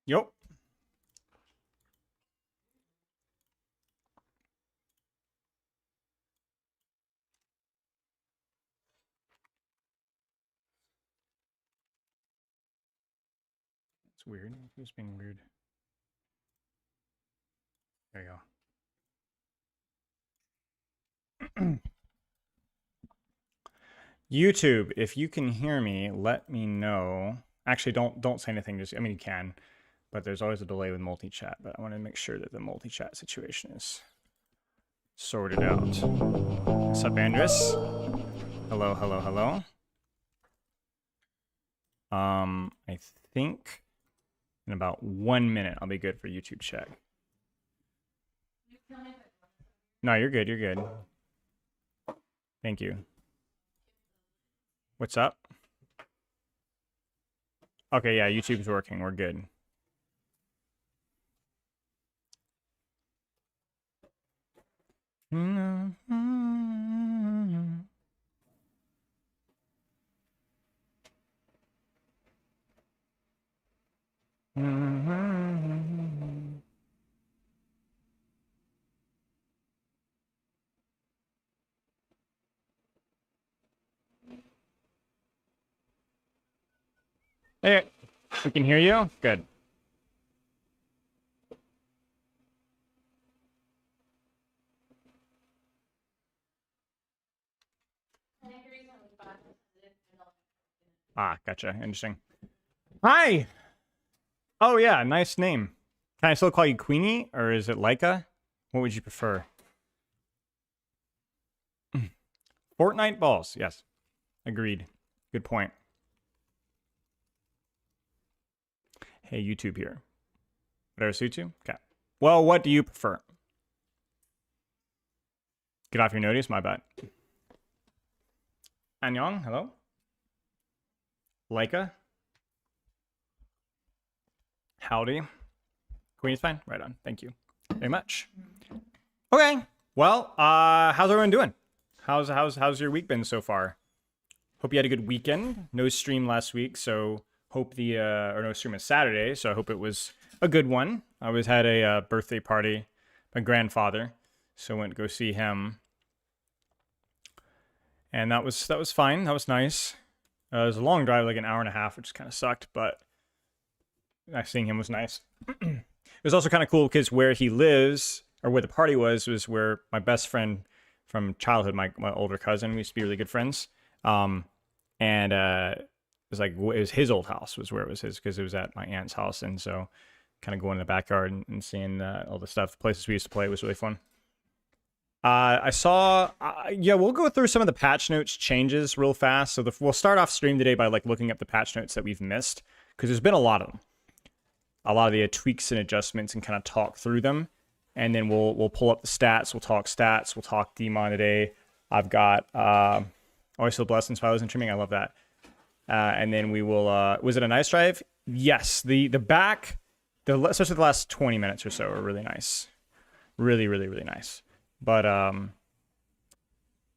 Yup. It's weird. It's being weird. There you go. YouTube, if you can hear me, let me know. Actually, don't say anything. Just, I mean, you can, but there's always a delay with multi-chat. But I want to make sure that the multi-chat situation is sorted out. What's up, Andres? Hello, hello, hello. I think in about 1 minute I'll be good for YouTube chat. No, you're good. You're good. Thank you. What's up? Okay, yeah, YouTube's working. We're good. Hey, we can hear you? Good. Ah, gotcha. Interesting. Hi! Oh, yeah, nice name. Can I still call you Queenie, or is it Leica? What would you prefer? Fortnite balls, yes. Agreed. Good point. Hey, YouTube here. Whatever suits you? Okay. Well, what do you prefer? Get off your notice, my bad. Annyeong, hello? Leica? Howdy. Queen's fine? Right on. Thank you very much. Okay. Well, how's everyone doing? How's your week been so far? Hope you had a good weekend. No stream last week, so hope or no stream on Saturday, so I hope it was a good one. I had a birthday party, my grandfather, so I went to go see him, and that was fine. That was nice. It was a long drive, like an hour and a half, which kind of sucked, but seeing him was nice. It was also kind of cool because where he lives, or where the party was where my best friend from childhood, my older cousin, we used to be really good friends. And it was his old house was where it was his, because it was at my aunt's house. And so kind of going in the backyard and seeing all the stuff, the places we used to play was really fun. I saw, we'll go through some of the patch notes changes real fast. So we'll start off stream today by like looking up the patch notes that we've missed, because there's been a lot of them. A lot of the tweaks and adjustments, and kind of talk through them. And then we'll pull up the stats. We'll talk stats. We'll talk Dmon today. I've got always so blessed and spiders and trimming. I love that. And then we will. Was it a nice drive? Yes. The back, especially the last 20 minutes or so, are really nice. Really, really, really nice. But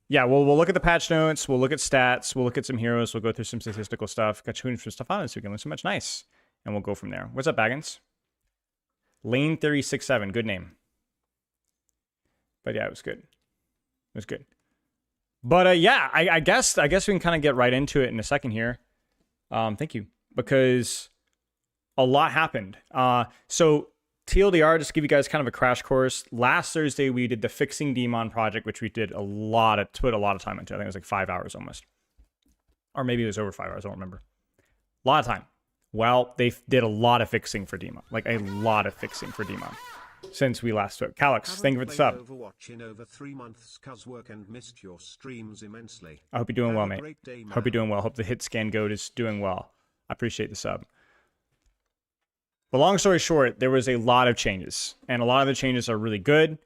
yeah, we'll look at the patch notes. We'll look at stats. We'll look at some heroes. We'll go through some statistical stuff. Got tunes for stuff on this weekend. So much nice. And we'll go from there. What's up, Baggins? Lane 367. Good name. But yeah, it was good. It was good. But yeah, I guess we can kind of get right into it in a second here. Thank you. Because a lot happened. So TLDR, just to give you guys kind of a crash course. Last Thursday, we did the Fixing Dmon project, which we did put a lot of time into. I think it was like 5 hours almost. Or maybe it was over 5 hours. I don't remember. A lot of time. Well, they did a lot of fixing for Dmon. Like a lot of fixing for Dmon. Since we last spoke. Calyx, thank you for the sub. Overwatch in over 3 months, cuz work and missed your streams immensely. I hope you're doing well, mate. Day, hope you're doing well. Hope the hit scan goat is doing well. I appreciate the sub. But long story short, there was a lot of changes. And a lot of the changes are really good.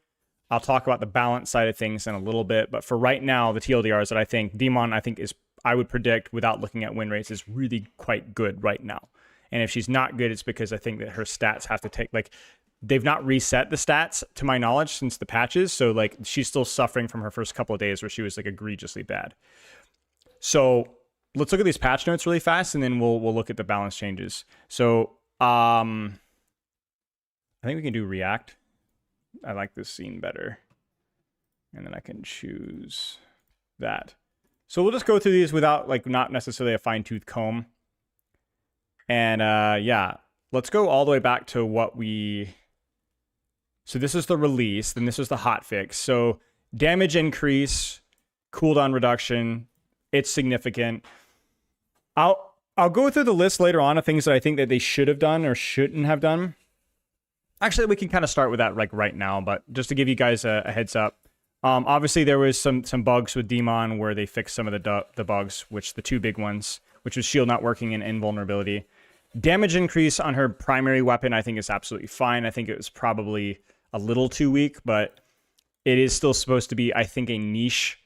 I'll talk about the balance side of things in a little bit. But for right now, the TLDRs that Dmon, I would predict without looking at win rates, is really quite good right now. And if she's not good, it's because I think that her stats have to take, like, they've not reset the stats to my knowledge since the patches. So like she's still suffering from her first couple of days where she was like egregiously bad. So let's look at these patch notes really fast, and then we'll look at the balance changes. So I think we can do react. I like this scene better. And then I can choose that. So we'll just go through these without, like, not necessarily a fine-tooth comb. And yeah, let's go all the way back to what we... So this is the release, then this is the hotfix. So damage increase, cooldown reduction, it's significant. I'll go through the list later on of things that I think that they should have done or shouldn't have done. Actually, we can kind of start with that like right now, but just to give you guys a heads up. Obviously, there was some bugs with Dmon where they fixed some of the bugs, which the two big ones, which was shield not working and invulnerability. Damage increase on her primary weapon, I think is absolutely fine. I think it was probably a little too weak, but it is still supposed to be, I think, a niche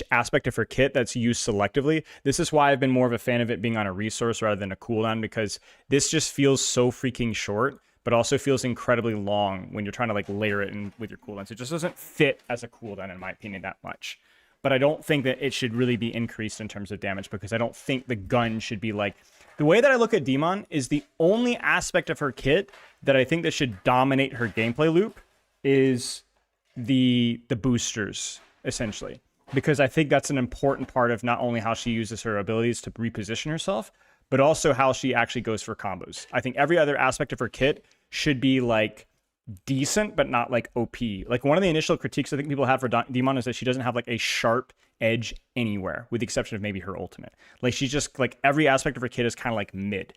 aspect of her kit that's used selectively. This is why I've been more of a fan of it being on a resource rather than a cooldown, because this just feels so freaking short, but also feels incredibly long when you're trying to like layer it in with your cooldowns. It just doesn't fit as a cooldown, in my opinion, that much. But I don't think that it should really be increased in terms of damage, because I don't think the gun should be like... The way that I look at Dmon is the only aspect of her kit that I think that should dominate her gameplay loop is the boosters, essentially. Because I think that's an important part of not only how she uses her abilities to reposition herself, but also how she actually goes for combos. I think every other aspect of her kit should be like decent, but not like OP. Like one of the initial critiques I think people have for Dmon is that she doesn't have like a sharp edge anywhere, with the exception of maybe her ultimate. Like she's just like every aspect of her kit is kind of like mid.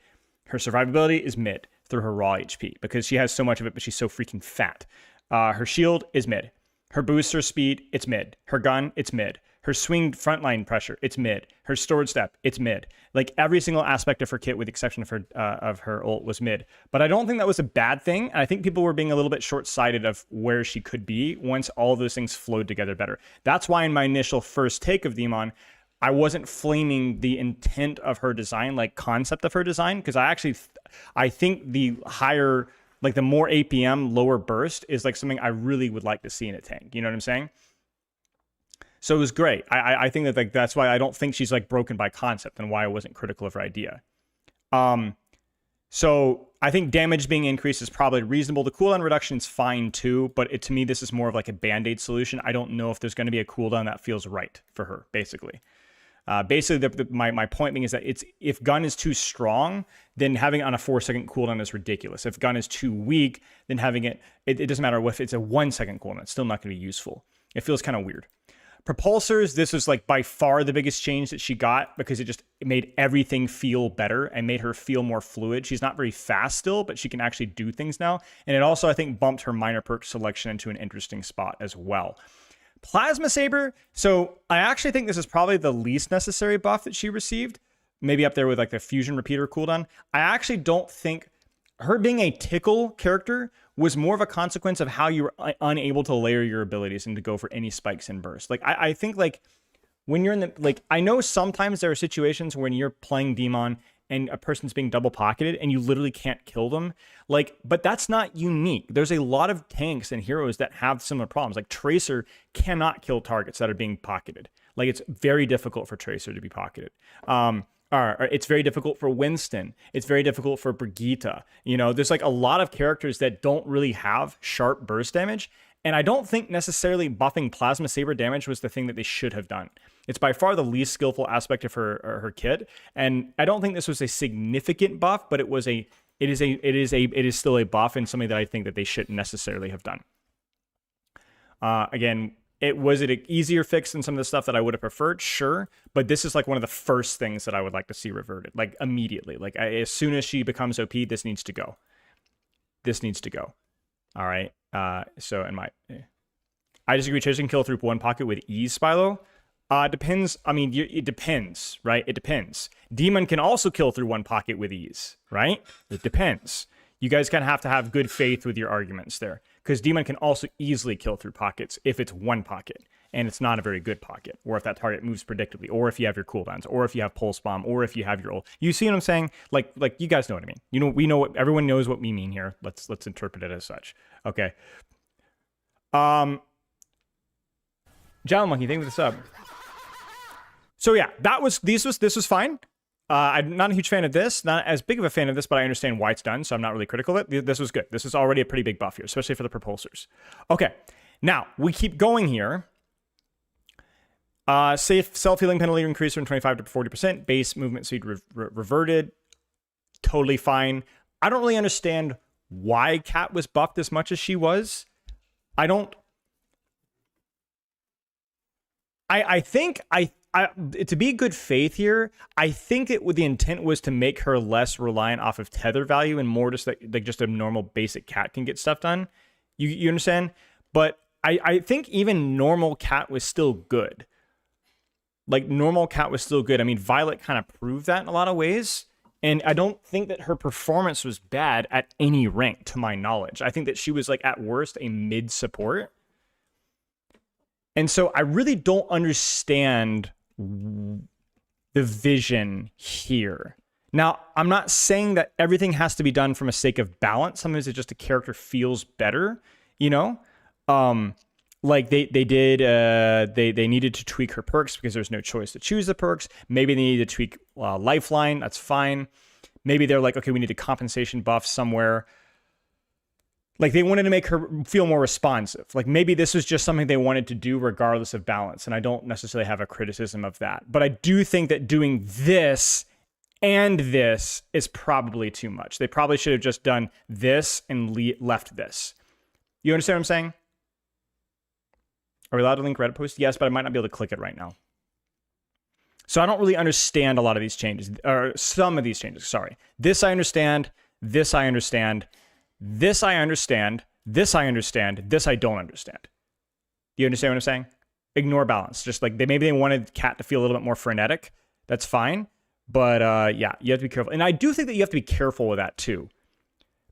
Her survivability is mid through her raw HP because she has so much of it, but she's so freaking fat. Her shield is mid. Her booster speed, it's mid. Her gun, it's mid. Her swing frontline pressure, it's mid. Her storage step, it's mid. Like every single aspect of her kit, with the exception of her ult, was mid. But I don't think that was a bad thing. And I think people were being a little bit short-sighted of where she could be once all of those things flowed together better. That's why in my initial first take of Dmon, I wasn't flaming the intent of her design, like concept of her design, because I think the higher, like the more APM, lower burst is like something I really would like to see in a tank. You know what I'm saying? So it was great. I think that like that's why I don't think she's like broken by concept, and why I wasn't critical of her idea. So I think damage being increased is probably reasonable. The cooldown reduction is fine too, but to me this is more of like a band-aid solution. I don't know if there's going to be a cooldown that feels right for her. Basically, my point being is that if gun is too strong, then having it on a 4-second cooldown is ridiculous. If gun is too weak, then having it doesn't matter if it's a 1-second cooldown. It's still not going to be useful. It feels kind of weird. Propulsors, this was like by far the biggest change that she got, because it made everything feel better and made her feel more fluid. She's not very fast still, but she can actually do things now. And it also, I think, bumped her minor perk selection into an interesting spot as well. Plasma Saber, so I actually think this is probably the least necessary buff that she received. Maybe up there with like the fusion repeater cooldown. I actually don't think her being a tickle character was more of a consequence of how you were unable to layer your abilities and to go for any spikes and bursts. Like, I think, like, when you're in the... Like, I know sometimes there are situations when you're playing Dmon and a person's being double-pocketed and you literally can't kill them. Like, but that's not unique. There's a lot of tanks and heroes that have similar problems. Like, Tracer cannot kill targets that are being pocketed. Like, it's very difficult for Tracer to be pocketed. It's very difficult for Winston. It's very difficult for Brigitte. You know, there's like a lot of characters that don't really have sharp burst damage. And I don't think necessarily buffing Plasma Saber damage was the thing that they should have done. It's by far the least skillful aspect of her kit. And I don't think this was a significant buff, but it is still a buff, and something that I think that they shouldn't necessarily have done. Again, was it an easier fix than some of the stuff that I would have preferred? Sure. But this is like one of the first things that I would like to see reverted, like immediately. Like as soon as she becomes OP, this needs to go. This needs to go. All right. So I disagree. Chase can kill through one pocket with ease, Spylo. Depends. I mean, it depends, right? It depends. Dmon can also kill through one pocket with ease, right? It depends. You guys kind of have to have good faith with your arguments there, because Dmon can also easily kill through pockets if it's one pocket and it's not a very good pocket, or if that target moves predictably, or if you have your cooldowns, or if you have pulse bomb, or if you have your ult. You see what I'm saying? Like you guys know what I mean. You know, we know what everyone knows what we mean here. Let's interpret it as such. Okay. Jalen Monkey, thank you for the sub. So yeah, this was fine. I'm not a huge fan of this, not as big of a fan of this, but I understand why it's done, so I'm not really critical of it. This was good. This is already a pretty big buff here, especially for the propulsors. Okay, now we keep going here. Safe self-healing penalty increased from 25 to 40%. Base movement speed reverted. Totally fine. I don't really understand why Cat was buffed as much as she was. I think to be good faith here, I think the intent was to make her less reliant off of tether value and more just like just a normal basic Cat can get stuff done. You understand? But I think even normal Cat was still good. Like normal Cat was still good. I mean, Violet kind of proved that in a lot of ways. And I don't think that her performance was bad at any rank, to my knowledge. I think that she was like at worst a mid support. And so I really don't understand the vision here. Now, I'm not saying that everything has to be done from a sake of balance. Sometimes it's just a character feels better, you know? Like they needed to tweak her perks because there's no choice to choose the perks. Maybe they needed to tweak Lifeline. That's fine. Maybe they're like, okay, we need a compensation buff somewhere. Like they wanted to make her feel more responsive. Like maybe this was just something they wanted to do regardless of balance. And I don't necessarily have a criticism of that. But I do think that doing this and this is probably too much. They probably should have just done this and left this. You understand what I'm saying? Are we allowed to link Reddit post? Yes, but I might not be able to click it right now. So I don't really understand a lot of these changes, or some of these changes, sorry. This I understand, this I understand, this I understand, this I understand, this I don't understand. You understand what I'm saying? Ignore balance. Just like maybe they wanted Cat to feel a little bit more frenetic. That's fine. But yeah, you have to be careful. And I do think that you have to be careful with that too.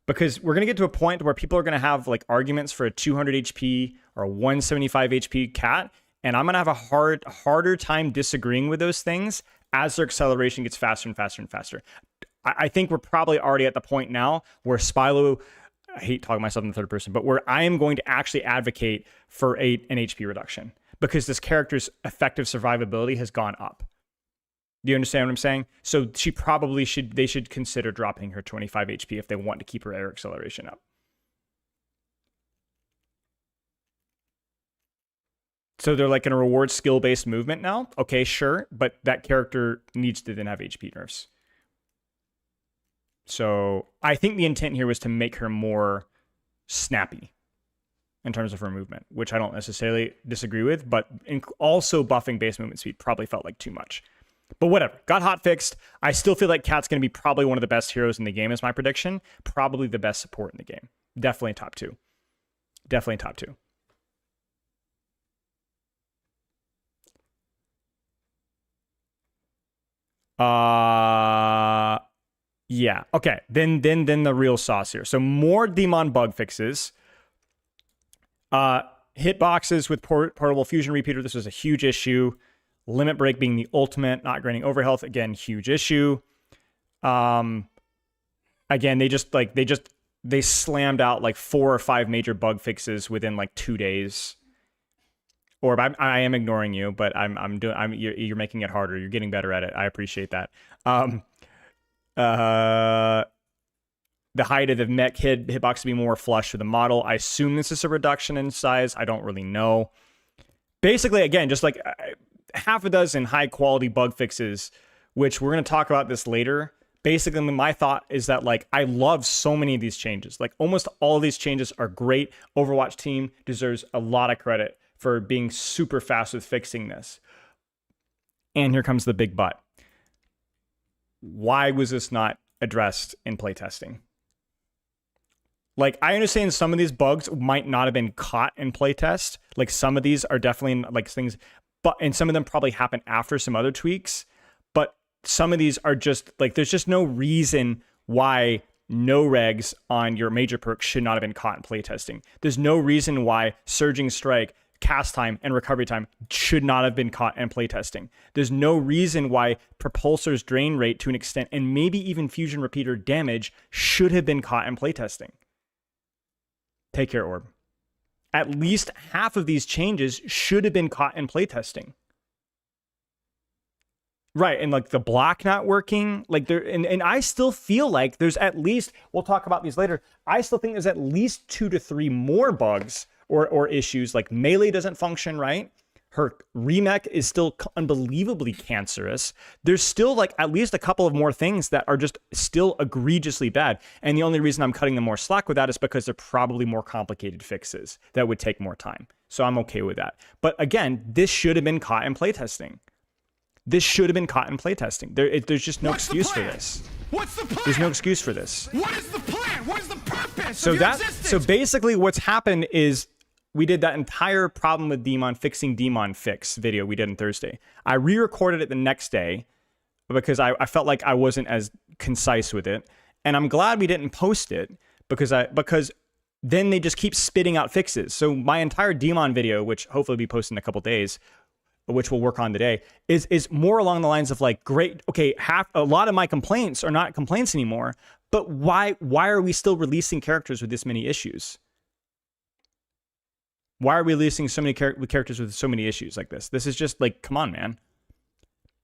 Because we're going to get to a point where people are going to have like arguments for a 200 HP or a 175 HP Cat. And I'm going to have a harder time disagreeing with those things as their acceleration gets faster and faster and faster. I think we're probably already at the point now where Spylo, I hate talking myself in the third person, but where I am going to actually advocate for an HP reduction because this character's effective survivability has gone up. Do you understand what I'm saying? So she probably they should consider dropping her 25 HP if they want to keep her air acceleration up. So they're like in a reward skill-based movement now? Okay, sure, but that character needs to then have HP nerfs. So I think the intent here was to make her more snappy in terms of her movement, which I don't necessarily disagree with, but also buffing base movement speed probably felt like too much. But whatever, got hot fixed. I still feel like Cat's going to be probably one of the best heroes in the game is my prediction. Probably the best support in the game. Definitely top two. Definitely top two. Yeah. Okay. Then the real sauce here. So more Dmon bug fixes. Hitboxes with portable fusion repeater. This was a huge issue. Limit break being the ultimate, not granting overhealth. Again, huge issue. Again, they slammed out like 4 or 5 major bug fixes within like 2 days. Or I am ignoring you, but you're making it harder. You're getting better at it. I appreciate that. The height of the mech hitbox to be more flush with the model. I assume this is a reduction in size. I don't really know. Basically, again, just like half a dozen high quality bug fixes, which we're going to talk about this later. Basically, my thought is that like I love so many of these changes. Like almost all of these changes are great. Overwatch team deserves a lot of credit for being super fast with fixing this. And here comes the big but. Why was this not addressed in playtesting? Like, I understand some of these bugs might not have been caught in playtest. Like, some of these are definitely like things, and some of them probably happen after some other tweaks. But some of these are just like, there's just no reason why no regs on your major perks should not have been caught in playtesting. There's no reason why Surging Strike, cast time, and recovery time should not have been caught in playtesting. There's no reason why Propulsor's drain rate to an extent, and maybe even Fusion Repeater damage, should have been caught in playtesting. Take care, Orb. At least half of these changes should have been caught in playtesting. Right, and like the block not working, like there, and I still feel like there's at least, we'll talk about these later, I still think there's at least 2 to 3 more bugs or issues, like melee doesn't function right, her remech is still unbelievably cancerous, there's still like at least a couple of more things that are just still egregiously bad, and the only reason I'm cutting them more slack with that is because they're probably more complicated fixes that would take more time, so I'm okay with that. But again, this should have been caught in playtesting. This should have been caught in playtesting. There's just no excuse for this. What's the plan? There's no excuse for this. What is the plan? What is the purpose So of your existence? so basically what's happened is we did that entire problem with Dmon fixing Dmon fix video we did on Thursday. I re-recorded it the next day because I felt like I wasn't as concise with it. And I'm glad we didn't post it because then they just keep spitting out fixes. So my entire Dmon video, which hopefully will be posted in a couple days, which we'll work on today, is more along the lines of like, great, okay, a lot of my complaints are not complaints anymore, but why are we still releasing characters with this many issues? Why are we releasing so many characters with so many issues like this? This is just like, come on, man.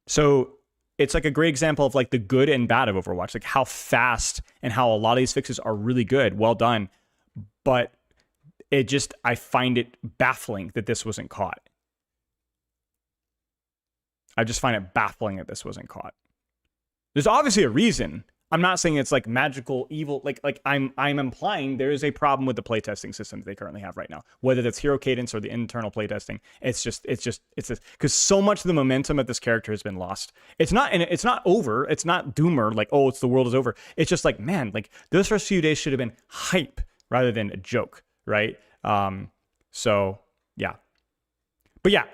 So it's like a great example of like the good and bad of Overwatch, like how fast and how a lot of these fixes are really good, well done, but I find it baffling that this wasn't caught. I just find it baffling that this wasn't caught. There's obviously a reason. I'm not saying it's like magical evil. Like I'm implying there is a problem with the playtesting system that they currently have right now. Whether that's hero cadence or the internal playtesting, it's just because so much of the momentum of this character has been lost. It's not over. It's not doomer. Like, oh, it's the world is over. It's just like, man, like those first few days should have been hype rather than a joke, right? So yeah, but yeah,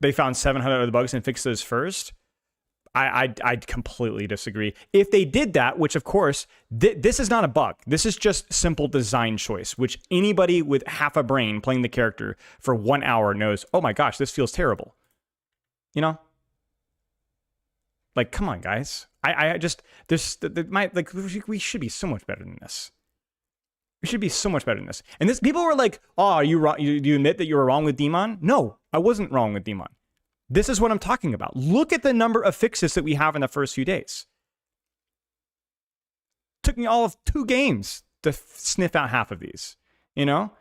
they found 700 of the bugs and fixed those first. I completely disagree. If they did that, which of course, this is not a bug. This is just simple design choice, which anybody with half a brain playing the character for 1 hour knows, oh my gosh, this feels terrible. You know? Like, come on, guys. We should be so much better than this. We should be so much better than this. And this, people were like, oh, are you wrong? Do you admit that you were wrong with Dmon? No, I wasn't wrong with Dmon. This is what I'm talking about. Look at the number of fixes that we have in the first few days. Took me all of 2 games to sniff out half of these, you know?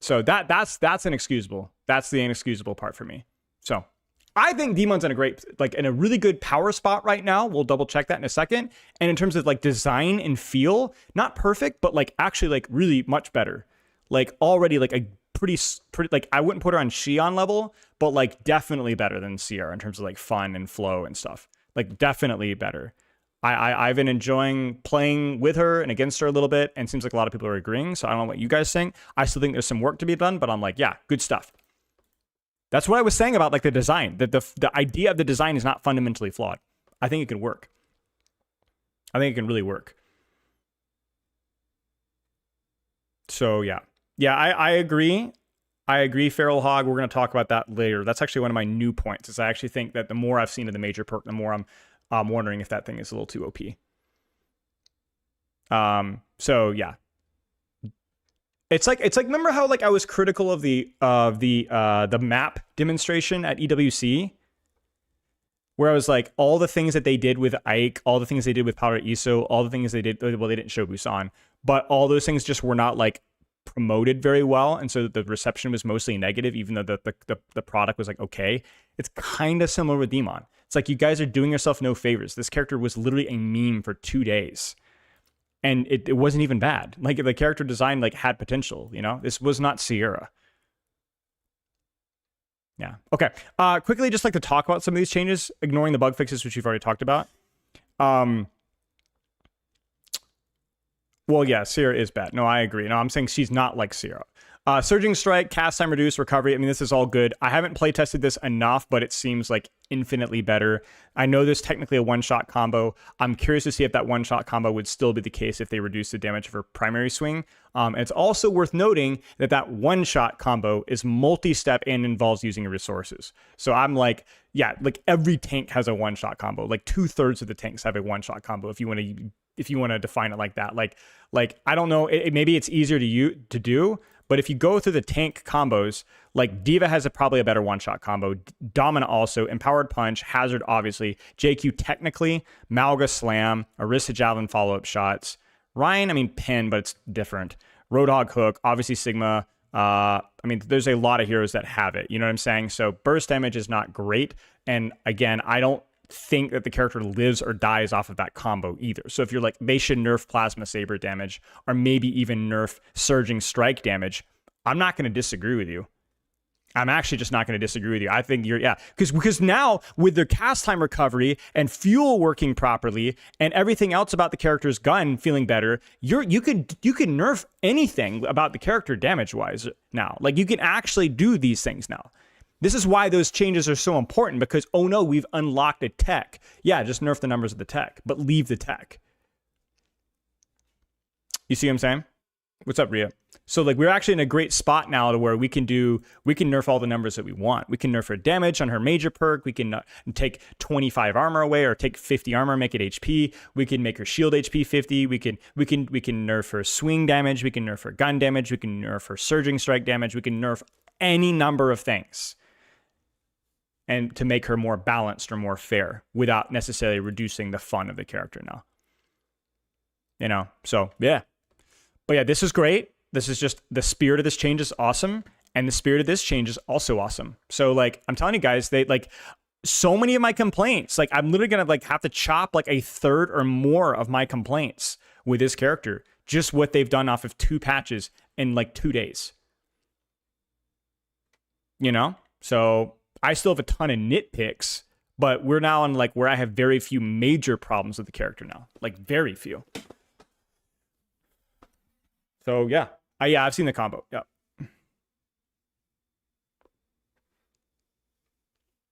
So that's inexcusable. That's the inexcusable part for me. So I think Dmon's in a really good power spot right now. We'll double check that in a second. And in terms of like design and feel, not perfect, but like actually like really much better. Like already like a pretty like, I wouldn't put her on Xion level, but like definitely better than Sierra in terms of like fun and flow and stuff. Like definitely better. I've been enjoying playing with her and against her a little bit, and it seems like a lot of people are agreeing. So I don't know what you guys think. I still think there's some work to be done, but I'm like, yeah, good stuff. That's what I was saying about like the design, that the idea of the design is not fundamentally flawed. I think it can work. I think it can really work. So yeah. Yeah, I agree. I agree, Feral Hog. We're going to talk about that later. That's actually one of my new points, is I actually think that the more I've seen of the major perk, the more I'm wondering if that thing is a little too OP. So yeah. It's like remember how like I was critical of the map demonstration at EWC, where I was like, all the things that they did with Ike, all the things they did with Powder ISO, all the things they did, well, they didn't show Busan, but all those things just were not like promoted very well, and so the reception was mostly negative, even though the product was like okay. It's kind of similar with Dmon. It's like, you guys are doing yourself no favors. This character was literally a meme for 2 days. And it wasn't even bad. Like the character design like had potential, you know? This was not Sierra. Yeah. Okay. Quickly, just like to talk about some of these changes, ignoring the bug fixes, which we've already talked about. Well, yeah, Sierra is bad. No, I agree. No, I'm saying she's not like Sierra. Surging Strike, cast time reduce, recovery. I mean, this is all good. I haven't play tested this enough, but it seems like infinitely better. I know there's technically a one-shot combo. I'm curious to see if that one-shot combo would still be the case if they reduce the damage of her primary swing. It's also worth noting that that one-shot combo is multi-step and involves using your resources. So I'm like, yeah, like every tank has a one-shot combo. Like 2/3 of the tanks have a one-shot combo if you want to define it like that. Like I don't know, maybe it's easier to do, But if you go through the tank combos, like Diva has probably a better one-shot combo. Dmon also, Empowered Punch, Hazard obviously, JQ technically, Malga Slam, Orisa Javelin follow-up shots. Ryan, I mean Pin, but it's different. Roadhog Hook, obviously Sigma. I mean, there's a lot of heroes that have it. You know what I'm saying? So burst damage is not great. And again, I don't think that the character lives or dies off of that combo either. So if you're like, they should nerf Plasma Saber damage or maybe even nerf Surging Strike damage, I'm not going to disagree with you. I'm actually just not going to disagree with you. I think you're, yeah, because now with their cast time recovery and fuel working properly and everything else about the character's gun feeling better, you could nerf anything about the character damage wise now. Like you can actually do these things now. This is why those changes are so important, because, oh no, we've unlocked a tech. Yeah, just nerf the numbers of the tech, but leave the tech. You see what I'm saying? What's up, Rhea? So like we're actually in a great spot now to where we can nerf all the numbers that we want. We can nerf her damage on her major perk. We can take 25 armor away or take 50 armor, make it HP. We can make her shield HP 50. We can nerf her swing damage. We can nerf her gun damage. We can nerf her surging strike damage. We can nerf any number of things, and to make her more balanced or more fair without necessarily reducing the fun of the character now. You know, so yeah. But yeah, this is great. This is just, the spirit of this change is awesome. And the spirit of this change is also awesome. So like, I'm telling you guys, they like, so many of my complaints, like I'm literally gonna like have to chop like a third or more of my complaints with this character. Just what they've done off of 2 patches in like 2 days. You know? So I still have a ton of nitpicks, but we're now on like where I have very few major problems with the character now. Like very few. So yeah. Yeah, I've seen the combo. Yeah.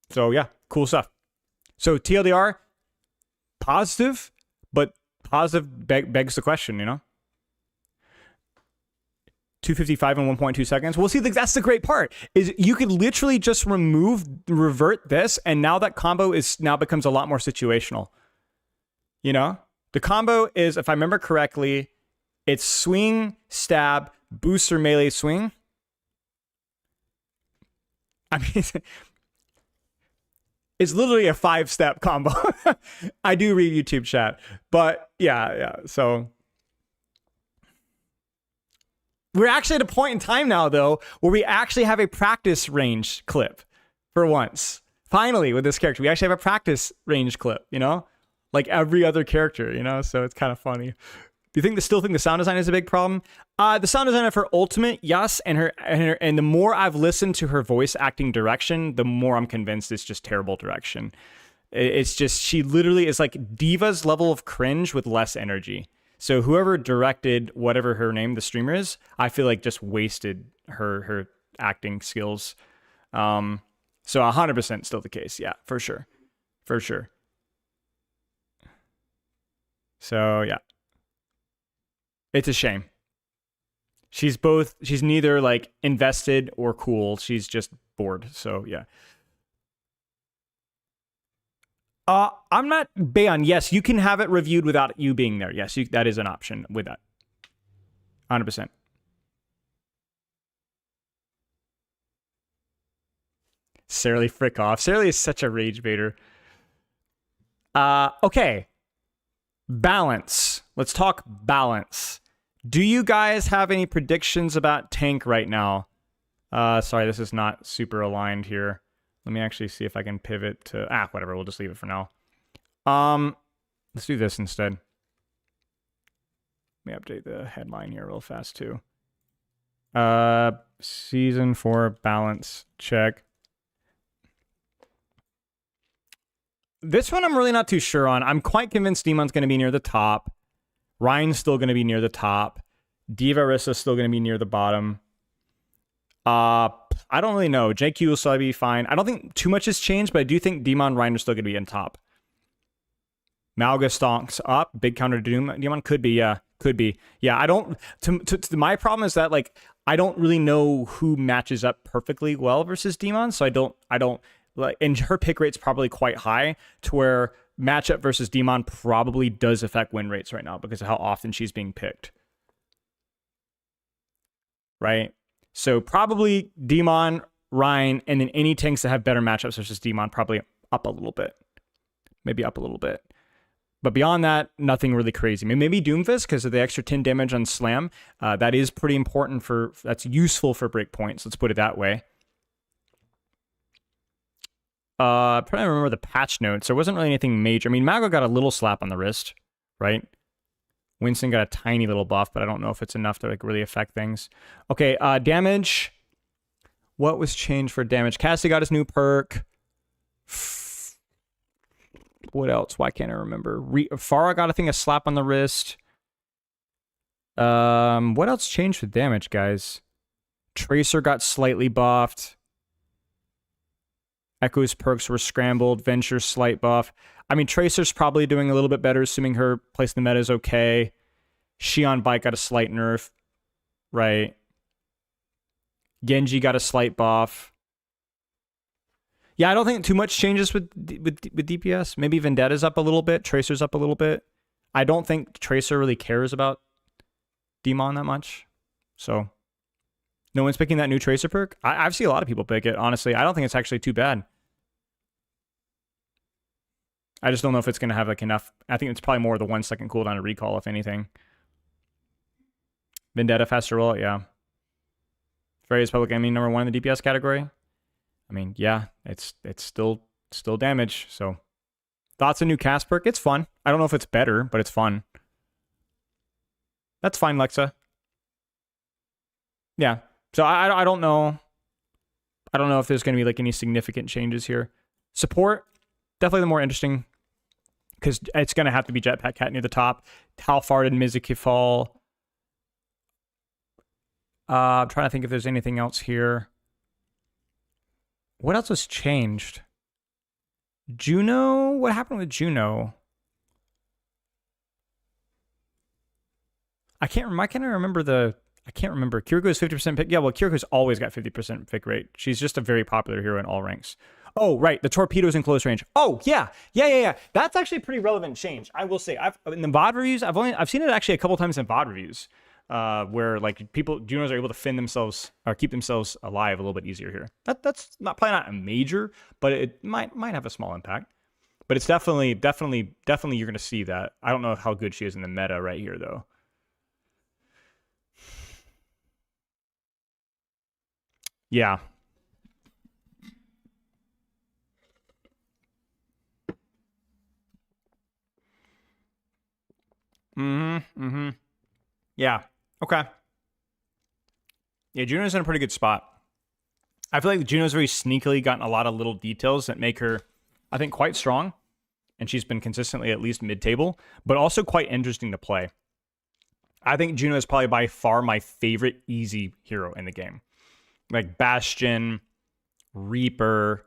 So yeah, cool stuff. So TLDR, positive, but positive begs the question, you know? 255 in 1.2 seconds. Well, see, that's the great part, is you could literally just revert this, and now that combo becomes a lot more situational. You know? The combo is, if I remember correctly, it's swing, stab, booster, melee, swing. I mean, it's literally a 5-step combo. I do read YouTube chat, but yeah. So we're actually at a point in time now, though, where we actually have a practice range clip for once. Finally, with this character, we actually have a practice range clip, you know, like every other character, you know, so it's kind of funny. Do you still think the sound design is a big problem? The sound design of her ultimate, yes, and the more I've listened to her voice acting direction, the more I'm convinced it's just terrible direction. It's just, she literally is like Diva's level of cringe with less energy. So whoever directed whatever her name, the streamer is, I feel like just wasted her acting skills. So 100% still the case. Yeah, for sure. For sure. So yeah. It's a shame. She's neither like invested or cool. She's just bored. So yeah. I'm not Bayon. Yes, you can have it reviewed without you being there. Yes, that is an option with that. 100%. Sarah frick off. Sarah is such a rage baiter. Okay. Balance. Let's talk balance. Do you guys have any predictions about tank right now? Sorry, this is not super aligned here. Let me actually see if I can pivot to... whatever. We'll just leave it for now. Let's do this instead. Let me update the headline here real fast, too. Season 4 balance check. This one I'm really not too sure on. I'm quite convinced Dmon's going to be near the top. Ryan's still going to be near the top. Diva Orisa's still going to be near the bottom. I don't really know. JQ will still be fine. I don't think too much has changed, but I do think Dmon, Ryan are still going to be in top. Malga stonks up. Big counter to Dmon could be, yeah. Could be. Yeah, I don't... my problem is that, like, I don't really know who matches up perfectly well versus Dmon, so I don't... like, and her pick rate's probably quite high to where matchup versus Dmon probably does affect win rates right now because of how often she's being picked. Right? So probably Dmon, Ryan, and then any tanks that have better matchups versus Dmon probably up a little bit. Maybe up a little bit. But beyond that, nothing really crazy. Maybe Doomfist because of the extra 10 damage on Slam. That is pretty important that's useful for breakpoints. Let's put it that way. I'm trying to remember the patch notes. There wasn't really anything major. I mean, Mago got a little slap on the wrist, right? Winston got a tiny little buff, but I don't know if it's enough to like really affect things. Okay, damage. What was changed for damage? Cassie got his new perk. What else? Why can't I remember? Farah got, I think, a slap on the wrist. What else changed with damage, guys? Tracer got slightly buffed. Echo's perks were scrambled. Venture's slight buff. I mean, Tracer's probably doing a little bit better, assuming her place in the meta is okay. Xion Bike got a slight nerf, right? Genji got a slight buff. Yeah, I don't think too much changes with DPS. Maybe Vendetta's up a little bit. Tracer's up a little bit. I don't think Tracer really cares about Dmon that much. So, no one's picking that new Tracer perk? I've seen a lot of people pick it, honestly. I don't think it's actually too bad. I just don't know if it's going to have like enough. I think it's probably more the 1 second cooldown to recall, if anything. Vendetta faster roll, yeah. Freya's public enemy number 1 in the DPS category. I mean, yeah, it's still damage. So, thoughts on new cast perk? It's fun. I don't know if it's better, but it's fun. That's fine, Lexa. Yeah. So I don't know. I don't know if there's going to be like any significant changes here. Support, definitely the more interesting, because it's going to have to be Jetpack Cat near the top. How far did Mizuki fall? I'm trying to think if there's anything else here. What else was changed? Juno? What happened with Juno? I can't remember. Kiriko's 50% pick. Yeah, well, Kiriko's always got 50% pick rate. She's just a very popular hero in all ranks. Oh, right. The torpedoes in close range. Oh, yeah. That's actually a pretty relevant change. I will say, in the VOD reviews, I've seen it actually a couple times in VOD reviews, where like Junos are able to fend themselves or keep themselves alive a little bit easier here. That's probably not a major, but it might have a small impact. But it's definitely you're going to see that. I don't know how good she is in the meta right here though. Yeah. Yeah. Okay. Yeah, Juno's in a pretty good spot. I feel like Juno's very sneakily gotten a lot of little details that make her, I think, quite strong. And she's been consistently at least mid-table, but also quite interesting to play. I think Juno is probably by far my favorite easy hero in the game. Like Bastion, Reaper,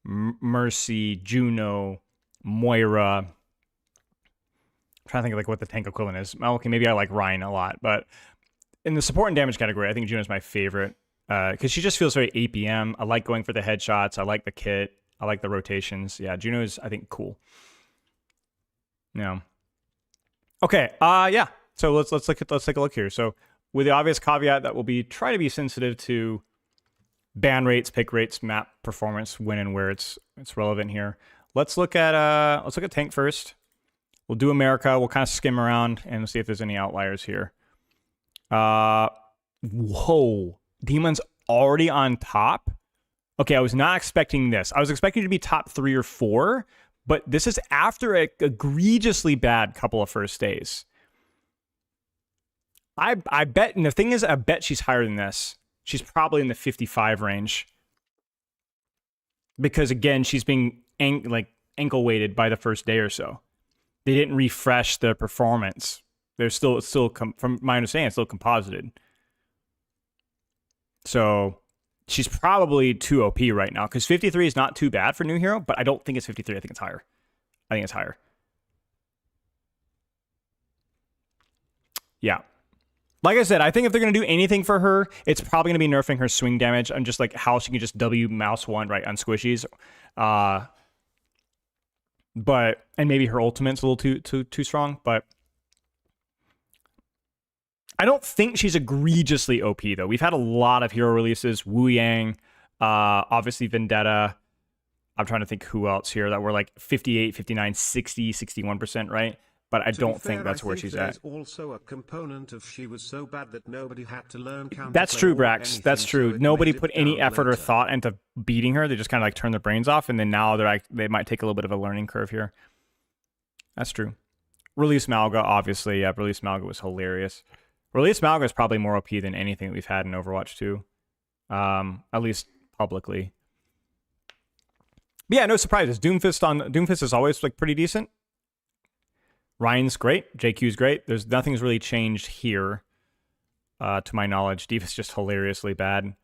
Mercy, Juno, Moira. I'm trying to think of like what the tank equivalent is. Well, okay, maybe I like Ryan a lot, but in the support and damage category, I think Juno's my favorite because she just feels very APM. I like going for the headshots. I like the kit. I like the rotations. Yeah, Juno's, I think, cool. Yeah. Okay. Yeah. So let's take a look here. So with the obvious caveat that we'll try to be sensitive to ban rates, pick rates, map performance, when and where it's relevant here. Let's look at tank first. We'll do America. We'll kind of skim around and see if there's any outliers here. Whoa, Demon's already on top. Okay, I was not expecting this. I was expecting to be top 3 or 4, but this is after an egregiously bad couple of first days. I bet, and the thing is, I bet she's higher than this. She's probably in the 55 range. Because again, she's being ankle weighted by the first day or so. They didn't refresh the performance. They're still from my understanding, it's still composited. So she's probably too OP right now because 53 is not too bad for new hero, but I don't think it's 53. I think it's higher. I think it's higher. Yeah. Like I said, I think if they're going to do anything for her, it's probably going to be nerfing her swing damage. I'm just like how she can just W mouse 1 right on squishies. But and maybe her ultimate's a little too strong, but I don't think she's egregiously OP, though. We've had a lot of hero releases. Wu Yang, obviously Vendetta. I'm trying to think who else here that were like 58, 59, 60, 61%, right? But I don't think that's where she's at. There's also a component of she was so bad that nobody had to learn counterplay. That's true, or Brax. anything, That's true. so it Nobody made it put any down effort or later. thought into beating her. They just kind of like turned their brains off, and then now they might take a little bit of a learning curve here. That's true. Release Malga, obviously. Yeah, Release Malga was hilarious. Release Malga is probably more OP than anything that we've had in Overwatch 2. At least publicly. But yeah, no surprises. Doomfist is always like pretty decent. Ryan's great. JQ's great. Nothing's really changed here, to my knowledge. Diva's just hilariously bad.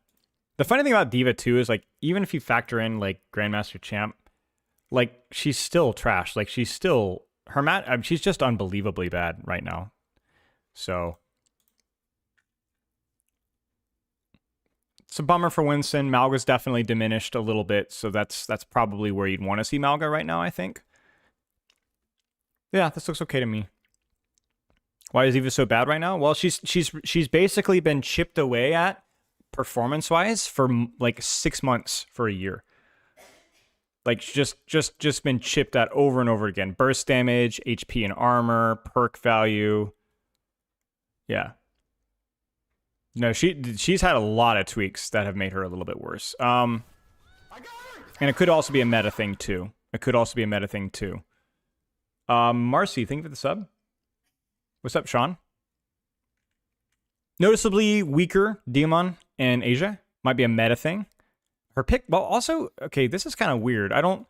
The funny thing about Diva too is like even if you factor in like Grandmaster Champ, like she's still trash. Like she's still she's just unbelievably bad right now. So it's a bummer for Winston. Malga's definitely diminished a little bit, so that's probably where you'd want to see Malga right now, I think. Yeah, this looks okay to me. Why is Eva so bad right now? Well, she's basically been chipped away at performance-wise for like 6 months for a year. Like just been chipped at over and over again. Burst damage, HP and armor, perk value. Yeah. No, she's had a lot of tweaks that have made her a little bit worse. And it could also be a meta thing too. Marcy, thank you for the sub. What's up, Sean? Noticeably weaker Dmon in Asia. Might be a meta thing. Her pick, well, also, okay, this is kind of weird. I don't,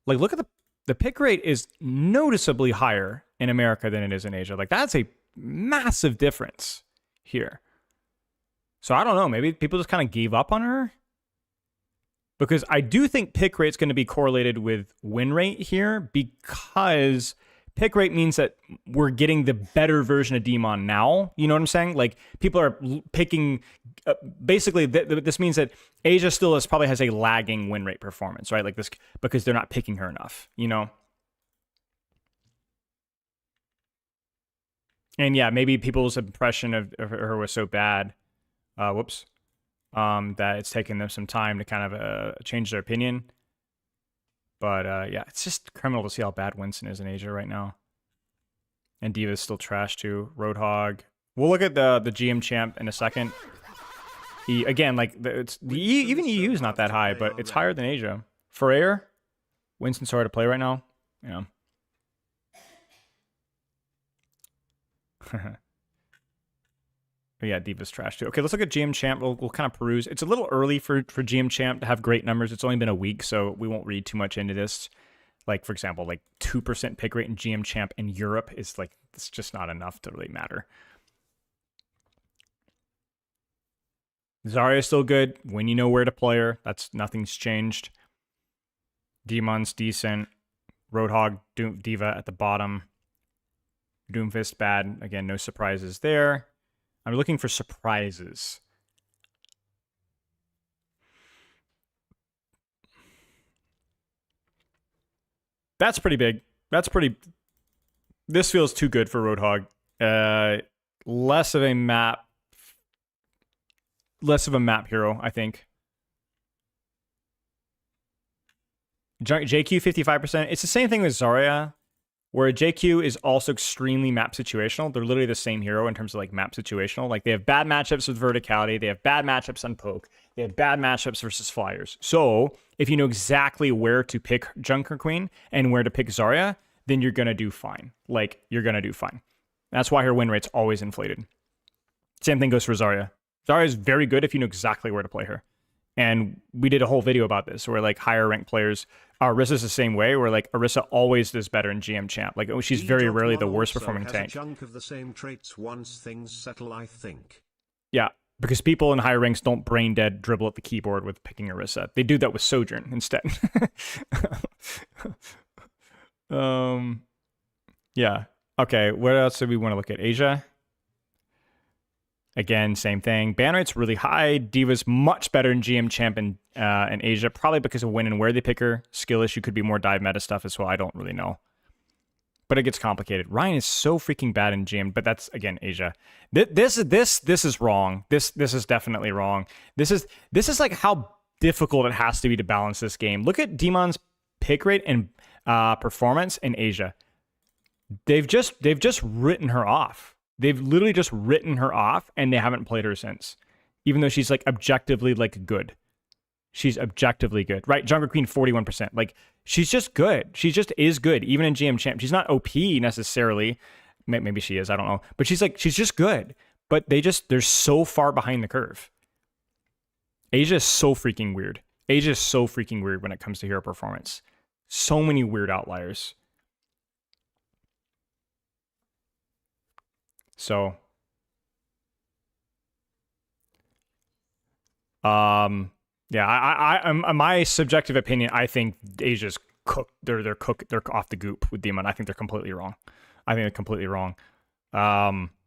like, look at the pick rate is noticeably higher in America than it is in Asia. Like, that's a massive difference here. So I don't know, maybe people just kind of gave up on her? Because I do think pick rate's going to be correlated with win rate here, because pick rate means that we're getting the better version of Dmon now. You know what I'm saying? Like, people are picking... basically, this means that Asia still probably has a lagging win rate performance, right? Like this, because they're not picking her enough, you know? And yeah, maybe people's impression of her was so bad, that it's taken them some time to kind of change their opinion. But yeah, it's just criminal to see how bad Winston is in Asia right now. And Diva's still trash too. Roadhog. We'll look at the GM champ in a second. Again, like even EU is not that high, but it's higher than Asia. For Air, Winston's hard to play right now. Yeah. But yeah, Diva's trash too. Okay, let's look at GM Champ. We'll kind of peruse. It's a little early for GM Champ to have great numbers. It's only been a week, so we won't read too much into this. Like, for example, like 2% pick rate in GM Champ in Europe is like, it's just not enough to really matter. Zarya's still good when you know where to play her. Nothing's changed. Demon's decent. Roadhog, Diva at the bottom. Doomfist bad. Again, no surprises there. I'm looking for surprises. That's pretty big. This feels too good for Roadhog. Less of a map hero, I think. JQ 55%. It's the same thing with Zarya, where JQ is also extremely map situational. They're literally the same hero in terms of like map situational. Like, they have bad matchups with verticality. They have bad matchups on poke. They have bad matchups versus flyers. So if you know exactly where to pick Junker Queen and where to pick Zarya, then you're going to do fine. Like, you're going to do fine. That's why her win rate's always inflated. Same thing goes for Zarya. Zarya is very good if you know exactly where to play her. And we did a whole video about this where like higher ranked players, Orissa's the same way, where like Orisa always does better in GM Champ. Like, she's very rarely the worst performing tank. A chunk of the same traits once things settle, I think. Yeah, because people in higher ranks don't brain dead dribble at the keyboard with picking Orisa. They do that with Sojourn instead. Yeah. Okay, what else do we want to look at? Asia. Again, same thing. Ban rate's really high. Diva's much better in GM Champ in Asia, probably because of when and where they pick her. Skill issue could be more dive meta stuff as well. I don't really know. but it gets complicated. Ryan is so freaking bad in GM, but that's again Asia. This is wrong. This is definitely wrong. This is like how difficult it has to be to balance this game. Look at Dmon's pick rate and performance in Asia. They've just written her off. They've literally just written her off, and they haven't played her since. Even though she's like objectively like good. She's objectively good, right? Jungle Queen 41%. Like she's just good. She just is good, even in GM Champ. She's not OP necessarily. Maybe she is. I don't know. But she's just good. But they're so far behind the curve. Asia is so freaking weird. Asia is so freaking weird when it comes to hero performance. So many weird outliers. So, yeah, I'm my subjective opinion. I think Asia's cooked. They're cooked. They're off the goop with Dmon. I think they're completely wrong.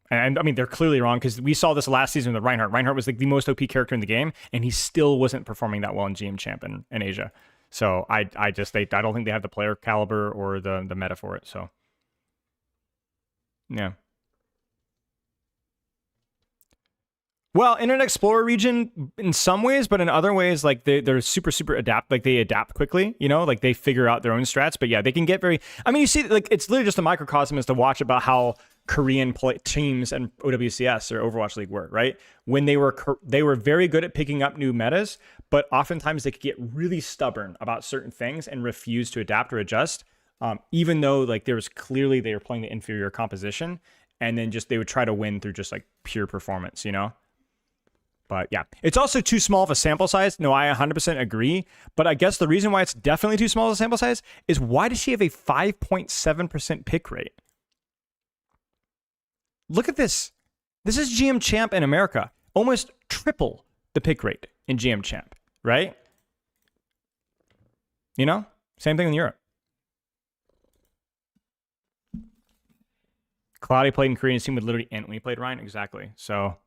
And I mean, they're clearly wrong because we saw this last season with Reinhardt. Reinhardt was like the most OP character in the game, and he still wasn't performing that well in GM Champ in Asia. So I don't think they have the player caliber or the meta for it. So yeah. Well, Internet Explorer region in some ways, but in other ways, like they're super adapt. Like they adapt quickly, you know, like they figure out their own strats. But yeah, they can get very. I mean, you see, like it's literally just a microcosm is to watch about how Korean teams and OWCS or Overwatch League work, right? When they were very good at picking up new metas, but oftentimes they could get really stubborn about certain things and refuse to adapt or adjust, even though like there was clearly they were playing the inferior composition, and then just they would try to win through just like pure performance, you know. But yeah, it's also too small of a sample size. No, I 100% agree. But I guess the reason why it's definitely too small of a sample size is why does she have a 5.7% pick rate? Look at this. This is GM Champ in America. Almost triple the pick rate in GM Champ, right? You know? Same thing in Europe. Cloudy played in Korean team would literally end when he played Ryan. Exactly. So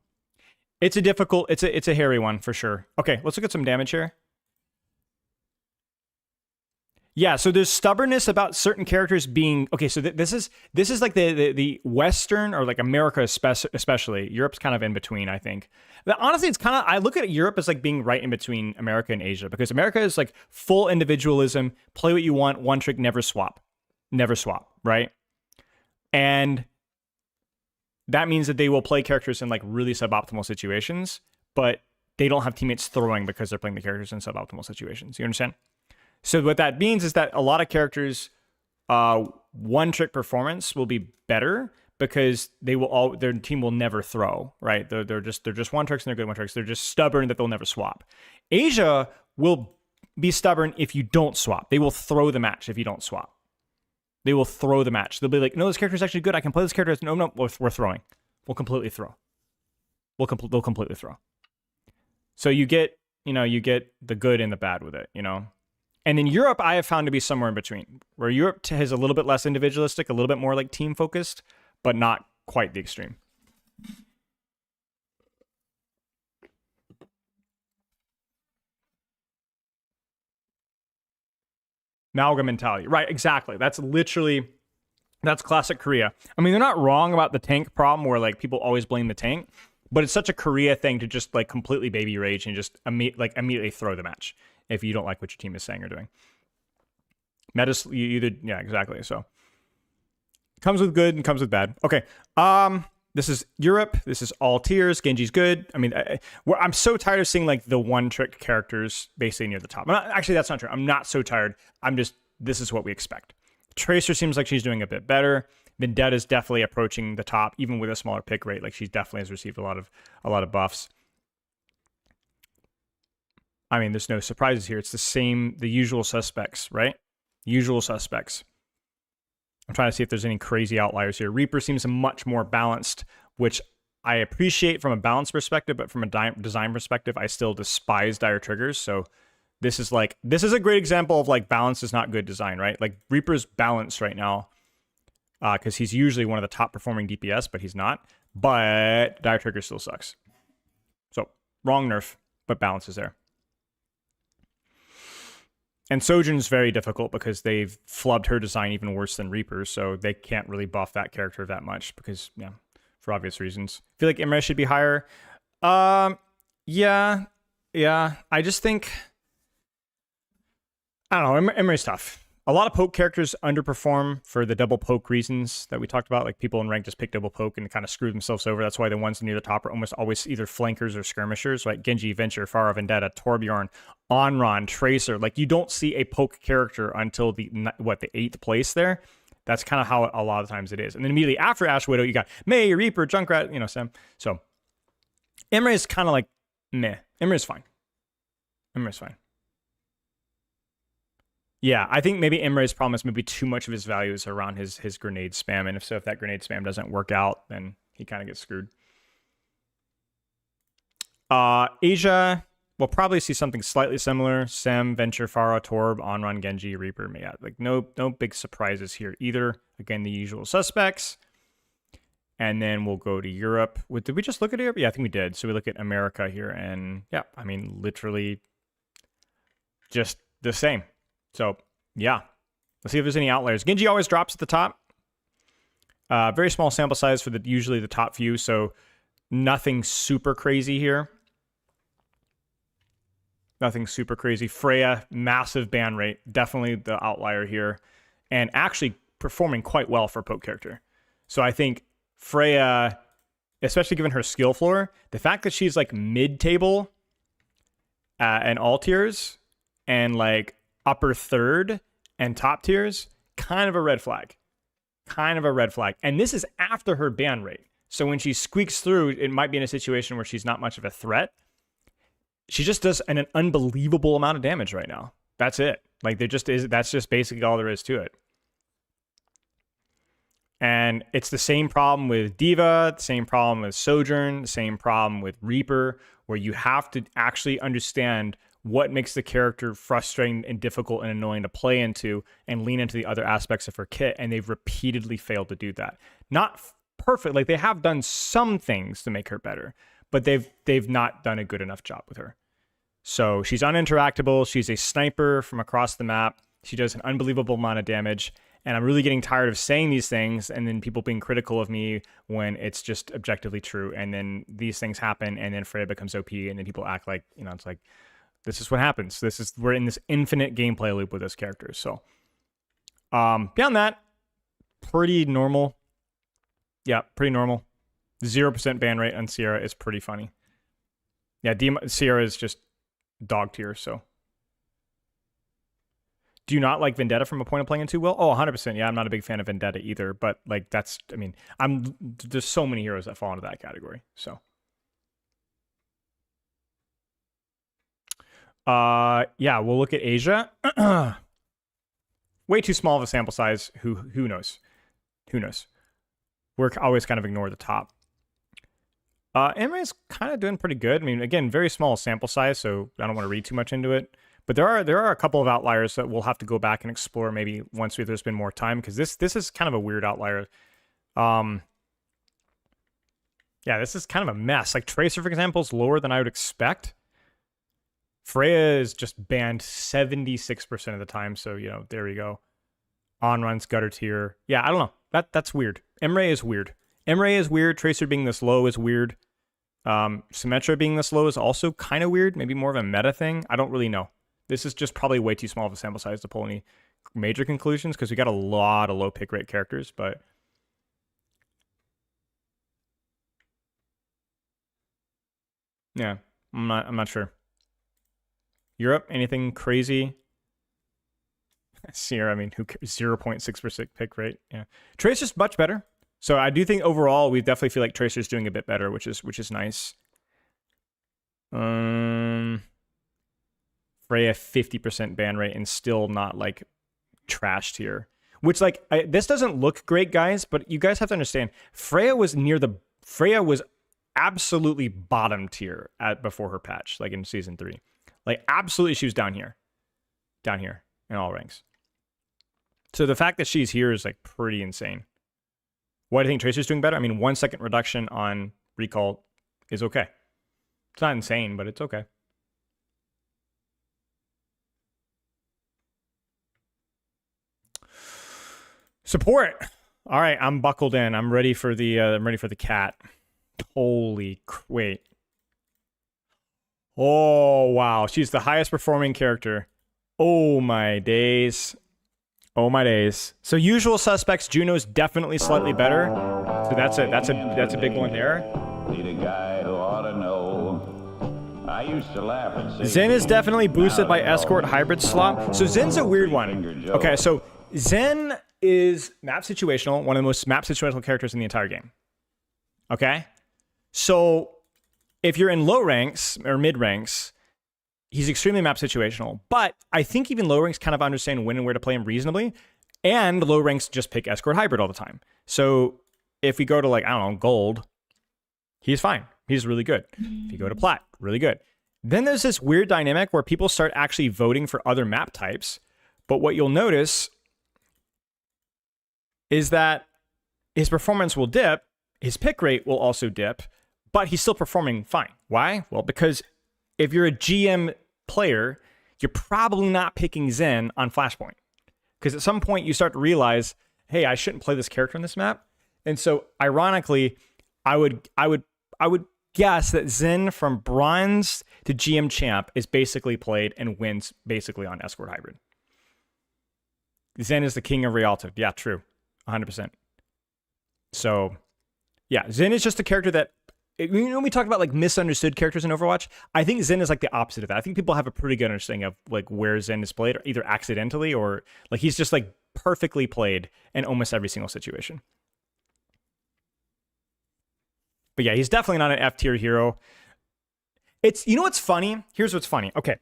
it's a difficult, it's a hairy one for sure. Okay, let's look at some damage here. Yeah, so there's stubbornness about certain characters being okay. So this is like the Western or like America especially. Europe's kind of in between, I think. But honestly, it's kind of I look at Europe as like being right in between America and Asia because America is like full individualism, play what you want, one trick, never swap, right? And that means that they will play characters in like really suboptimal situations, but they don't have teammates throwing because they're playing the characters in suboptimal situations. You understand? So what that means is that a lot of characters, one trick performance will be better because their team will never throw, right? They're just one tricks and they're good one tricks. They're just stubborn that they'll never swap. Asia will be stubborn if you don't swap. They will throw the match if you don't swap. They will throw the match. They'll be like, no, this character's actually good. I can play this character. No, we're throwing. We'll completely throw. They'll completely throw. So you get the good and the bad with it, you know? And in Europe, I have found to be somewhere in between, where Europe is a little bit less individualistic, a little bit more like team focused, but not quite the extreme. Malga mentality. Right, exactly. That's classic Korea. I mean, they're not wrong about the tank problem where like people always blame the tank, but it's such a Korea thing to just like completely baby rage and just immediately throw the match if you don't like what your team is saying or doing. Metas, yeah, exactly. So comes with good and comes with bad. Okay. This is Europe. This is all tiers. Genji's good. I mean, I'm so tired of seeing like the one trick characters basically near the top. Actually, that's not true. I'm not so tired. This is what we expect. Tracer seems like she's doing a bit better. Vendetta is definitely approaching the top, even with a smaller pick rate. Like she definitely has received a lot of buffs. I mean, there's no surprises here. It's the usual suspects, right? Usual suspects. I'm trying to see if there's any crazy outliers here. Reaper seems much more balanced, which I appreciate from a balance perspective, but from a design perspective, I still despise dire triggers. So this is a great example of like balance is not good design, right? Like Reaper's balanced right now because he's usually one of the top performing DPS, but he's not. But dire trigger still sucks. So wrong nerf, but balance is there. And Sojourn's very difficult because they've flubbed her design even worse than Reaper, so they can't really buff that character that much because, yeah, for obvious reasons. I feel like Imre should be higher. Yeah. I just think, I don't know, Imre's tough. A lot of poke characters underperform for the double poke reasons that we talked about. Like people in rank just pick double poke and kind of screw themselves over. That's why the ones near the top are almost always either flankers or skirmishers, right? Genji, Venture, Pharah, Vendetta, Torbjorn, Onron, Tracer. Like you don't see a poke character until the 8th place there. That's kind of how a lot of times it is. And then immediately after Ash Widow, you got Mei, Reaper, Junkrat, Sam. So Imre is kind of like meh. Imre's fine. Yeah, I think maybe Imre's problem is maybe too much of his value is around his grenade spam. And if that grenade spam doesn't work out, then he kind of gets screwed. Asia, we'll probably see something slightly similar. Sem, Venture, Pharah, Torb, Onron, Genji, Reaper. Yeah, like no big surprises here either. Again, the usual suspects. And then we'll go to Europe. Did we just look at Europe? Yeah, I think we did. So we look at America here. And yeah, I mean, literally just the same. So, yeah. Let's see if there's any outliers. Genji always drops at the top. Very small sample size for usually the top few, so nothing super crazy here. Nothing super crazy. Freya, massive ban rate. Definitely the outlier here. And actually performing quite well for a poke character. So I think Freya, especially given her skill floor, the fact that she's like mid-table and all tiers and like upper third and top tiers, kind of a red flag. And this is after her ban rate. So when she squeaks through, it might be in a situation where she's not much of a threat. She just does an unbelievable amount of damage right now. That's it. Like that's just basically all there is to it. And it's the same problem with Diva, the same problem with Sojourn, the same problem with Reaper, where you have to actually understand what makes the character frustrating and difficult and annoying to play into and lean into the other aspects of her kit. And they've repeatedly failed to do that. Not perfect. Like they have done some things to make her better, but they've not done a good enough job with her. So she's uninteractable. She's a sniper from across the map. She does an unbelievable amount of damage. And I'm really getting tired of saying these things and then people being critical of me when it's just objectively true. And then these things happen and then Freya becomes OP and then people act like, it's like, this is what happens. We're in this infinite gameplay loop with this character. So, beyond that, pretty normal. Yeah, pretty normal. 0% ban rate on Sierra is pretty funny. Yeah, Sierra is just dog tier, so. Do you not like Vendetta from a point of playing too well? Oh, 100%. Yeah, I'm not a big fan of Vendetta either, but like there's so many heroes that fall into that category, so. Yeah, we'll look at Asia. Way too small of a sample size. Who knows? We're always kind of ignore the top. Imre's kind of doing pretty good. I mean, again, very small sample size, so I don't want to read too much into it. But there are a couple of outliers that we'll have to go back and explore maybe once there's been more time, because this is kind of a weird outlier. Yeah, this is kind of a mess. Like Tracer, for example, is lower than I would expect. Freya is just banned 76% of the time, so, there we go. Onrun's gutter tier. Yeah, I don't know. That's weird. Imre is weird. Tracer being this low is weird. Symmetra being this low is also kind of weird. Maybe more of a meta thing. I don't really know. This is just probably way too small of a sample size to pull any major conclusions because we got a lot of low pick rate characters, but... Yeah, I'm not sure. Europe, anything crazy? Sierra, I mean, 0.6% pick rate. Yeah, Tracer's much better. So I do think overall we definitely feel like Tracer's doing a bit better, which is nice. Freya 50% ban rate and still not like trashed here. Which like this doesn't look great, guys, but you guys have to understand Freya was absolutely bottom tier before her patch, like in season 3. Like, absolutely, she was down here in all ranks. So the fact that she's here is, like, pretty insane. Why do you think Tracer's doing better? I mean, 1 second reduction on recall is okay. It's not insane, but it's okay. Support. All right, I'm buckled in. I'm ready for the cat. Wait. Oh, wow. She's the highest performing character. Oh my days. Oh my days. So Usual Suspects, Juno's definitely slightly better. So that's a big one there. Need a guy who ought to know. I used to laugh and say Zen is definitely boosted by Escort Hybrid slot. So Zen's a weird one. Okay, so Zen is map situational, one of the most map situational characters in the entire game. Okay? So if you're in low ranks or mid ranks, he's extremely map situational. But I think even low ranks kind of understand when and where to play him reasonably. And low ranks just pick Escort Hybrid all the time. So if we go to, like, I don't know, gold, he's fine. He's really good. If you go to plat, really good. Then there's this weird dynamic where people start actually voting for other map types. But what you'll notice is that his performance will dip, his pick rate will also dip, but he's still performing fine. Why? Well, because if you're a GM player, you're probably not picking Zen on Flashpoint. Because at some point you start to realize, hey, I shouldn't play this character on this map. And so ironically, I would guess that Zen from bronze to GM champ is basically played and wins basically on Escort Hybrid. Zen is the king of Rialto. Yeah, true. 100%. So, yeah, Zen is just a character that, you know, we talked about like misunderstood characters in Overwatch. I think Zen is like the opposite of that. I think people have a pretty good understanding of like where Zen is played, either accidentally or like he's just like perfectly played in almost every single situation. But yeah, he's definitely not an F tier hero. It's, you know what's funny? Here's what's funny. Okay,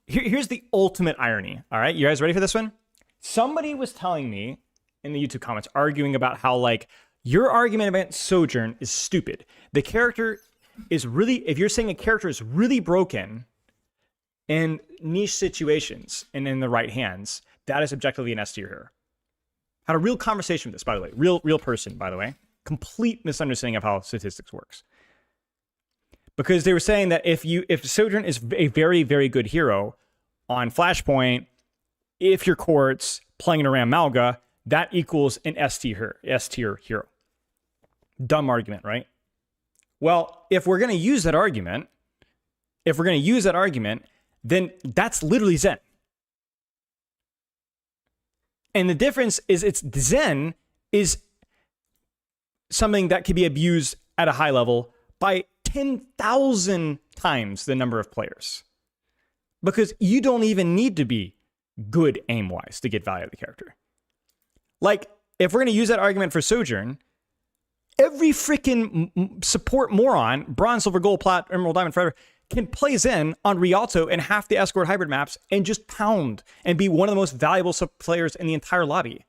here's the ultimate irony. All right, you guys ready for this one? Somebody was telling me in the YouTube comments, arguing about how like your argument about Sojourn is stupid. The character is really, if you're saying a character is really broken in niche situations and in the right hands, that is objectively an S tier hero. Had a real conversation with this, by the way. Real person, by the way. Complete misunderstanding of how statistics works. Because they were saying that if Sojourn is a very, very good hero on Flashpoint, if your courts playing around Malga, that equals an S tier hero. Dumb argument, right? Well, if we're going to use that argument, then that's literally Zen. And the difference is Zen is something that can be abused at a high level by 10,000 times the number of players. Because you don't even need to be good aim-wise to get value out of the character. Like, if we're going to use that argument for Sojourn, every freaking support moron, bronze, silver, gold, plat, emerald, diamond, forever, can play Zen on Rialto and half the Escort Hybrid maps and just pound and be one of the most valuable players in the entire lobby.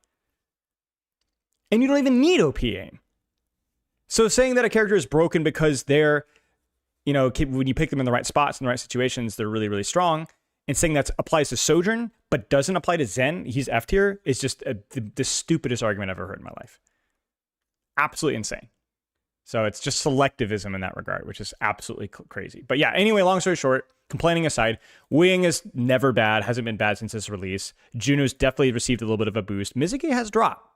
And you don't even need OP aim. So saying that a character is broken because they're, you know, when you pick them in the right spots, in the right situations, they're really, really strong, and saying that applies to Sojourn but doesn't apply to Zen, he's F tier, is just the stupidest argument I've ever heard in my life. Absolutely insane. So it's just selectivism in that regard, which is absolutely crazy. But yeah, anyway, long story short, complaining aside, Wing is never bad, hasn't been bad since its release. Juno's definitely received a little bit of a boost. Mizuki has dropped.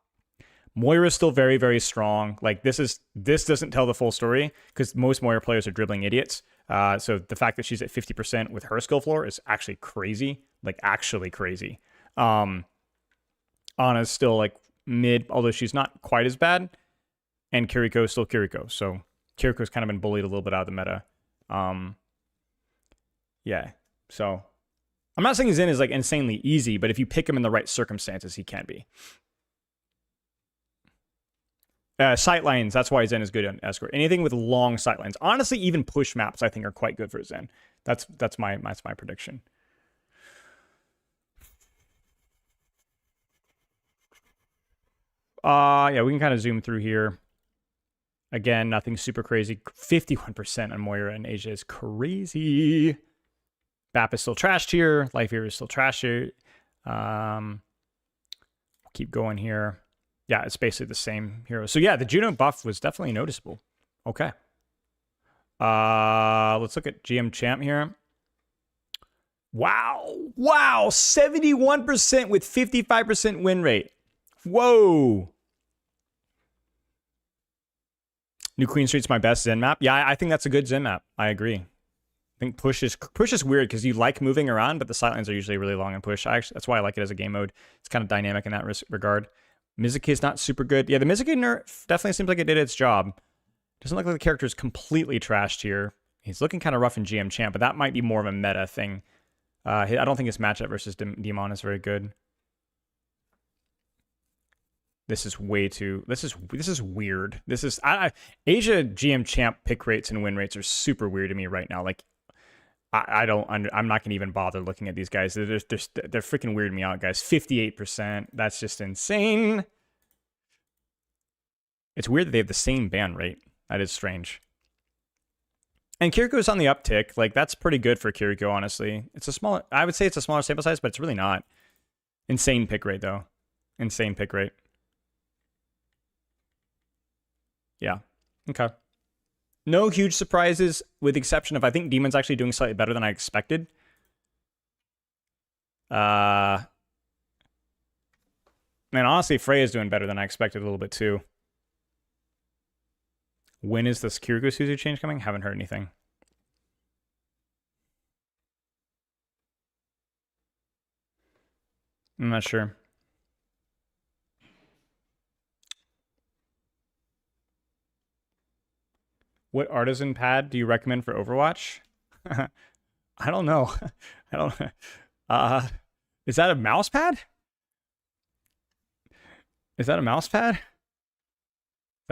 Moira's still very, very strong. Like, this doesn't tell the full story because most Moira players are dribbling idiots. So the fact that she's at 50% with her skill floor is actually crazy. Like, actually crazy. Ana's still like mid, although she's not quite as bad. And Kiriko's still Kiriko. So Kiriko's kind of been bullied a little bit out of the meta. Yeah. So I'm not saying Zen is like insanely easy, but if you pick him in the right circumstances, he can be. Sightlines, that's why Zen is good on Escort. Anything with long sightlines. Honestly, even push maps I think are quite good for Zen. That's my prediction. Yeah, we can kind of zoom through here. Again, nothing super crazy. 51% on Moira and Asia is crazy. BAP is still trashed here. Life here is still trashed here. Keep going here. Yeah, it's basically the same hero. So yeah, the Juno buff was definitely noticeable. Okay. Let's look at GM champ here. Wow. Wow. 71% with 55% win rate. Whoa. New Queen Street's my best Zen map. Yeah, I think that's a good Zen map. I agree. I think push is weird because you like moving around, but the sight lines are usually really long in push. That's why I like it as a game mode. It's kind of dynamic in that regard. Mizuki is not super good. Yeah, the Mizuki nerf definitely seems like it did its job. Doesn't look like the character is completely trashed here. He's looking kind of rough in GM Champ, but that might be more of a meta thing. I don't think his matchup versus Dmon is very good. This is way too. This is weird. This is Asia GM Champ pick rates and win rates are super weird to me right now. Like I'm not gonna even bother looking at these guys. They're freaking weirding me out, guys. 58%. That's just insane. It's weird that they have the same ban rate. That is strange. And Kiriko's on the uptick. Like, that's pretty good for Kiriko, honestly. I would say it's a smaller sample size, but it's really not. Insane pick rate, though. Insane pick rate. Yeah. Okay. No huge surprises, with the exception of I think Dmon's actually doing slightly better than I expected. Man, honestly, Freya's doing better than I expected a little bit, too. When is this Kiriko Suzu change coming? Haven't heard anything. I'm not sure. What artisan pad do you recommend for Overwatch? I don't know. I don't. Is that a mouse pad? Is that a mouse pad? Is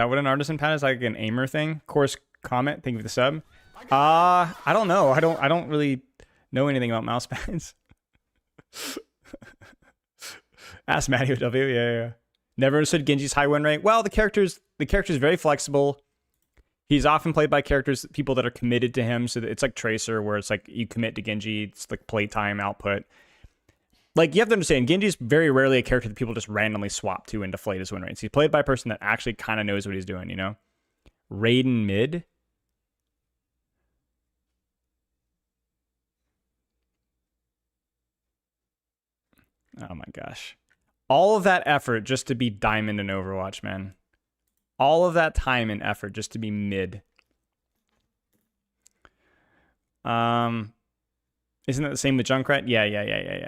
that what an artisan pad is? Like an aimer thing? Course comment. Thank you for the sub. I don't know. I don't really know anything about mouse pads. Ask Matty W. Yeah. Never understood Genji's high win rate. Well, the character's very flexible. He's often played by people that are committed to him. So it's like Tracer, where it's like you commit to Genji. It's like playtime output. Like, you have to understand, Genji's very rarely a character that people just randomly swap to and deflate his win rates. He's played by a person that actually kind of knows what he's doing, you know? Raiden mid. Oh my gosh. All of that effort just to be diamond in Overwatch, man. All of that time and effort just to be mid. Isn't that the same with Junkrat? Yeah.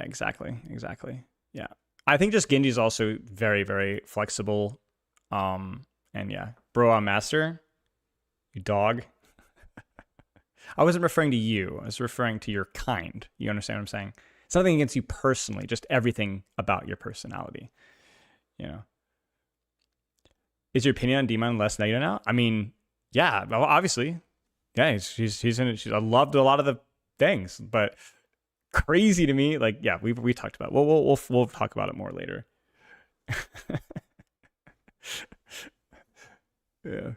Exactly. Yeah. I think just Genji's also very, very flexible. And yeah. Bro, I'm master. You dog. I wasn't referring to you. I was referring to your kind. You understand what I'm saying? It's nothing against you personally, just everything about your personality. You know. Is your opinion on Dmon less negative now? I mean, yeah, well, obviously. Yeah, he's in it. I loved a lot of the things, but crazy to me. Like, yeah, we talked about it. We'll talk about it more later. Yeah.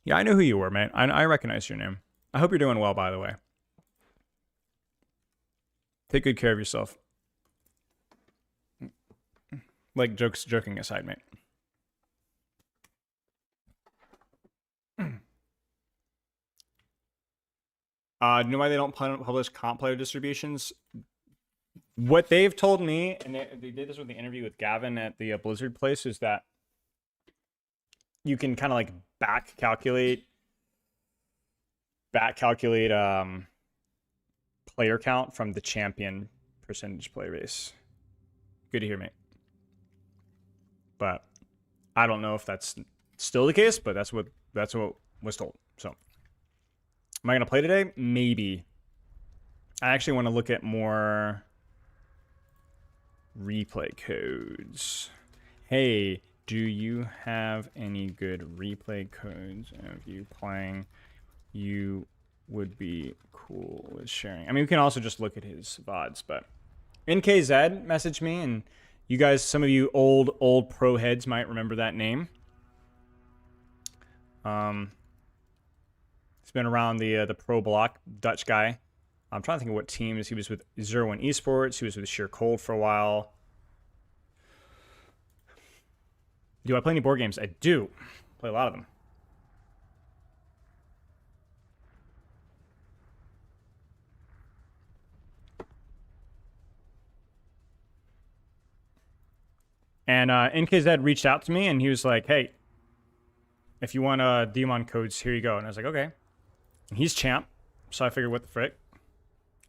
Yeah, I know who you were, man. I recognize your name. I hope you're doing well, by the way. Take good care of yourself. Like, joking aside, mate. Do you know why they don't publish comp player distributions? What they've told me, and they did this with the interview with Gavin at the Blizzard place, is that you can kind of like back calculate player count from the champion percentage play race. Good to hear, mate. But I don't know if that's still the case, but that's what was told. So am I gonna play today? Maybe. I actually want to look at more replay codes. Hey, do you have any good replay codes of you playing? You would be cool with sharing. I mean, we can also just look at his VODs, but NKZ messaged me, and you guys, some of you old pro heads might remember that name. He's been around the pro block, Dutch guy. I'm trying to think of what teams. He was with 01 Esports. He was with Sheer Cold for a while. Do I play any board games? I do. Play a lot of them. And NKZ reached out to me, and he was like, hey, if you want Dmon codes, here you go. And I was like, okay. And he's champ, so I figured, what the frick?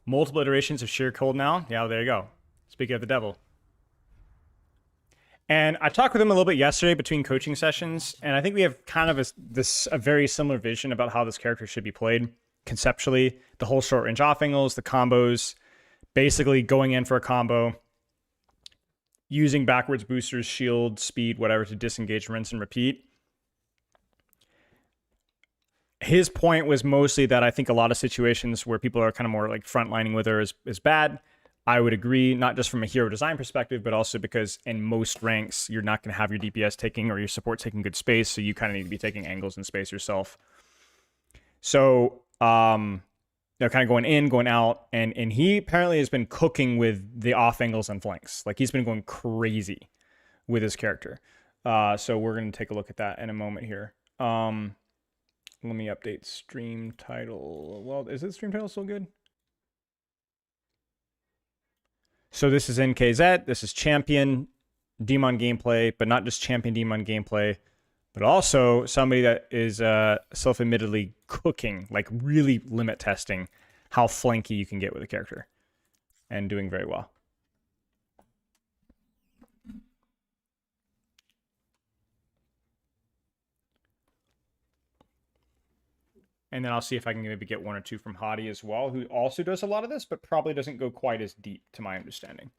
Multiple iterations of sheer cold now? Yeah, there you go. Speaking of the devil. And I talked with him a little bit yesterday between coaching sessions, and I think we have kind of a very similar vision about how this character should be played conceptually. The whole short range off angles, the combos, basically going in for a combo, using backwards boosters, shield, speed, whatever, to disengage, rinse, and repeat. His point was mostly that I think a lot of situations where people are kind of more like frontlining with her is bad. I would agree, not just from a hero design perspective, but also because in most ranks, you're not going to have your DPS taking or your support taking good space, so you kind of need to be taking angles and space yourself. So, they're kind of going in, going out, and he apparently has been cooking with the off angles and flanks. Like, he's been going crazy with his character. So we're going to take a look at that in a moment here. Let me update stream title. Well, is it stream title still good? So this is NKZ. This is champion Dmon gameplay, but not just champion Dmon gameplay, but also somebody that is self-admittedly cooking, like really limit testing how flanky you can get with a character and doing very well. And then I'll see if I can maybe get one or two from Hottie as well, who also does a lot of this, but probably doesn't go quite as deep, to my understanding.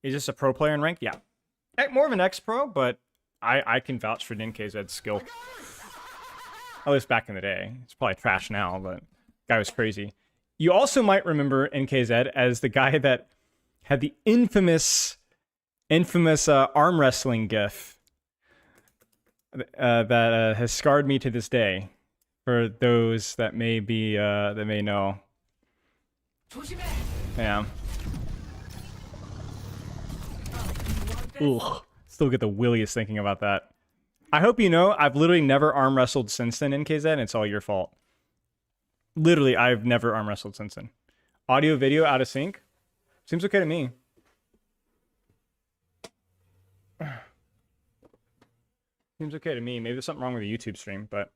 Is this a pro player in rank? Yeah. More of an ex-pro, but I can vouch for NKZ's skill. At least back in the day. It's probably trash now, but guy was crazy. You also might remember NKZ as the guy that had the infamous arm wrestling gif that has scarred me to this day. For those that may be that may know. Yeah. Ugh. Still get the williest thinking about that. I hope you know I've literally never arm wrestled since then, NKZ, and it's all your fault. Literally, I've never arm wrestled since then. Audio, video out of sync? Seems okay to me. Seems okay to me. Maybe there's something wrong with the YouTube stream, but...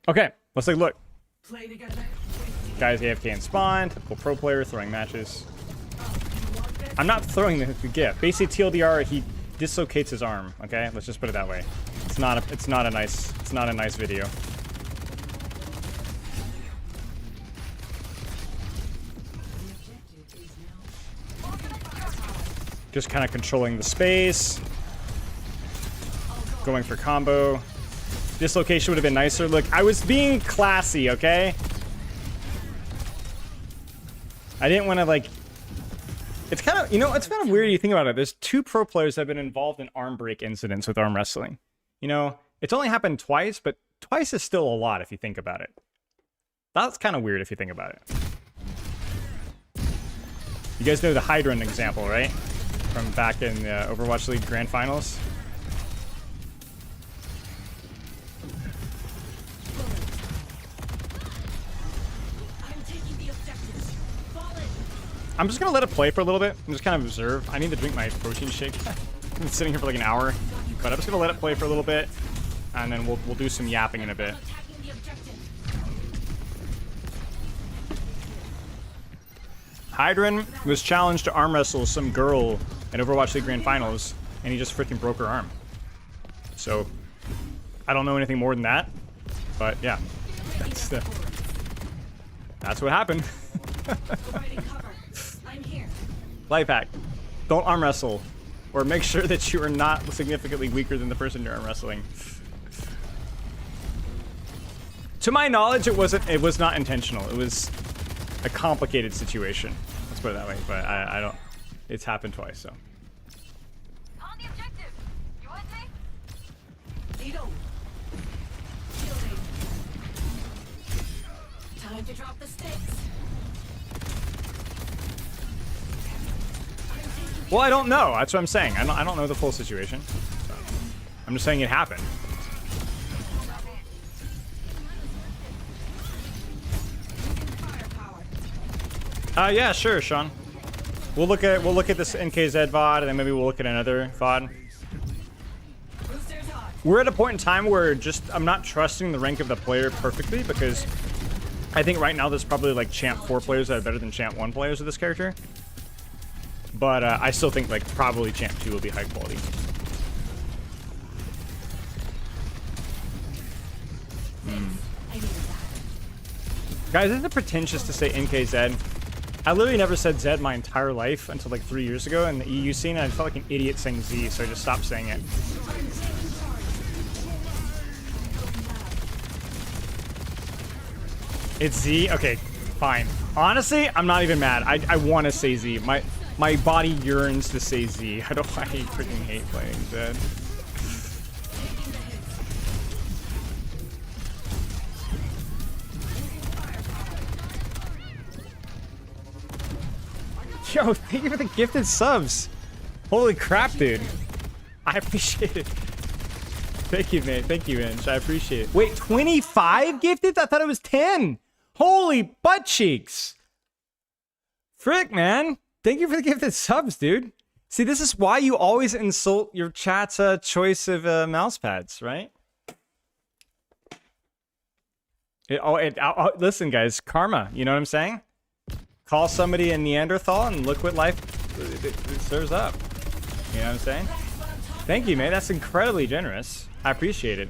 Okay, let's take a look. Guys AFK and spawn, typical pro player throwing matches. I'm not throwing the gift. Basically TLDR, he dislocates his arm, okay? Let's just put it that way. It's not a nice video. Just kind of controlling the space. Going for combo. Dislocation would have been nicer. Look, I was being classy, okay? I didn't want to, like... It's kind of, you know, it's kind of weird you think about it. There's 2 pro players that have been involved in arm break incidents with arm wrestling. You know, it's only happened twice, but twice is still a lot if you think about it. That's kind of weird if you think about it. You guys know the Hydran example, right? From back in the Overwatch League Grand Finals. I'm just gonna let it play for a little bit and just kind of observe. I need to drink my protein shake. I've been sitting here for like an hour, but I'm just gonna let it play for a little bit, and then we'll do some yapping in a bit. Hydran was challenged to arm wrestle some girl at Overwatch League Grand Finals, and he just freaking broke her arm. So, I don't know anything more than that, but yeah, that's what happened. Life hack. Don't arm wrestle. Or make sure that you are not significantly weaker than the person you're arm wrestling. To my knowledge, it was not intentional. It was a complicated situation. Let's put it that way. But I don't... It's happened twice, so. On the objective. You with me? Time to drop the stakes. Well, I don't know. That's what I'm saying. I don't know the full situation. So. I'm just saying it happened. Yeah, sure, Sean. We'll look at this NKZ VOD, and then maybe we'll look at another VOD. We're at a point in time where I'm not trusting the rank of the player perfectly, because I think right now there's probably like Champ 4 players that are better than Champ 1 players with this character. But I still think like probably Champ 2 will be high quality. Guys, isn't it pretentious to say NKZ? I literally never said Z my entire life until like 3 years ago in the EU scene, and I felt like an idiot saying Z, so I just stopped saying it. It's Z? Okay, fine. Honestly, I'm not even mad. I want to say Z. My body yearns to say Z. I freaking hate playing Z. Yo, thank you for the gifted subs. Holy crap, dude. I appreciate it. Thank you, man. Thank you, Inch. I appreciate it. Wait, 25 gifted? I thought it was 10. Holy butt cheeks. Frick, man. Thank you for the gifted subs, dude. See, this is why you always insult your chat's choice of mouse pads, right? Listen, guys. Karma. You know what I'm saying? Call somebody a Neanderthal and look what life it serves up. You know what I'm saying? Thank you, man. That's incredibly generous. I appreciate it.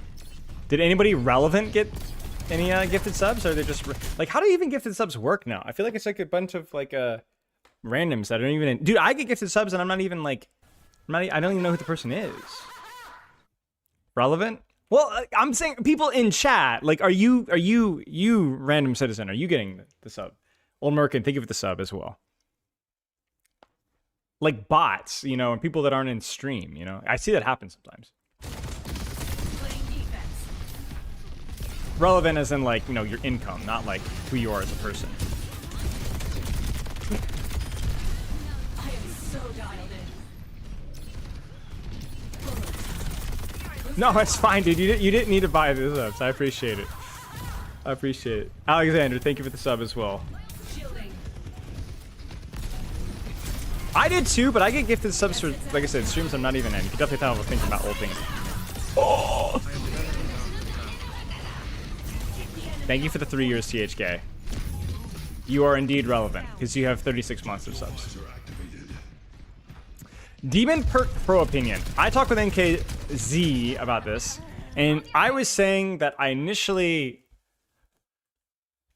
Did anybody relevant get any gifted subs? Or are they just like, how do even gifted subs work now? I feel like it's like a bunch of like randoms that aren't even in. Dude, I get gifted subs and I'm not even like, I don't even know who the person is. Relevant? Well, I'm saying people in chat. Like, are you random citizen? Are you getting the sub? Old Merkin, thank you for the sub as well. Like bots, you know, and people that aren't in stream, you know. I see that happen sometimes. Relevant as in like, you know, your income, not like who you are as a person. I am so dialed in. No, it's fine, dude. You didn't need to buy the subs. I appreciate it. I appreciate it. Alexander, thank you for the sub as well. I did too, but I get gifted subs for, like I said, streams I'm not even in. You can definitely tell I'm thinking about ulting. Oh! Thank you for the 3 years, THK. You are indeed relevant, because you have 36 months of subs. Dmon Perk Pro opinion. I talked with NKZ about this, and I was saying that I initially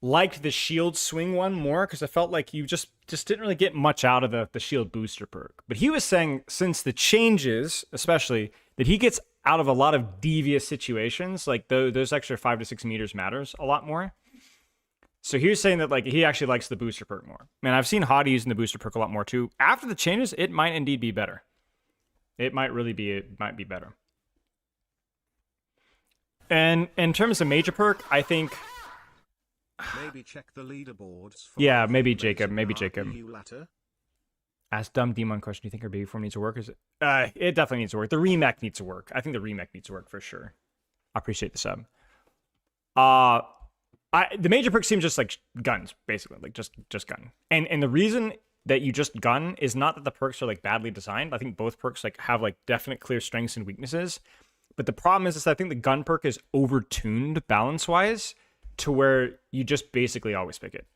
liked the shield swing one more because I felt like you just didn't really get much out of the shield booster perk. But he was saying since the changes, especially, that he gets out of a lot of devious situations, like those extra 5 to 6 meters matters a lot more. So he was saying that like he actually likes the booster perk more. Man, I've seen Hottie using the booster perk a lot more too. After the changes, it might indeed be better. It might be better. And in terms of major perk, I think maybe check the leaderboards. Yeah, maybe Jacob. Ask dumb Dmon question. Do you think our baby form needs to work? Is it? It definitely needs to work. The remake needs to work. I think the remake needs to work for sure. I appreciate the sub. The major perks seem just like guns, basically, like just gun. And the reason that you just gun is not that the perks are like badly designed. I think both perks like have like definite clear strengths and weaknesses. But the problem is that I think the gun perk is overtuned balance wise to where you just basically always pick it.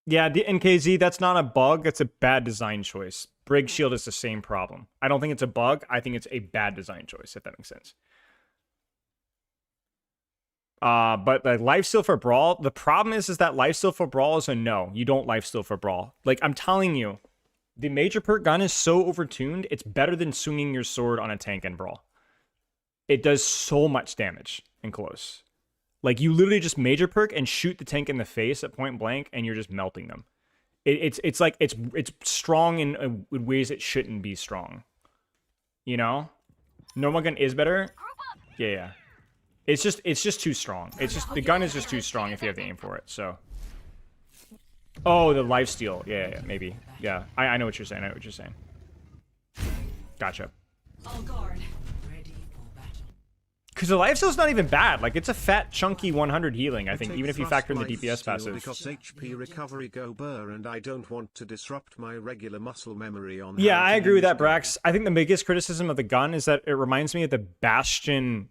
Yeah, the NKZ, that's not a bug. It's a bad design choice. Brig Shield is the same problem. I don't think it's a bug. I think it's a bad design choice, if that makes sense. But the lifesteal for Brawl, the problem is that lifesteal for Brawl is a no. You don't lifesteal for Brawl. Like, I'm telling you, the major perk gun is so overtuned, it's better than swinging your sword on a tank in Brawl. It does so much damage in close. Like, you literally just major perk and shoot the tank in the face at point blank, and you're just melting them. It's like, it's strong in ways it shouldn't be strong. You know? Normal gun is better. Yeah. It's just too strong. It's just, the gun is just too strong if you have to aim for it, so. Oh, the lifesteal. Yeah, maybe. Yeah, I know what you're saying. I know what you're saying. Gotcha. All guard. Because the lifesteal's not even bad. Like, it's a fat, chunky 100 healing, I think, Take even if you thrust factor in the life DPS steal passive. Because HP recovery go burr and I don't want to disrupt my regular muscle memory on Yeah, how I to agree with use that, Brax. I think the biggest criticism of the gun is that it reminds me of the Bastion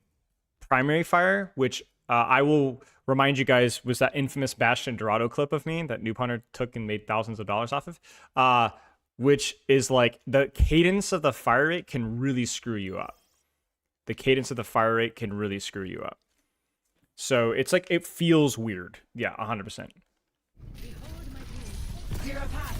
primary fire, which I will remind you guys was that infamous Bastion Dorado clip of me that Noob Hunter took and made thousands of dollars off of, which is like the cadence of the fire rate can really screw you up. The cadence of the fire rate can really screw you up. So it's like, it feels weird. Yeah, 100%. Zero pass.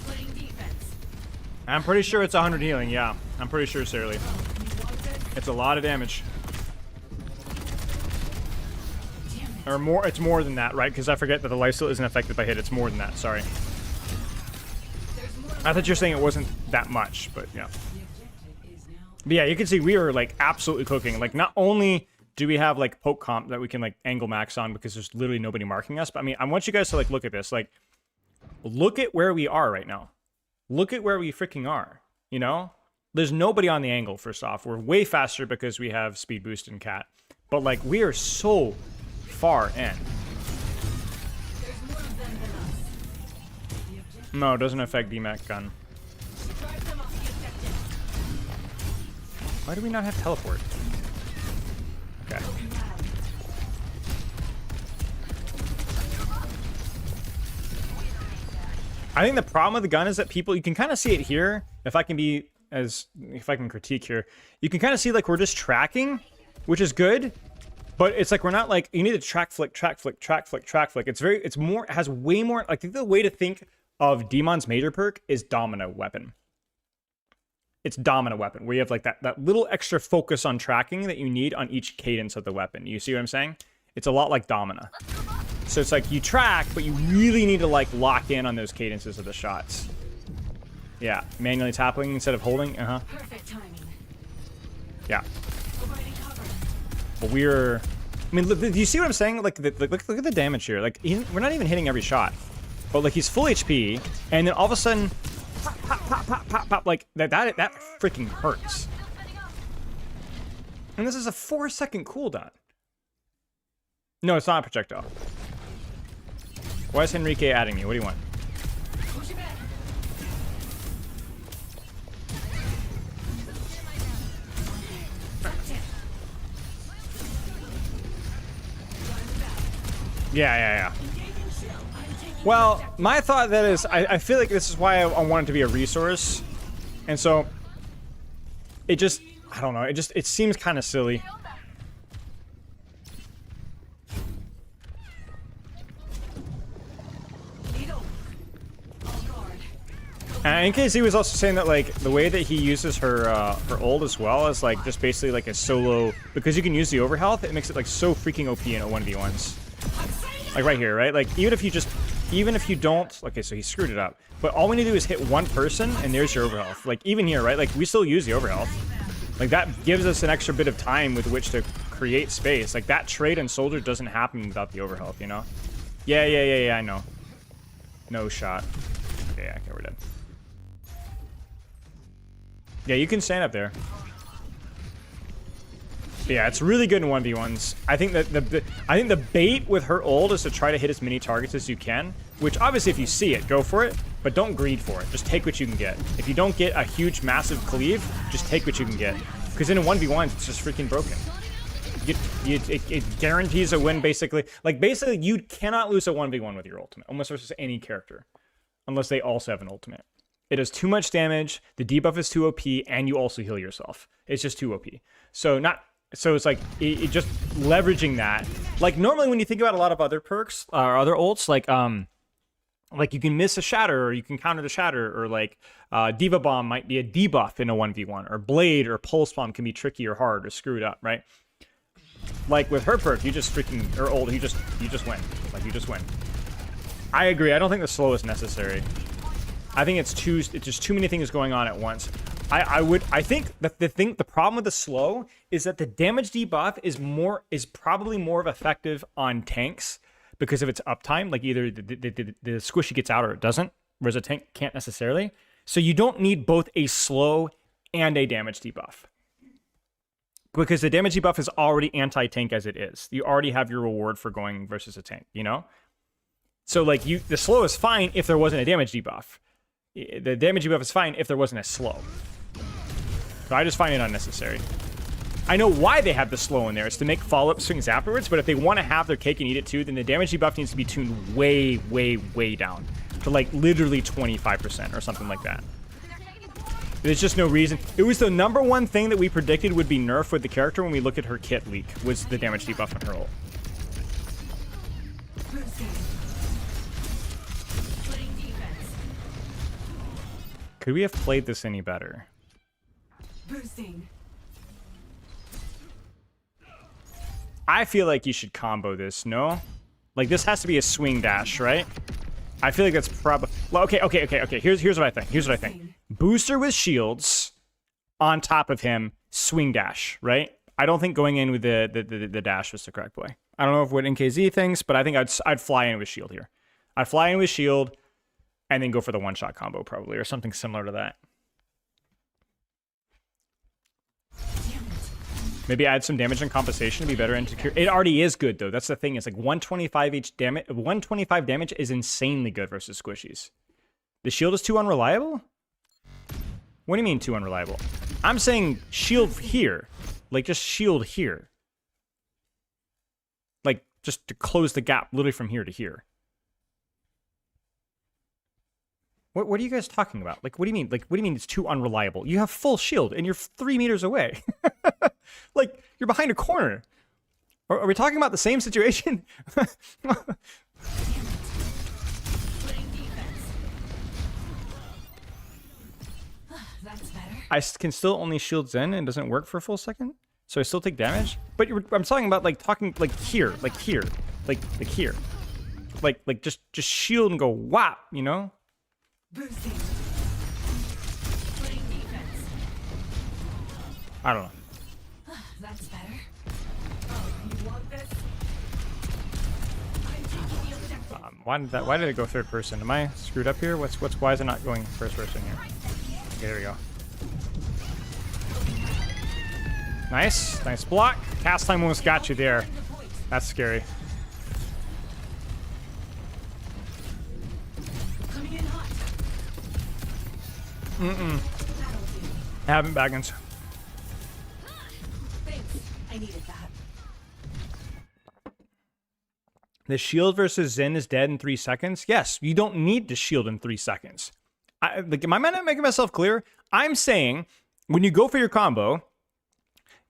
Playing defense. I'm pretty sure it's 100 healing, yeah. I'm pretty sure, Sarah. It's a lot of damage. Or more, it's more than that, right? Because I forget that the lifesteal isn't affected by hit. It's more than that, sorry. I thought you were saying it wasn't that much, but yeah. But yeah, you can see we are like absolutely cooking. Like, not only do we have like poke comp that we can like angle max on because there's literally nobody marking us, but I mean, I want you guys to like look at this. Like, look at where we are right now. Look at where we freaking are, you know? There's nobody on the angle, first off. We're way faster because we have speed boost and cat. But like, we are so far in. No, it doesn't affect DMAC gun. Why do we not have teleport? Okay. I think the problem with the gun is that people, you can kind of see it here. If I can critique here, you can kind of see like we're just tracking, which is good. But it's like we're not like, you need to track flick, track flick, track flick, track flick. It's more, it has way more, like the way to think of Dmon's major perk is Domino Weapon. It's Domino Weapon, where you have like that little extra focus on tracking that you need on each cadence of the weapon. You see what I'm saying? It's a lot like Domino. So it's like you track, but you really need to like lock in on those cadences of the shots. Yeah, manually tapping instead of holding, Perfect timing. Yeah. Providing cover. But we're, I mean, look, do you see what I'm saying? Like, look at the damage here. Like, we're not even hitting every shot. But like, he's full HP, and then all of a sudden, pop, pop, pop, pop, pop, pop. Like that freaking hurts. And this is a 4-second cooldown. No, it's not a projectile. Why is Henrique adding me? What do you want? Push it back. Yeah. Well, my thought that is, I feel like this is why I want it to be a resource. And so, it just, I don't know, it seems kind of silly. And NKZ was also saying that like the way that he uses her ult as well is like just basically like a solo, because you can use the overhealth, it makes it like so freaking OP in a 1v1s. Like right here, right? Like even if you don't, okay, so he screwed it up. But all we need to do is hit one person and there's your overhealth. Like even here, right? Like we still use the overhealth. Like that gives us an extra bit of time with which to create space. Like that trade in Soldier doesn't happen without the overhealth, you know? Yeah, I know. No shot. Yeah, okay, we're dead. Yeah, you can stand up there. Yeah, it's really good in 1v1s. I think that the bait with her ult is to try to hit as many targets as you can, which obviously if you see it, go for it, but don't greed for it. Just take what you can get. If you don't get a huge, massive cleave, just take what you can get. Because in a 1v1, it's just freaking broken. It guarantees a win, basically. Like, basically, you cannot lose a 1v1 with your ultimate, almost versus any character, unless they also have an ultimate. It does too much damage, the debuff is too OP, and you also heal yourself. It's just too OP. So it's like, it just leveraging that. Like, normally when you think about a lot of other perks, or other ults, like you can miss a shatter, or you can counter the shatter, or like, Diva Bomb might be a debuff in a 1v1, or Blade or Pulse Bomb can be tricky or hard or screwed up, right? Like, with her perk, you just freaking, or ult, you just win. Like, you just win. I agree, I don't think the slow is necessary. I think it's just too many things going on at once. I think that the problem with the slow is that the damage debuff is probably more effective on tanks because of its uptime. Like either the squishy gets out or it doesn't, whereas a tank can't necessarily. So you don't need both a slow and a damage debuff. Because the damage debuff is already anti-tank as it is. You already have your reward for going versus a tank, you know? So like the slow is fine if there wasn't a damage debuff. The damage debuff is fine if there wasn't a slow. So I just find it unnecessary. I know why they have the slow in there. It's to make follow-up swings afterwards, but if they want to have their cake and eat it too, then the damage debuff needs to be tuned way, way, way down. To like literally 25% or something like that. There's just no reason. It was the number one thing that we predicted would be nerfed with the character when we look at her kit leak, was the damage debuff on her ult. Could we have played this any better? Boosting. I feel like you should combo this, no? Like, this has to be a swing dash, right? I feel like that's probably... Well, okay. Here's what I think. Booster with shields on top of him, swing dash, right? I don't think going in with the dash was the correct play. I don't know what NKZ thinks, but I think I'd fly in with shield here. I'd fly in with shield and then go for the one-shot combo probably, or something similar to that. Maybe add some damage and compensation to be better into cure. It already is good though. That's the thing. It's like 125 each damage. 125 damage is insanely good versus squishies. The shield is too unreliable? What do you mean too unreliable? I'm saying shield here. Like just shield here. Like just to close the gap literally from here to here. What are you guys talking about? Like, what do you mean? Like, what do you mean it's too unreliable? You have full shield and you're 3 meters away. Like, you're behind a corner. Are we talking about the same situation? That's better. I can still only shield Zen and it doesn't work for a full second? So I still take damage? But I'm talking about, like, here. Like here. Like here. Like, just shield and go whap, you know? Boosting. Putting defense. I don't know. That's better. Oh, you want this? I'm taking the objective. Why did it go third person? Am I screwed up here? Why is it not going first person here? Okay, there we go. Nice block. Cast time almost got you there. That's scary. Coming in hot. Haven't baggins. Thanks. I needed that. The shield versus Zen is dead in 3 seconds. Yes, you don't need to shield in 3 seconds. Am I not making myself clear? I'm saying when you go for your combo,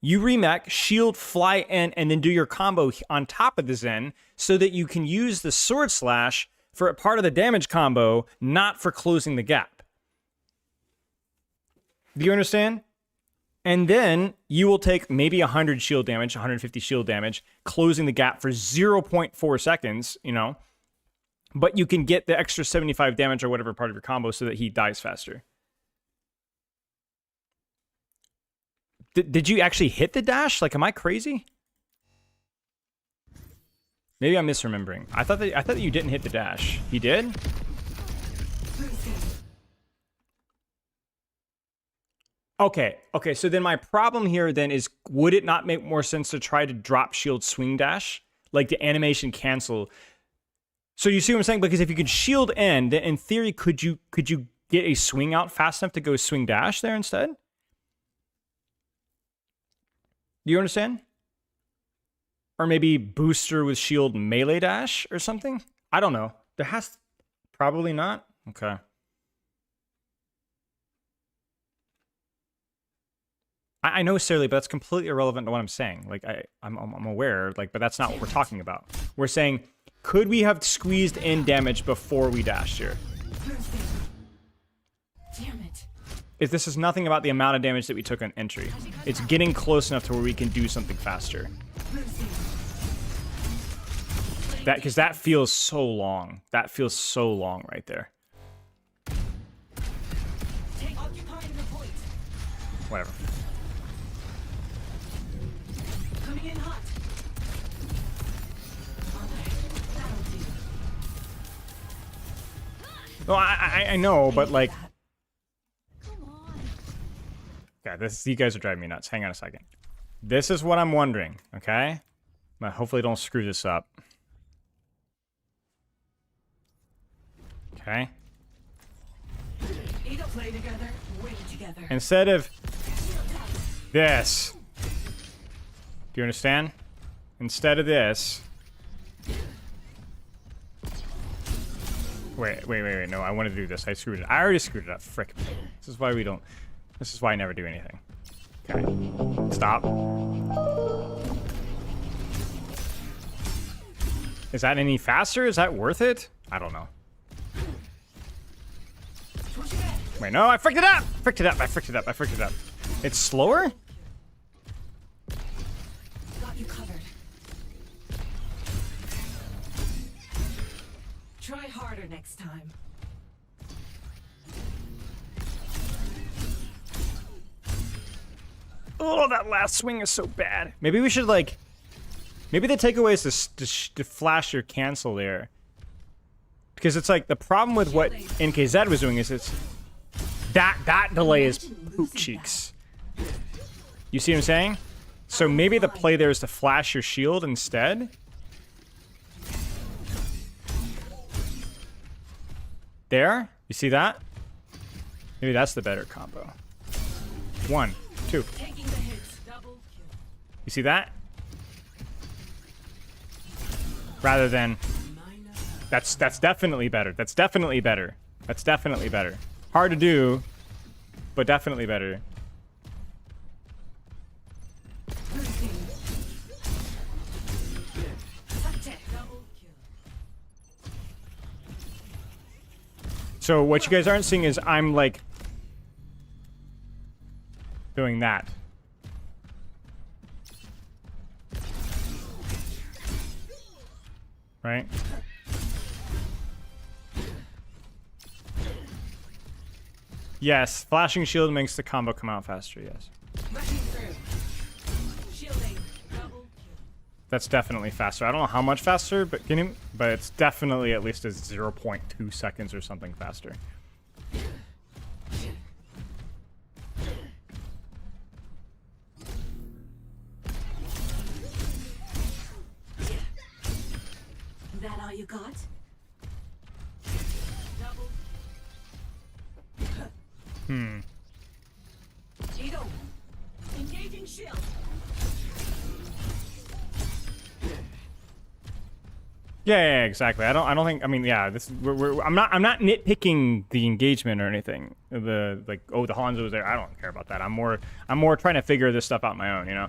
you remech, shield, fly in, and then do your combo on top of the Zen so that you can use the sword slash for a part of the damage combo, not for closing the gap. Do you understand? And then you will take maybe 100 shield damage, 150 shield damage, closing the gap for 0.4 seconds, you know, but you can get the extra 75 damage or whatever part of your combo so that he dies faster. Did you actually hit the dash? Like, am I crazy? Maybe I'm misremembering. I thought that you didn't hit the dash. He did? Okay, so then my problem here then is, would it not make more sense to try to drop shield swing dash? Like the animation cancel. So you see what I'm saying? Because if you could shield in, then in theory, could you get a swing out fast enough to go swing dash there instead? Do you understand? Or maybe booster with shield melee dash or something? I don't know. There has... Probably not? Okay. I know, Sarah, but that's completely irrelevant to what I'm saying. Like, I'm aware, like, but that's not what we're talking about. We're saying, could we have squeezed in damage before we dashed here? Damn it. This is nothing about the amount of damage that we took on entry. It's getting close enough to where we can do something faster. Because that feels so long. That feels so long right there. Occupying the point. Whatever. Coming in hot. That'll do. No, I know, but like, Come on. yeah, you guys are driving me nuts. Hang on a second. This is what I'm wondering, okay? But hopefully don't screw this up. Okay. Eat a play together, win together. Instead of this, do you understand? Instead of this. Wait. No, I want to do this. I already screwed it up. Frick. This is why we don't. This is why I never do anything. Okay. Stop. Is that any faster? Is that worth it? I don't know. Wait, no, I fricked it up! I fricked it up. It's slower? Got you covered. Try harder next time. Oh, that last swing is so bad. Maybe we should, like... Maybe the takeaway is to flash your cancel there. Because it's like, the problem with what NKZ was doing is it's... That delay is poop cheeks. You see what I'm saying? So maybe the play there is to flash your shield instead? There? You see that? Maybe that's the better combo. 1, 2. Taking the hits, double kill. You see that? Rather than... That's definitely better. That's definitely better. Hard to do, but definitely better. So what you guys aren't seeing is I'm like doing that. Right? Yes, flashing shield makes the combo come out faster, yes. That's definitely faster. I don't know how much faster, but it's definitely at least a 0.2 seconds or something faster. That all you got? Edo, engaging shield. Yeah, exactly. I don't think. I mean, yeah. This. I'm not nitpicking the engagement or anything. The like. Oh, the Hanzo was there. I don't care about that. I'm more trying to figure this stuff out on my own. You know.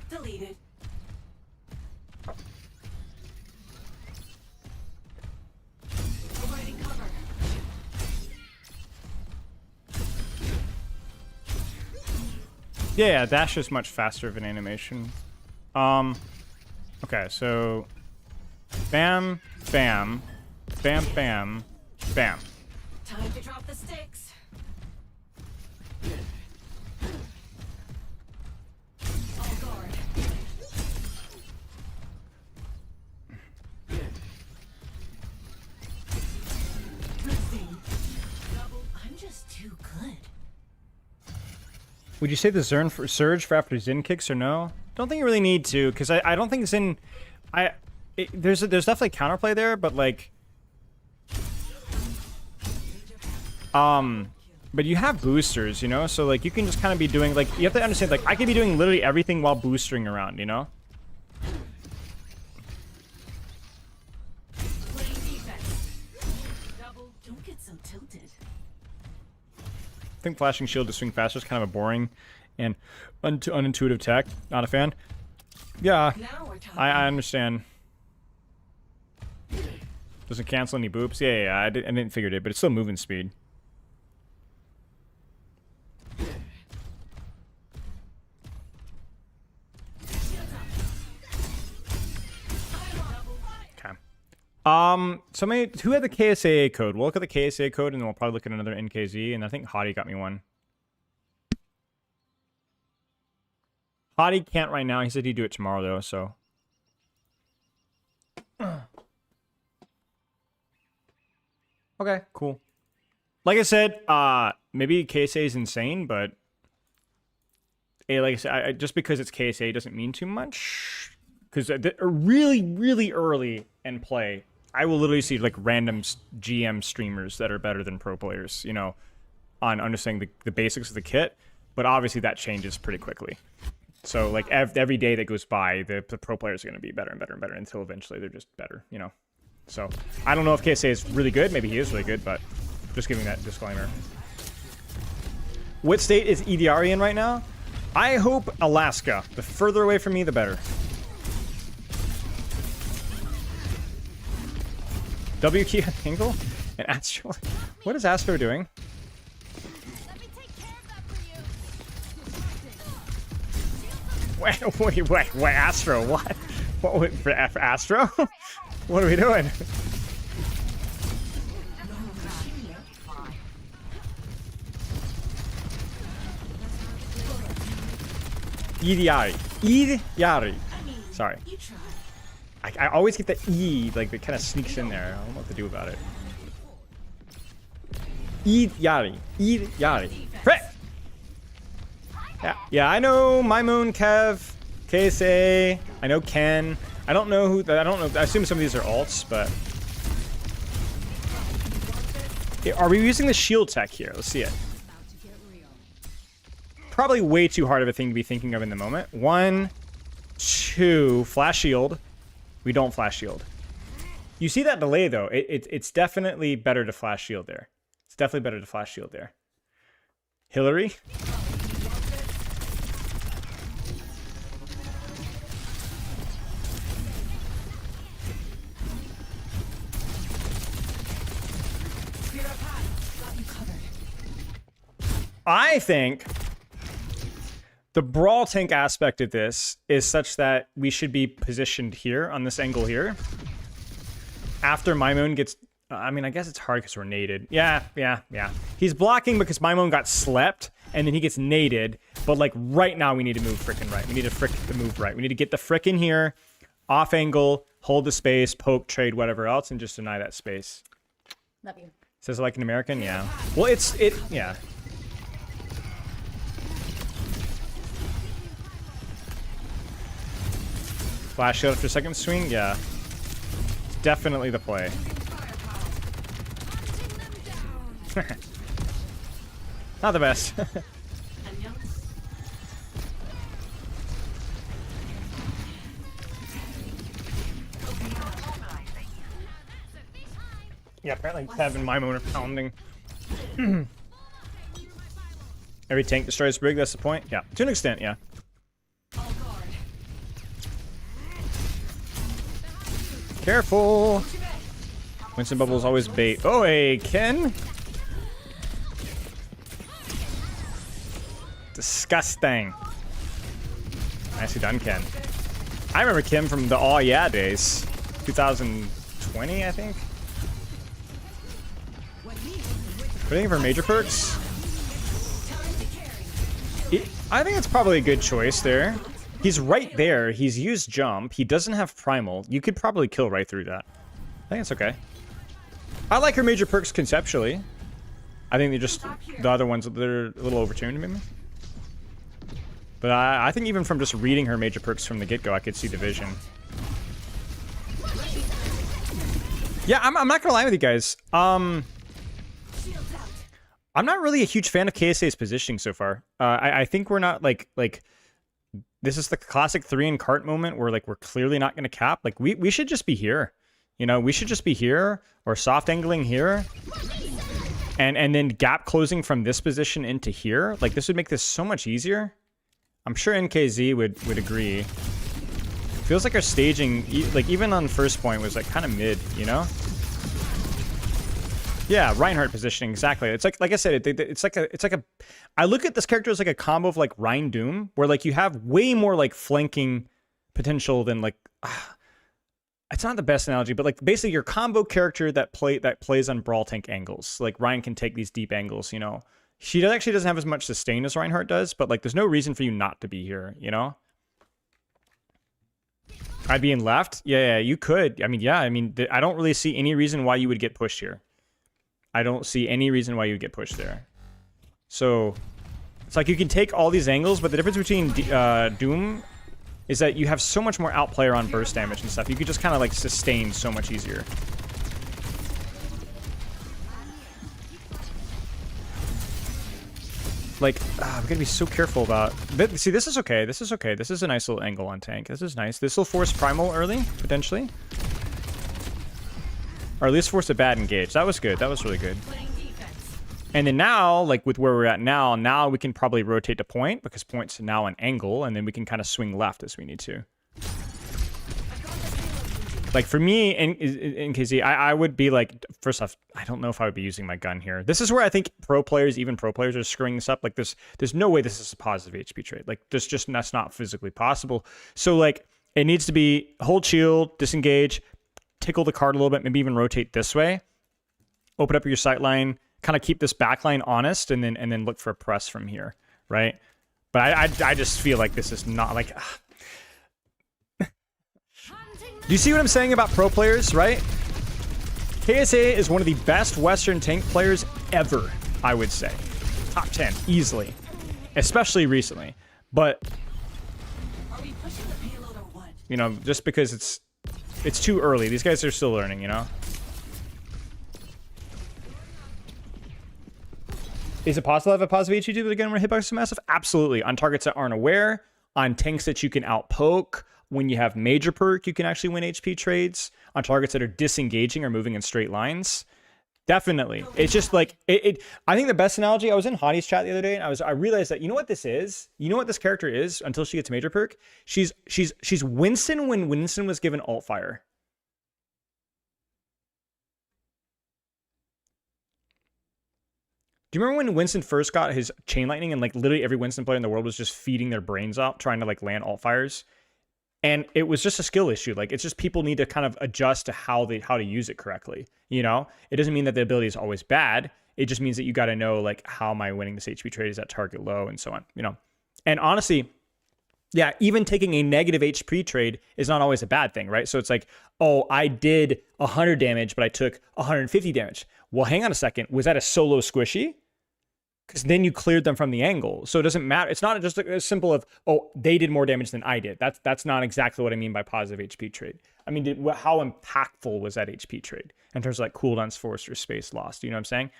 Deleted. Providing cover. Yeah, dash is much faster of an animation. Okay, so bam, bam, bam, bam, bam. Time to drop the sticks. All guard. I'm just too good. Would you say the Zern for Surge for after Zin kicks or no? Don't think you really need to, because I don't think Zin... There's definitely counterplay there, but like... But you have boosters, you know? So like you can just kind of be doing, like, you have to understand, like, I could be doing literally everything while boostering around, you know? Playing defense. Don't get so tilted. I think flashing shield to swing faster is kind of a boring and unintuitive tech. Not a fan. Yeah, Now we're talking. I understand. Doesn't cancel any boops. Yeah, I didn't figure it, but it's still moving speed. Okay. Somebody who had the KSAA code. We'll look at the KSAA code, and then we'll probably look at another NKZ. And I think Hottie got me one. Hottie can't right now. He said he'd do it tomorrow though. So. Okay, cool. Like I said, maybe KSA is insane, but like I said, just because it's KSA doesn't mean too much. Because really, really early in play, I will literally see like random GM streamers that are better than pro players, you know, on understanding the basics of the kit. But obviously that changes pretty quickly. So like every day that goes by, the pro players are going to be better and better and better until eventually they're just better, you know. So I don't know if KSA is really good. Maybe he is really good, but just giving that disclaimer. What state is EDR in right now? I hope Alaska. The further away from me, the better. W key angle and Astro. What is Astro doing? Let me take care of that for you. Wait, Astro? What? What for Astro? What are we doing? Yari. Sorry. I always get the E, like, that kind of sneaks in there. I don't know what to do about it. Yari. Frick! Yeah, I know Maimoon, Kev, KSA, I know Ken. I don't know who, I don't know, I assume some of these are alts, but... Are we using the shield tech here? Let's see it. Probably way too hard of a thing to be thinking of in the moment. 1, 2, flash shield. We don't flash shield. You see that delay though. It's definitely better to flash shield there. It's definitely better to flash shield there. Hillary. I think the brawl tank aspect of this is such that we should be positioned here on this angle here. After Maimoon gets... I mean, I guess it's hard because we're naded. Yeah. He's blocking because Maimoon got slept, and then he gets naded. But, like, right now we need to move frickin' right. We need to move right. We need to get the frick in here, off angle, hold the space, poke, trade, whatever else, and just deny that space. Love you. Says it like an American? Yeah. Well, yeah. Flash shield after second swing? Yeah. It's definitely the play. Not the best. Yeah, apparently Kev and Maimoon are pounding. Every tank destroys Brig, that's the point? Yeah, to an extent, yeah. Careful! Winston Bubble's always bait. Oh, hey, Ken! Disgusting. Nicely done, Ken. I remember Kim from the Aw Yeah days. 2020, I think? What do you think of her major perks? I think it's probably a good choice there. He's right there. He's used jump. He doesn't have primal. You could probably kill right through that. I think it's okay. I like her major perks conceptually. I think they're just the other ones, they're a little overtuned maybe. But I think even from just reading her major perks from the get-go, I could see the vision. Yeah, I'm not gonna lie with you guys. I'm not really a huge fan of KSA's positioning so far. I think we're not like this is the classic 3 in cart moment where like we're clearly not going to cap. Like we should just be here. You know, we should just be here or soft angling here. And then gap closing from this position into here. Like this would make this so much easier. I'm sure NKZ would agree. Feels like our staging, like even on first point, was like kind of mid, you know? Yeah, Reinhardt positioning, exactly. It's like I said, it's like a. I look at this character as like a combo of like Rein Doom, where like you have way more like flanking potential than like. it's not the best analogy, but like basically your combo character that plays on brawl tank angles. Like Ryan can take these deep angles, you know. She actually doesn't have as much sustain as Reinhardt does, but like there's no reason for you not to be here, you know. I'd be in left. Yeah, you could. I mean, yeah. I mean, I don't really see any reason why you would get pushed here. I don't see any reason why you would get pushed there. So it's like you can take all these angles, but the difference between Doom is that you have so much more outplayer on burst damage and stuff. You could just kind of like sustain so much easier. Like, we gotta be so careful about... See, this is okay. This is okay. This is a nice little angle on tank. This is nice. This will force Primal early, potentially. Or at least force a bad engage. That was good. That was really good. And then now, like with where we're at now we can probably rotate to point, because point's now an angle, and then we can kind of swing left as we need to. Like for me, in KZ, I would be like, first off, I don't know if I would be using my gun here. This is where I think pro players, even pro players, are screwing this up. Like there's no way this is a positive HP trade. Like that's not physically possible. So like it needs to be hold shield, disengage, tickle the card a little bit, maybe even rotate this way, open up your sight line, kind of keep this back line honest, and then look for a press from here, right? But I just feel like this is not like... Do you see what I'm saying about pro players, right? KSA is one of the best Western tank players ever, I would say. Top 10, easily. Especially recently. But, you know, just because it's too early. These guys are still learning, you know? Is it possible to have a positive HE again when hitbox is massive? Absolutely. On targets that aren't aware, on tanks that you can outpoke. When you have major perk, you can actually win HP trades. On targets that are disengaging or moving in straight lines. Definitely. It's just like I think the best analogy, I was in Hottie's chat the other day and I realized that, you know what this is? You know what this character is until she gets major perk? She's Winston when Winston was given alt fire. Do you remember when Winston first got his chain lightning and like literally every Winston player in the world was just feeding their brains out trying to like land alt fires? And it was just a skill issue. Like, it's just people need to kind of adjust to how to use it correctly. You know, it doesn't mean that the ability is always bad. It just means that you got to know, like, how am I winning this HP trade? Is that target low and so on, you know? And honestly, yeah, even taking a negative HP trade is not always a bad thing, right? So it's like, oh, I did 100 damage, but I took 150 damage. Well, hang on a second. Was that a solo squishy? Because then you cleared them from the angle. So it doesn't matter. It's not just as simple of, oh, they did more damage than I did. That's not exactly what I mean by positive HP trade. I mean, how impactful was that HP trade in terms of like cooldowns forced or space lost? You know what I'm saying?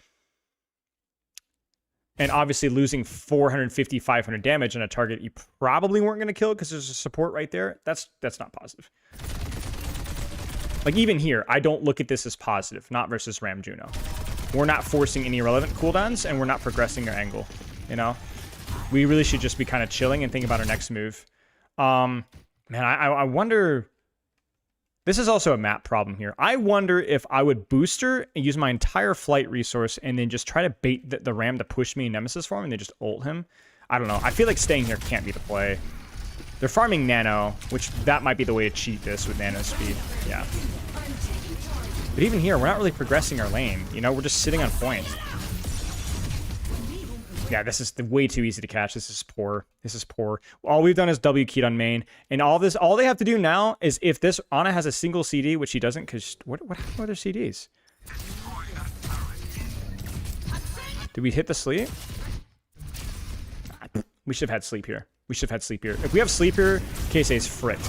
And obviously losing 450, 500 damage on a target you probably weren't going to kill because there's a support right there. That's not positive. Like even here, I don't look at this as positive, not versus Ram Juno. We're not forcing any irrelevant cooldowns, and we're not progressing our angle, you know? We really should just be kind of chilling and think about our next move. Man, I wonder... This is also a map problem here. I wonder if I would booster and use my entire flight resource and then just try to bait the Ram to push me Nemesis for him and then just ult him. I don't know. I feel like staying here can't be the play. They're farming Nano, which that might be the way to cheat this with Nano speed. Yeah. But even here, we're not really progressing our lane. You know, we're just sitting on point. Yeah, this is way too easy to catch. This is poor. This is poor. All we've done is W keyed on main. And all they have to do now is if this Ana has a single CD, which she doesn't, because what happened with her CDs? Did we hit the sleep? We should have had sleep here. We should have had sleep here. If we have sleep here, KSA is fricked.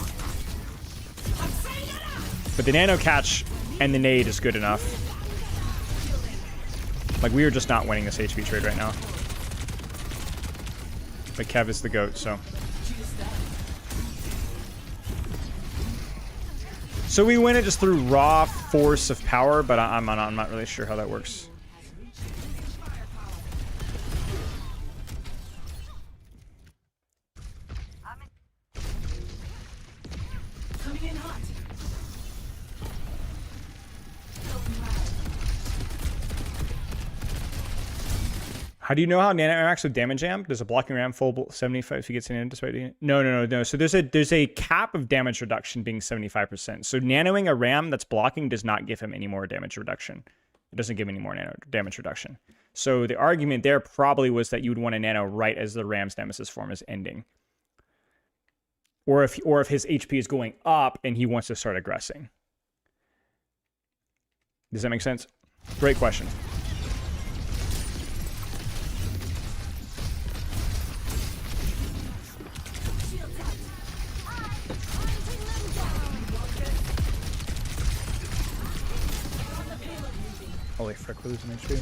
But the nano catch and the nade is good enough. Like, we are just not winning this HP trade right now. But Kev is the GOAT, so. So we win it just through raw force of power, but I'm not really sure how that works. How do you know how nano interacts with damage amp? Does a blocking ram full 75 if he gets nano despite doing it? No. So there's a cap of damage reduction being 75%. So nanoing a ram that's blocking does not give him any more damage reduction. It doesn't give any more nano damage reduction. So the argument there probably was that you would want a nano right as the ram's nemesis form is ending. Or if his HP is going up and he wants to start aggressing. Does that make sense? Great question. Holy frick, we're losing HP.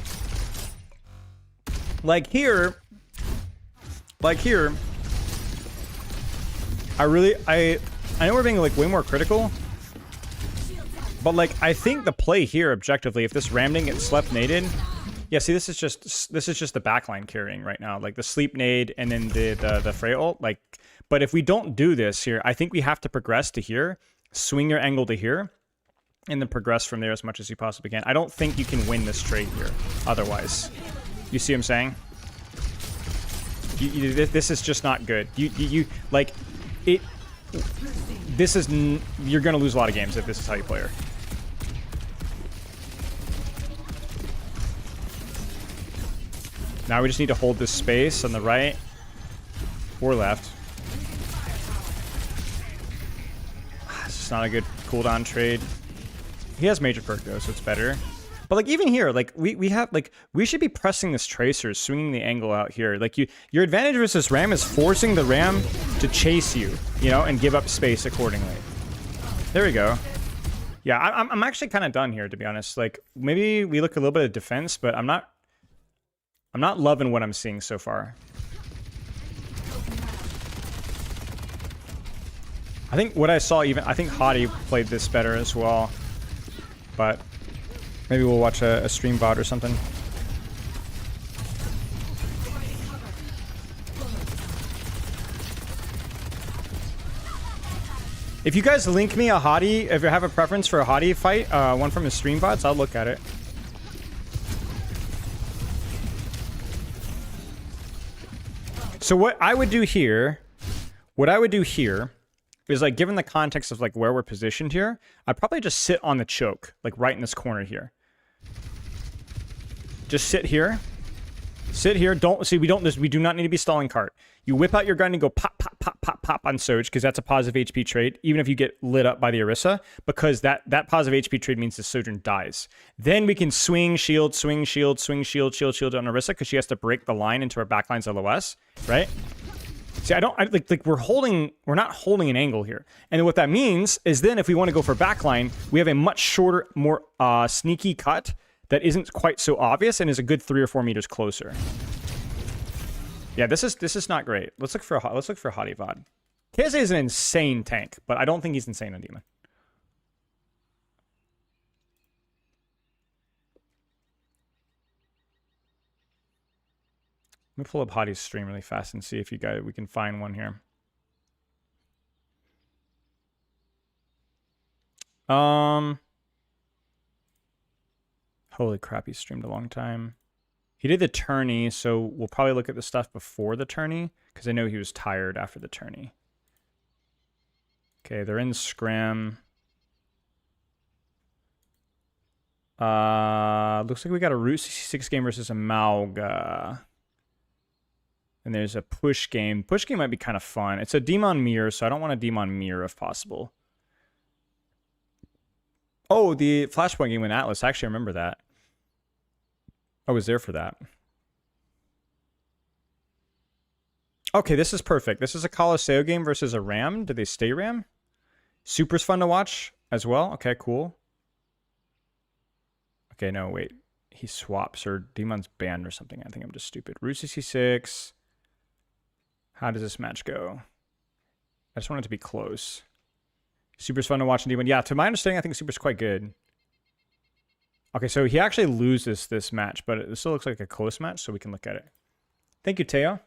Like here, I know we're being like way more critical, but like I think the play here objectively, if this ram didn't get slept naded, yeah, see this is just the backline carrying right now, like the sleep nade and then the Freya ult, like, but if we don't do this here, I think we have to progress to here, swing your angle to here, and then progress from there as much as you possibly can. I don't think you can win this trade here otherwise. You see what I'm saying? This is just not good. You like it. This is you're gonna lose a lot of games if this is how you play her. Now we just need to hold this space on the right or left. It's just not a good cooldown trade. He has major perk though, so it's better. But like even here, like we have like we should be pressing this tracer, swinging the angle out here. Like your advantage versus ram is forcing the ram to chase you, you know, and give up space accordingly. There we go. Yeah, I'm actually kind of done here, to be honest. Like maybe we look a little bit of defense, but I'm not loving what I'm seeing so far. I think what I saw I think Hottie played this better as well. But maybe we'll watch a stream bot or something. If you guys link me a Hottie, if you have a preference for a Hottie fight, one from his stream bots, I'll look at it. So what I would do here is like, given the context of like where we're positioned here, I'd probably just sit on the choke, like right in this corner here. Just sit here. Sit here. We do not need to be stalling cart. You whip out your gun and go pop, pop, pop, pop, pop on Soj, because that's a positive HP trade, even if you get lit up by the Orisa, because that positive HP trade means the Sojourn dies. Then we can swing shield, swing shield, swing shield, shield, shield on Orisa, because she has to break the line into her backline's LOS, right? See, we're not holding an angle here. And what that means is then if we want to go for backline, we have a much shorter, more sneaky cut that isn't quite so obvious and is a good 3 or 4 meters closer. Yeah, this is not great. Let's look for Hottie Vod. KSA is an insane tank, but I don't think he's insane on Dmon. Let me pull up Hottie's stream really fast and see if we can find one here. Holy crap, he streamed a long time. He did the tourney, so we'll probably look at the stuff before the tourney, because I know he was tired after the tourney. Okay, they're in scrim. Looks like we got a Route 66 game versus a Mauga. And there's a push game. Push game might be kind of fun. It's a Dmon mirror, so I don't want a Dmon mirror if possible. Oh, the Flashpoint game with Atlas. I actually remember that. I was there for that. Okay, this is perfect. This is a Colosseo game versus a Ram. Did they stay Ram? Super's fun to watch as well. Okay, cool. Okay, no, wait. He swaps, or Dmon's banned or something. I think I'm just stupid. Route 66. How does this match go? I just want it to be close. Super's fun to watch in Dmon. Yeah, to my understanding, I think Super's quite good. Okay, so he actually loses this match, but it still looks like a close match, so we can look at it. Thank you, Teo.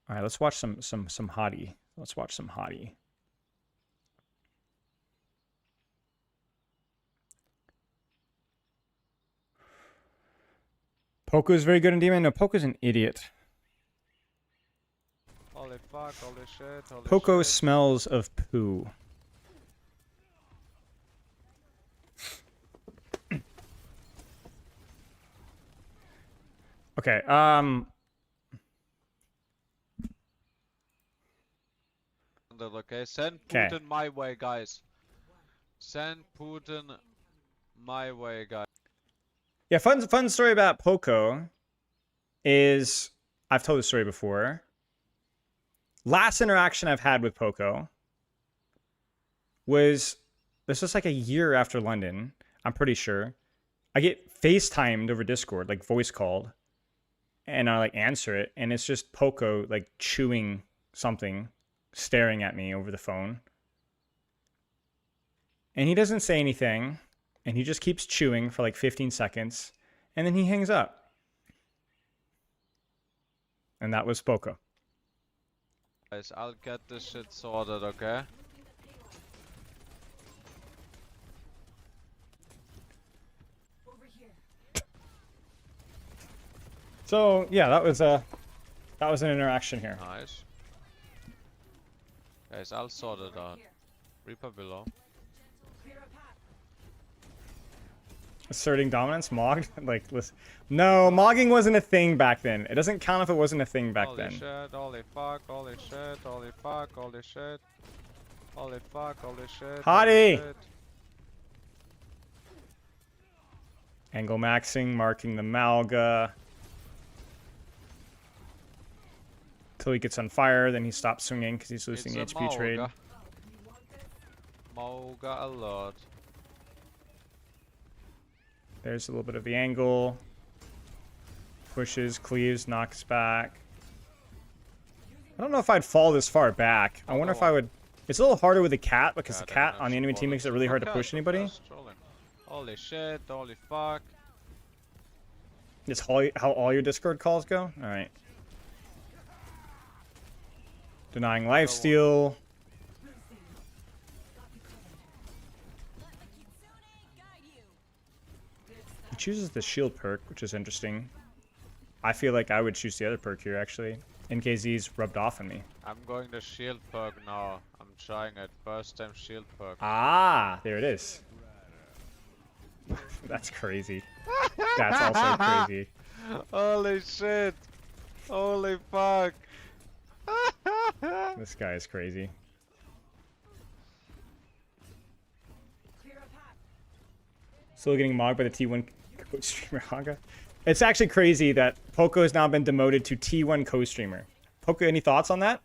All right, let's watch some Hottie. Let's watch some Hottie. Poco is very good in Dmon. No, Poco's an idiot. Holy fuck, holy shit, holy Poco shit. smells of poo. Okay, Okay, send 'Kay. Putin my way, guys. Send Putin my way, guys. yeah, fun story about Poco is I've told this story before. Last interaction I've had with Poco was this was like a year after London, I'm pretty sure. I get FaceTimed over Discord, like voice called, and I like answer it, and it's just Poco like chewing something, staring at me over the phone. And he doesn't say anything, and he just keeps chewing for like 15 seconds, and then he hangs up. And that was Poco. Guys, I'll get this shit sorted, okay? Over here. So yeah, that was an interaction here. Nice. Guys, I'll sort it out. Reaper below. Clear a path. Asserting dominance, Mog? Like, listen. No, mogging wasn't a thing back then. It doesn't count if it wasn't a thing back Holy then. shit, holy fuck, holy shit, holy fuck, holy shit. Holy fuck, holy shit. Hottie! Holy shit. Angle maxing, marking the Malga. Till he gets on fire, then he stops swinging because he's losing It's a HP trade. Mauga. Mauga alert. There's a little bit of the angle. Pushes, cleaves, knocks back. I don't know if I'd fall this far back. I wonder if I would... It's a little harder with the cat because the cat on the enemy team makes it really hard to push anybody. Holy shit, holy fuck. It's how all your Discord calls go? Alright. Denying lifesteal. He chooses the shield perk, which is interesting. I feel like I would choose the other perk here, actually. NKZ's rubbed off on me. I'm going to shield perk now. I'm trying it. First time shield perk. Ah, there it is. That's crazy. That's also crazy. Holy shit. Holy fuck. This guy is crazy. Clear a path. Still getting mogged by the T1 co-streamer Haga. It's actually crazy that Poco has now been demoted to T1 co-streamer. Poco, any thoughts on that?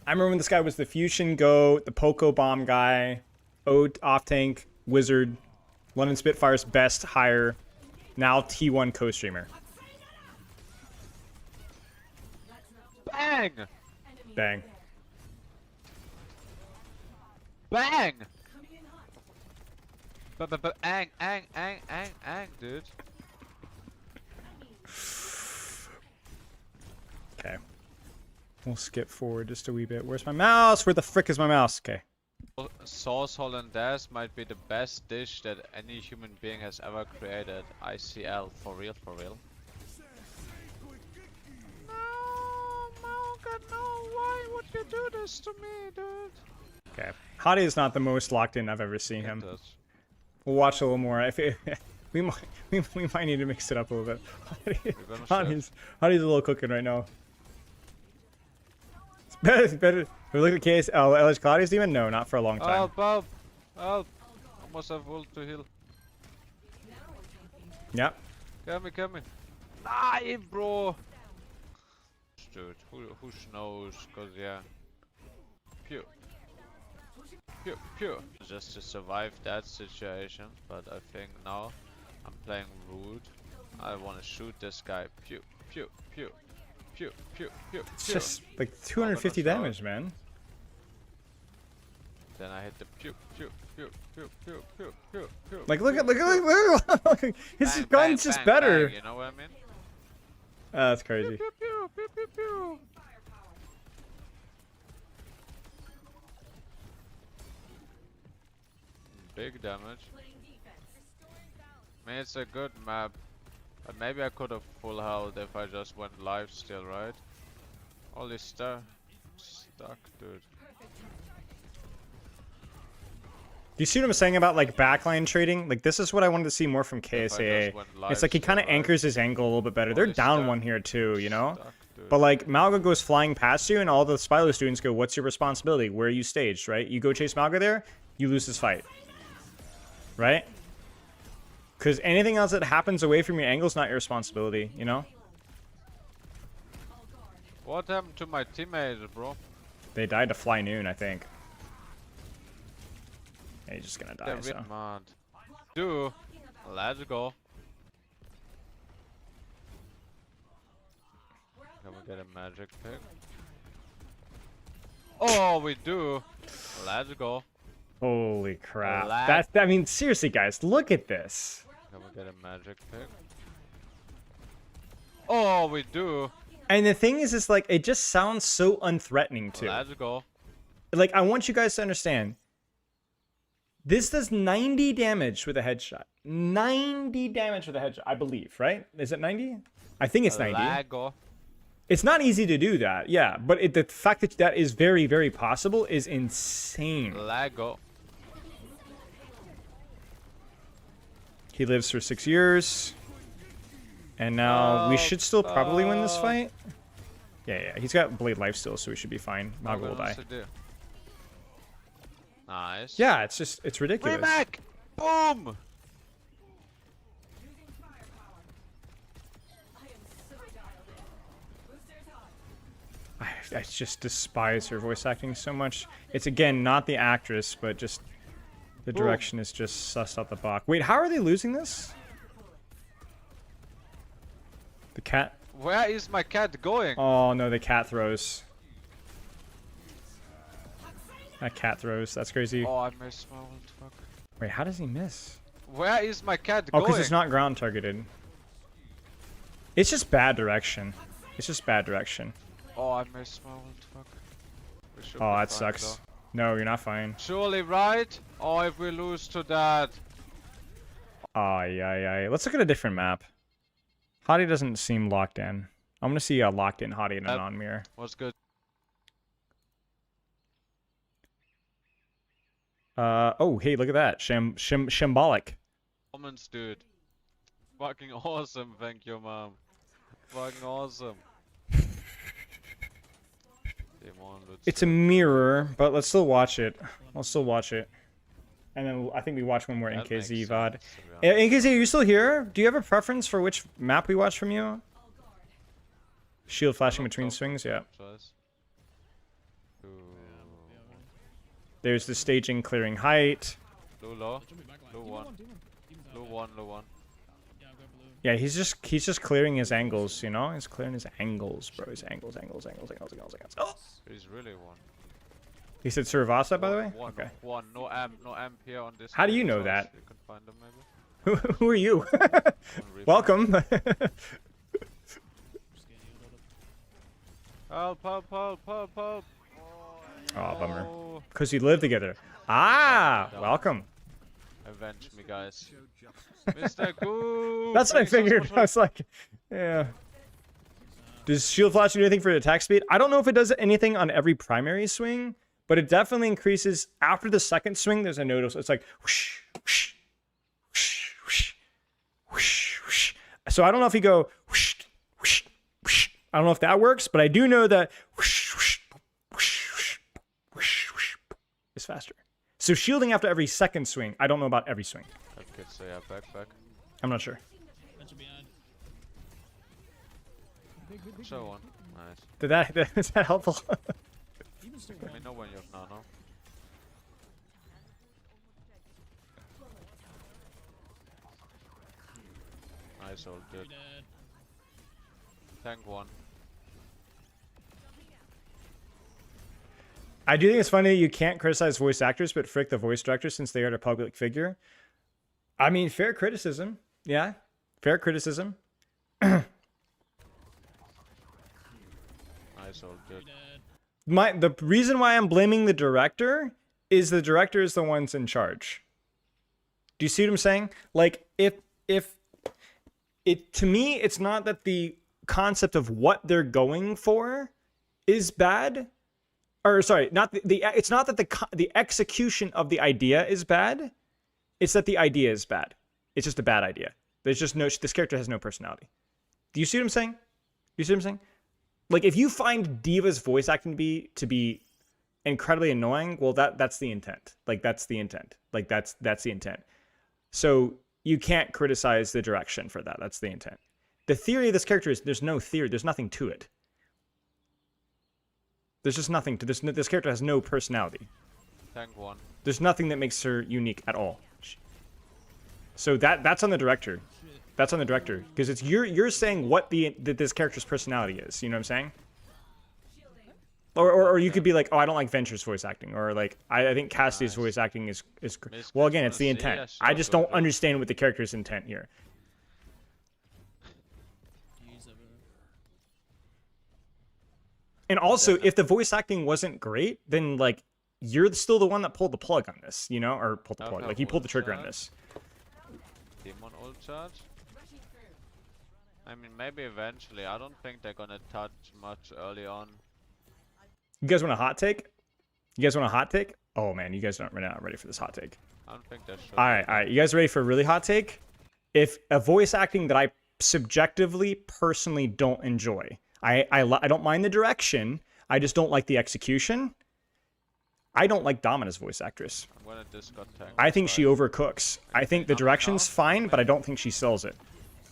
I remember when this guy was the Fusion Goat, the Poco Bomb guy, Ode off tank, Wizard, London Spitfire's best hire, now T1 co-streamer. Bang! Bang. Bang! Coming in hot. But ang, dude. Okay. We'll skip forward just a wee bit. Where's my mouse? Where the frick is my mouse? Okay. Sauce hollandaise might be the best dish that any human being has ever created. ICL, for real, for real. No, Mauga, no, why would you do this to me, dude? Okay. Hottie is not the most locked in I've ever seen him. It is. We'll watch a little more. If it, we might need to mix it up a little bit. Hottie's a little cooking right now. It's better. We look at case. Oh, LH Claudia's demon? No, not for a long time. Help, help, help. Almost have ult to heal. Yep. Come me. Nah, bro. Dude, who knows? Cause yeah. Pew. Pew, pew. Just to survive that situation, but I think now I'm playing rude. I want to shoot this guy. Pew, pew, pew, pew, pew, pew. It's just like 250 damage, man. Then I hit the pew, pew, pew, pew, pew, pew, pew, pew. Like, look at his Bang, gun's bang, just bang, better. bang, you know what I mean? That's crazy. Pew, pew, pew, pew, pew. Big damage. Playing defense. Restoring balance. I mean, it's a good map. But maybe I could have full held if I just went live still, right? All this stuff stuck, dude. Do you see what I'm saying about like backline trading? Like this is what I wanted to see more from KSAA. It's like he kind of anchors his angle a little bit better. They're down one here too, you know? But like Malga goes flying past you and all the Spylo students go, what's your responsibility? Where are you staged, right? You go chase Malga there, you lose this fight. Right? Because anything else that happens away from your angle is not your responsibility, you know? What happened to my teammates, bro? They died to Fly Noon, I think. Yeah, he's just gonna die, They're so. mad. Dude, let's go. Can we get a magic pick? Oh, we do. Let's go. Holy crap. I mean, seriously, guys, look at this. Can we get a magic pick? Oh, we do. And the thing is like, it just sounds so unthreatening, too. Let's go. Like, I want you guys to understand. This does 90 damage with a headshot. 90 damage with a headshot, I believe, right? Is it 90? I think it's 90. Let's go. It's not easy to do that, yeah. But the fact that that is very, very possible is insane. Let's go. He lives for 6 years. And now we should still probably win this fight. Yeah. He's got Blade Life still, so we should be fine. Malga will die. Nice. Yeah, it's ridiculous. Remake! Boom! I just despise her voice acting so much. It's, again, not the actress, but just the direction is just sussed out the box. Wait, how are they losing this? The cat? Where is my cat going? Oh, no, the cat throws. That cat throws. That's crazy. Oh, I missed my ult. Fuck. Wait, how does he miss? Where is my cat Oh, going? because it's not ground targeted. It's just bad direction. It's just bad direction. Oh, I missed my ult. Fuck. We should Oh, be that fine, sucks. though. No, you're not fine. Surely right? Oh, if we lose to that. Oh, yeah. Let's look at a different map. Hottie doesn't seem locked in. I'm gonna see a locked in Hottie in a non-mirror. What's good? Oh, hey, look at that. Shambolic. Comments, dude. Fucking awesome, thank you, mom. Fucking awesome. Dmon, It's a mirror, but let's still watch it. I'll still watch it. And then I think we watch one more That NKZ makes VOD. sense, to be honest. NKZ, are you still here? Do you have a preference for which map we watch from you? Shield flashing between swings? Yeah. Choice. Ooh. There's the staging clearing height. Blue low. Blue one. Blue one. Yeah, he's just clearing his angles, you know? He's clearing his angles, bro. His angles. Oh! He's really one. He said Suravasa, by the way? One, Okay. one. No amp here on this. How do you know choice. that? You can find them maybe. Who are you? On replay. Welcome. Help. Oh, bummer. Oh. Because you live together. Ah, welcome. Avenge me, guys. Mr. Goo! That's what I thank you so figured. much I was like, yeah. Does shield flash do anything for attack speed? I don't know if it does anything on every primary swing, but it definitely increases after the second swing. There's a notice. It's like whoosh, whoosh, whoosh, whoosh, whoosh, whoosh. So I don't know if you go whoosh, whoosh, whoosh. I don't know if that works, but I do know that whoosh, whoosh, whoosh, whoosh, whoosh, whoosh is faster. So shielding after every second swing, I don't know about every swing. That kid say yeah, back. I'm not sure. Show one. Nice. Did that is that helpful? Let me know when you have nano. Nice old dude. Tank one. I do think it's funny that you can't criticize voice actors, but frick the voice director since they are a public figure. I mean, fair criticism. Yeah, fair criticism. Nice old dude. The reason why I'm blaming the director is the director is the ones in charge. Do you see what I'm saying? Like, if if it, to me, it's not that the concept of what they're going for is bad, or sorry, not the it's not that the execution of the idea is bad. It's that the idea is bad. It's just a bad idea. There's just no, this character has no personality. Do you see what I'm saying? Do you see what I'm saying? Like, if you find Diva's voice acting to be incredibly annoying, well, that's the intent. Like, that's the intent. Like, that's the intent. So you can't criticize the direction for that. That's the intent. The theory of this character is there's no theory. There's nothing to it. There's just nothing to this. This character has no personality. Tank 1. There's nothing that makes her unique at all. So that's on the director. That's on the director, because it's you're saying what that this character's personality is. You know what I'm saying? Or you could be like, oh, I don't like Venture's voice acting, or like I think Cassidy's voice acting is well, again, it's the intent. I just don't understand what the character's intent here. And also, if the voice acting wasn't great, then like you're still the one that pulled the plug on this, you know, or pulled the plug, like you pulled the trigger on this. Dmon ult charge. I mean, maybe eventually. I don't think they're gonna touch much early on. You guys want a hot take? You guys want a hot take? Oh man, you guys aren't ready for this hot take. I don't think they should. All right. You guys ready for a really hot take? If a voice acting that I subjectively, personally don't enjoy, I don't mind the direction. I just don't like the execution. I don't like Domina's voice actress. I'm gonna discard tank. I think she overcooks. I think the direction's fine, but I don't think she sells it.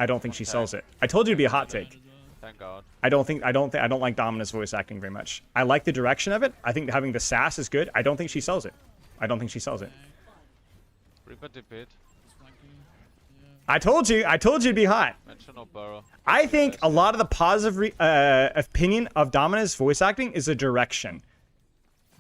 I don't think she sells it. I told you to be a hot take. Thank God. I don't like Domina's voice acting very much. I like the direction of it. I think having the sass is good. I don't think she sells it. I don't think she sells it. Reaper debate. I told you to be hot. Mention no burrow. I think a lot of the positive opinion of Domina's voice acting is the direction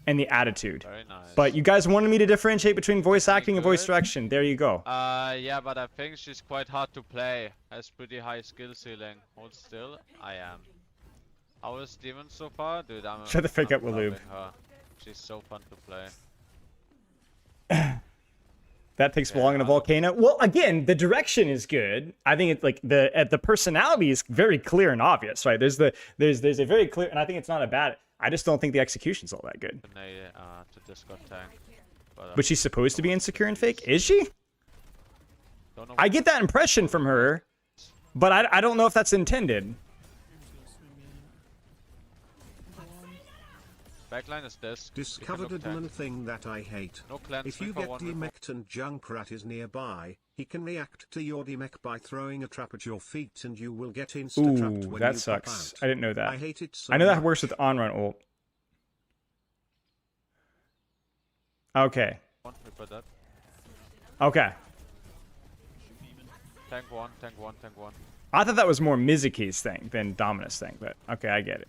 and the attitude. Very nice. But you guys wanted me to differentiate between voice acting and voice direction. There you go. Yeah, but I think she's quite hard to play. Has pretty high skill ceiling. Hold still. I am. How is Dmon so far? Dude, Shut the frick up, loving Waloob. her. She's so fun to play. That takes belong in a volcano. Well, again, the direction is good. I think it's like the personality is very clear and obvious, right? There's a very clear, and I think it's not a bad. I just don't think the execution's all that good. To discard tank. But she's supposed to be insecure and fake, is she? I get that impression from her, but I don't know if that's intended. Backline is this. Discovered a Dmon thing that I hate. No cleanse, If you for get one demeched and Junkrat is nearby, he can react to your demech by throwing a trap at your feet and you will get insta-trapped Ooh, when that you sucks. pop out. I didn't know that. I hate it so I know that much. works with on-run ult. Okay. Reaper that. Okay. Tank 1, tank 1, tank 1. I thought that was more Mizuki's thing than Domina's thing, but okay, I get it.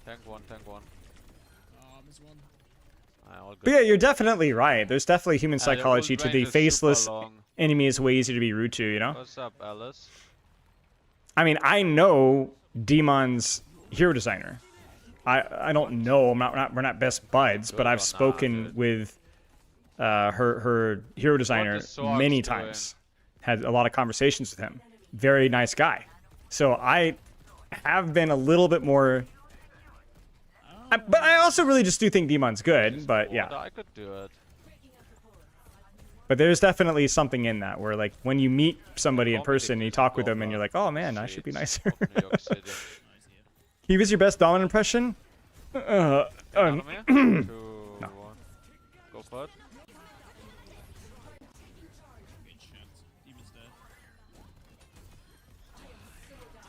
Tank 1, tank 1. All But good. yeah, you're definitely right. There's definitely human The ult psychology to range the is super faceless long. enemy is way easier to be rude to, you know? What's up, Alice? I mean, I know Dmon's hero designer. I don't know. We're not best buds, but I've spoken with her hero designer is Sorg's many doing? times. Had a lot of conversations with him. Very nice guy. So I have been a little bit more. But I also really just do think Dmon's good. But yeah. I could do it. But there's definitely something in that where, like, when you meet somebody in Comedy person and you is talk with go them and you're like, oh man, I should be streets nicer. of New York City. Can you give us your best Dominant impression? Anime? 2, 1. Go for it.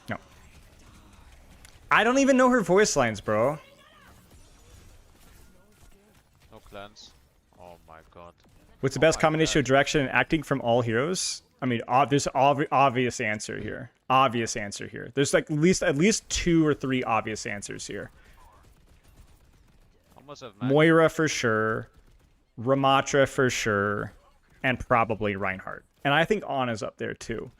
No. I don't even know her voice lines, bro. No clans. Oh my god. What's the best my combination God. of direction and acting from all heroes? I mean, there's obvious answer here. Obvious answer here. There's like at least 2 or 3 obvious answers here. Almost have Moira for sure, Ramatra for sure, and probably Reinhardt. And I think Anna's up there too.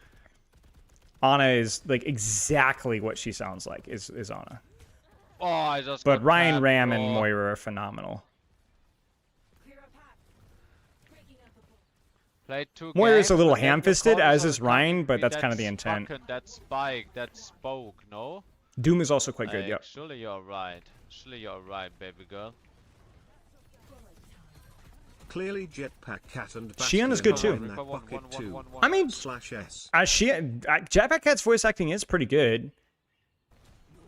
Anna is like exactly what she sounds like. Is Anna. Oh, I just. But got Ryan, tapped, Ram, and bro. Moira are phenomenal. Played 2 Moira is a games, little but then your ham-fisted, corners as are is coming Ryan, but with that's that kind of the intent. Spoken, that spike, that spoke, no? Doom is also quite good, Like, yep. surely you're right. Surely you're right, baby girl. Clearly Jetpack Cat and Shion is Bastion good are too. in that bucket too. I mean, /s. Jetpack Cat's voice acting is pretty good.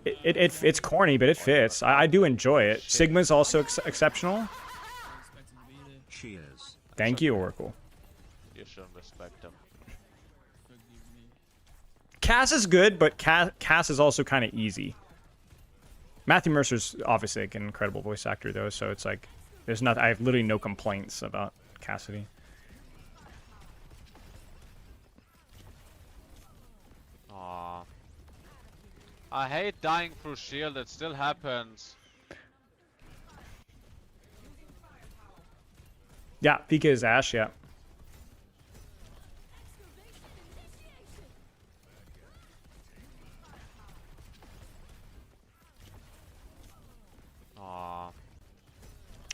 It's corny, but it fits. I do enjoy it. Sigma's also exceptional. Cheers. Thank you, Oracle. You should respect them. Cass is good, but Cass is also kind of easy. Matthew Mercer's obviously like an incredible voice actor, though, so it's like there's not. I have literally no complaints about Cassidy. Aww. I hate dying through shield. It still happens. Yeah, Pika is Ash. Yeah. Aww.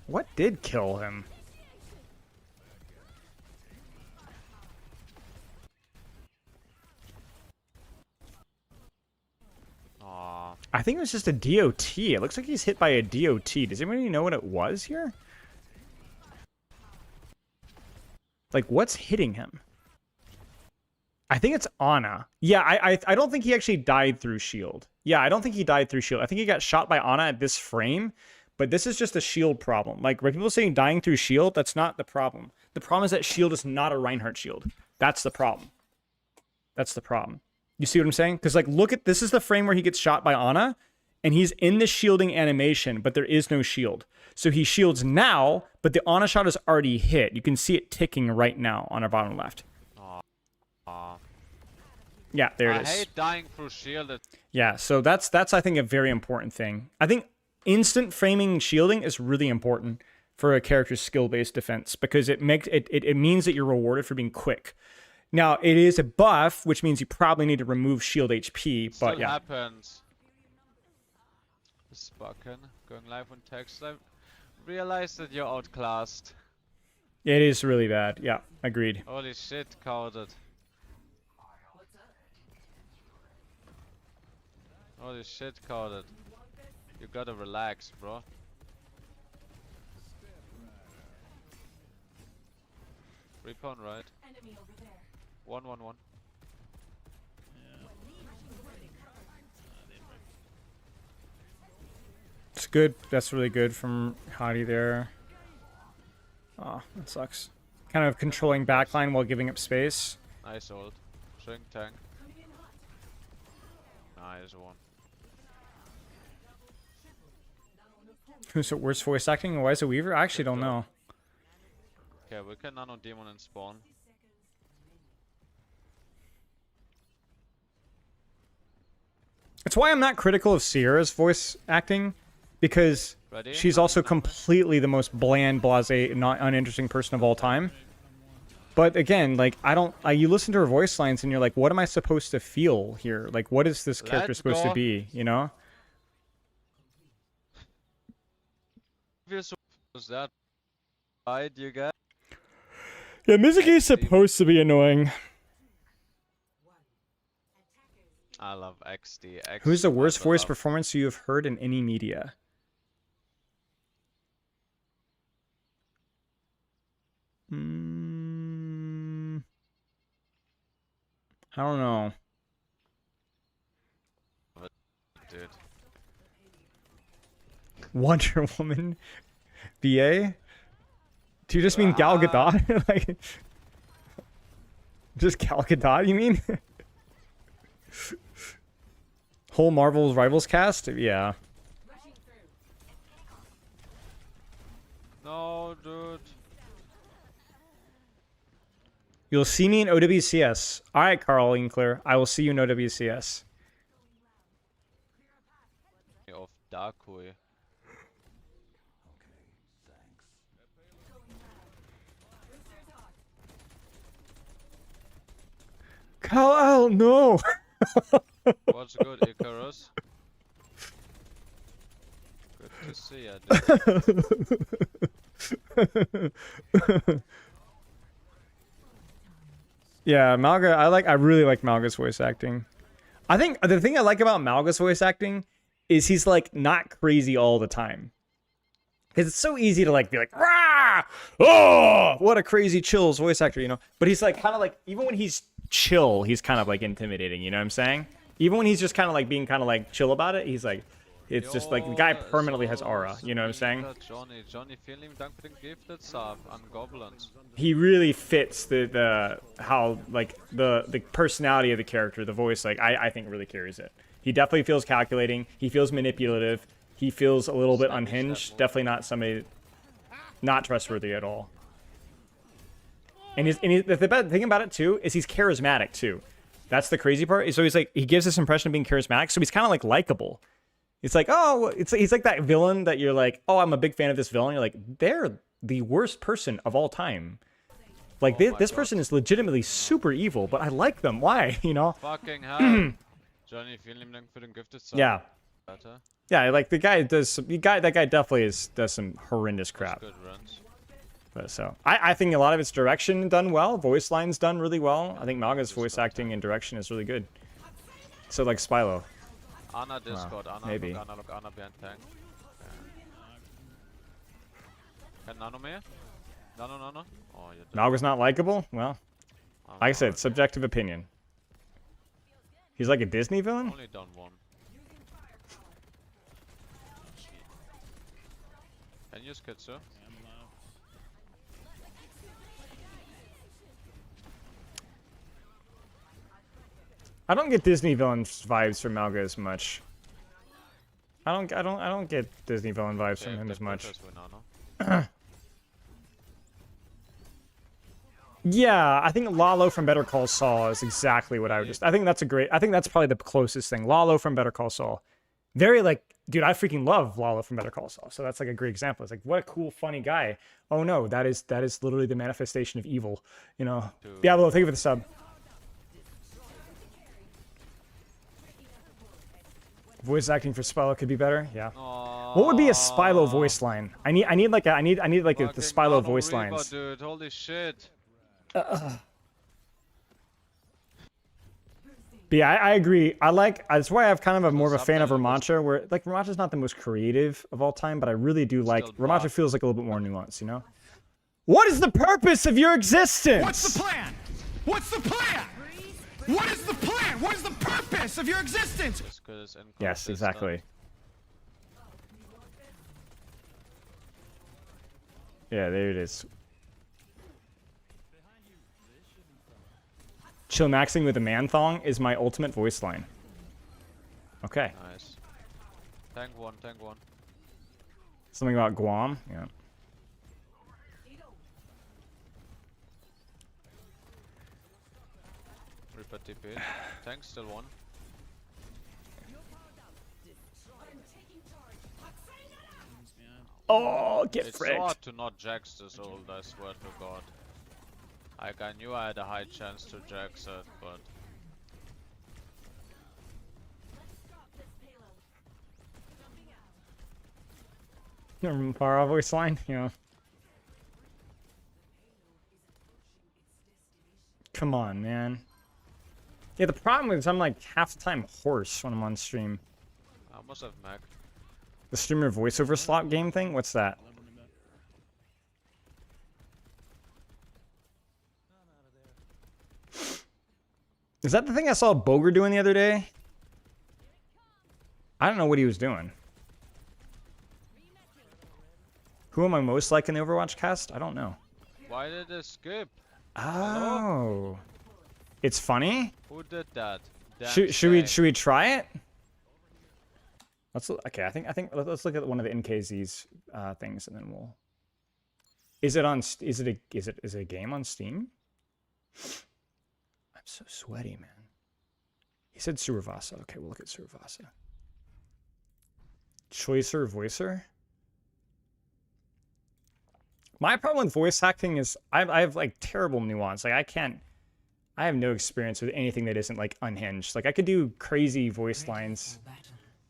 What did kill him? Aww. I think it was just a DOT. It looks like he's hit by a DOT. Does anybody know what it was here? Like, what's hitting him? I think it's Ana. Yeah, I don't think he actually died through shield. Yeah, I don't think he died through shield. I think he got shot by Ana at this frame, but this is just a shield problem. Like, when people saying dying through shield, that's not the problem. The problem is that shield is not a Reinhardt shield. That's the problem. That's the problem. You see what I'm saying? Because, like, look at, this is the frame where he gets shot by Ana, and he's in the shielding animation, but there is no shield. So he shields now, but the Ana shot is already hit. You can see it ticking right now on our bottom left. Yeah, there it is. I hate dying through shield. Yeah, so that's I think a very important thing. I think instant framing shielding is really important for a character's skill-based defense because it makes it means that you're rewarded for being quick. Now, it is a buff, which means you probably need to remove shield HP, but Still yeah. happens. Spoken. Going live on text. I realize that you're outclassed. It is really bad. Yeah, agreed. Holy shit, cowarded. Holy shit, cowarded. You gotta relax, bro. Respawn, right? 1-1-1. It's good. That's really good from Hadi there. Oh, that sucks. Kind of controlling backline while giving up space. Nice ult. Shrink tank. Nice one. Who's the worst voice acting? Why is it Weaver? I actually don't know. Okay, we can nano Dmon and spawn. It's why I'm not critical of Sierra's voice acting, because Ready? she's also completely the most bland, blasé, not uninteresting person of all time. But again, like you listen to her voice lines and you're like, what am I supposed to feel here? Like, what is this character Let's supposed go. to be? You know? Was that right, you guys? Yeah, Mizuki is supposed to be annoying. I love XD. Who's the worst voice love. performance you have heard in any media? I don't know. Dude. Wonder Woman BA? Do you just mean Gal Gadot? Like, just Gal Gadot, you mean? Whole Marvel's Rivals cast? Yeah. No, dude. You'll see me in OWCS. Alright, Carl Inkler. I will see you in OWCS. Of Darkui. Carl, no! What's good, Icarus? Good to see ya, dude. Yeah, Malga. I really like Malga's voice acting. I think the thing I like about Malga's voice acting is he's like not crazy all the time. Because it's so easy to like be like, rah, oh, what a crazy chills voice actor, you know. But he's like kind of like, even when he's chill, he's kind of like intimidating. You know what I'm saying? Even when he's just kind of like being kind of like chill about it, he's like, it's just like the guy permanently has aura. You know what I'm saying? Johnny, vielen Dank für den gifted sub an goblins. He really fits the how like the personality of the character, the voice. Like I think really carries it. He definitely feels calculating. He feels manipulative. He feels a little bit unhinged. Definitely not somebody not trustworthy at all. And the bad thing about it too is he's charismatic too. That's the crazy part. So he's like he gives this impression of being charismatic. So he's kind of like likable. It's like, oh, he's like that villain that you're like, oh, I'm a big fan of this villain. You're like, they're the worst person of all time. Like, this person is legitimately super evil, but I like them. Why? You know? Fucking hell. Johnny, vielen Dank für den gifted sub. Yeah. Better. Yeah, like the guy does. That guy definitely does some horrendous crap. Good runs. But so I think a lot of its direction done well. Voice lines done really well. I think Malga's voice acting and direction is really good. So like Spylo. Anna Discord, Anna, maybe. look, Anna behind tank. Can Nano mehr? Nano? Oh, you're dead. Malga's not likable? Well, like I said, subjective opinion. He's like a Disney villain? Only done one. Can you skid, sir? I don't get Disney villain vibes from Malga as much. I don't get Disney villain vibes from him as much. Yeah, I think Lalo from Better Call Saul is exactly what I would just. I think that's probably the closest thing. Lalo from Better Call Saul. Very like, dude, I freaking love Lalo from Better Call Saul. So that's like a great example. It's like, what a cool, funny guy. Oh no, that is literally the manifestation of evil. You know. Diablo, thank you for the sub. Voice acting for Spylo could be better. Yeah. Aww. What would be a Spylo voice line? I need like the Spylo voice Reaper, lines. Dude, holy shit. But yeah, I agree. That's why I'm kind of more of a fan of Ramancha, where like Ramancha's not the most creative of all time, but I really do like Ramancha feels like a little bit more nuanced, you know? What is the purpose of your existence? What's the plan? What's the plan? What is the plan? What is the purpose of your existence? Yes, exactly. Yeah, there it is. Chill maxing with a man thong is my ultimate voice line. Okay. Nice. Tank one. Something about Guam? Yeah. Reaper TP. Tank still one. Oh, get It's fricked. so hard to not jax this ult, I swear to god. Like, I knew I had a high chance to jax it, but... Far off voice line, you know. Come on, man. Yeah, the problem is I'm like half the time hoarse when I'm on stream. I must have Mac. The streamer voiceover slot game thing? What's that? Is that the thing I saw Boger doing the other day? I don't know what he was doing. Who am I most like in the Overwatch cast? I don't know. Why did it skip? Oh. Hello? It's funny? Who did that? Should we try it? Let's look, okay, I think let's look at one of the NKZ's things and then we'll. Is it a game on Steam? I'm so sweaty, man. He said Survasa. Okay, we'll look at Survasa. Choicer voicer. My problem with voice acting is I have like terrible nuance. Like I have no experience with anything that isn't like unhinged. Like I could do crazy voice lines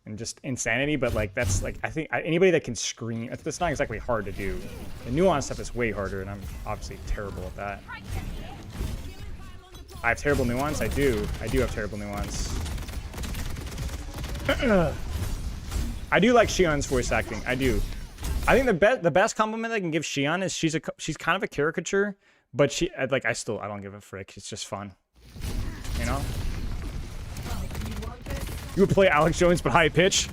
and just insanity, but like that's like I think anybody that can scream, that's not exactly hard to do. The nuance stuff is way harder, and I'm obviously terrible at that. I have terrible nuance. I do have terrible nuance. I do like Shion's voice acting. I do. I think the best compliment I can give Shion is she's kind of a caricature, but she like I don't give a frick. It's just fun, you know. You would play Alex Jones but high pitch.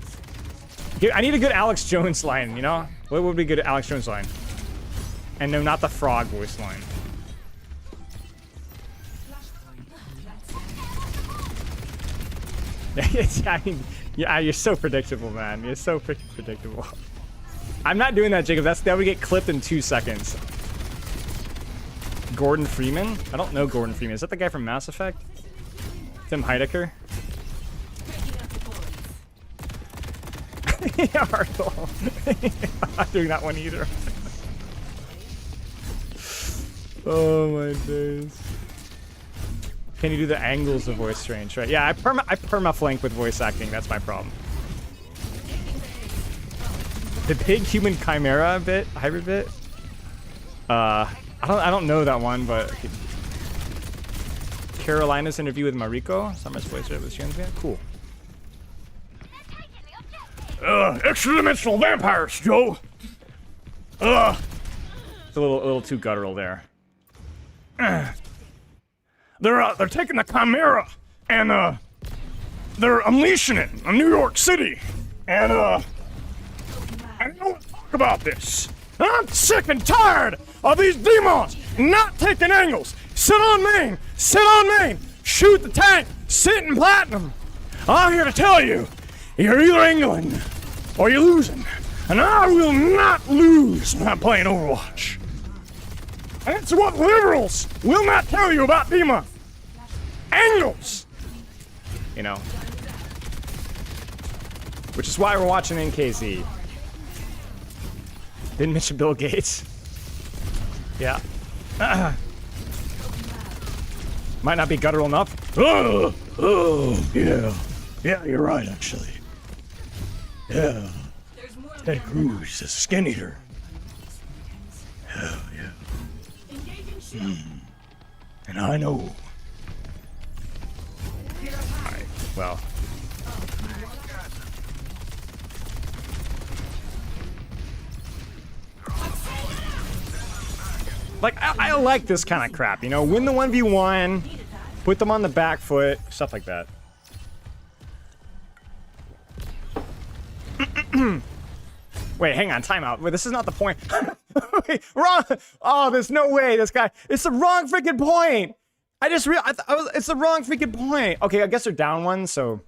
I need a good Alex Jones line, you know. What would be a good Alex Jones line? And no, not the frog voice line. I mean, yeah, you're so predictable, man. You're so freaking predictable. I'm not doing that, Jacob. That would get clipped in 2 seconds. Gordon Freeman? I don't know Gordon Freeman. Is that the guy from Mass Effect? Tim Heidecker? Yeah, Arthur. I'm not doing that one either. Oh my days. Can you do the angles of voice range, right? Yeah, I perma flank with voice acting. That's my problem. The pig human chimera bit, hybrid bit. I don't know that one, but Carolina's interview with Mariko. Summer's voice with Shion's band. Cool. Extra-dimensional vampires, Joe. It's a little too guttural there. They're taking the Chimera and they're unleashing it on New York City. And I don't want to talk about this. I'm sick and tired of these demons not taking angles. Sit on main, shoot the tank, sit in platinum. I'm here to tell you, you're either England or you're losing. And I will not lose when I'm playing Overwatch. And it's what liberals will not tell you about Dmon. Angles! You know. Which is why we're watching NKZ. Didn't mention Bill Gates. Yeah. Might not be guttural enough. Oh, yeah. Yeah, you're right, actually. Yeah. Ted Cruz, a skin eater. Hell yeah. And I know. Alright, well. Like, I like this kind of crap, you know? Win the 1v1, put them on the back foot, stuff like that. Wait, hang on, timeout. Wait, this is not the point. Wait, wrong. Oh, there's no way. This guy. It's the wrong freaking point. I just realized it's the wrong freaking point. Okay, I guess they're down one, so.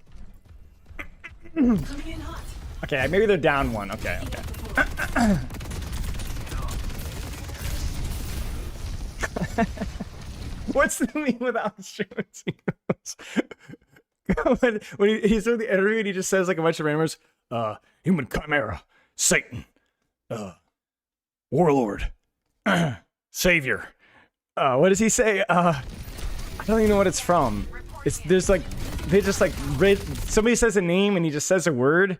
Okay, maybe they're down one. Okay, okay. What's the meme with Alex Jones? when he's in the interview and he just says like a bunch of randomers, human chimera, Satan, warlord, savior. What does he say? I don't even know what it's from. There's like, they just like, somebody says a name and he just says a word.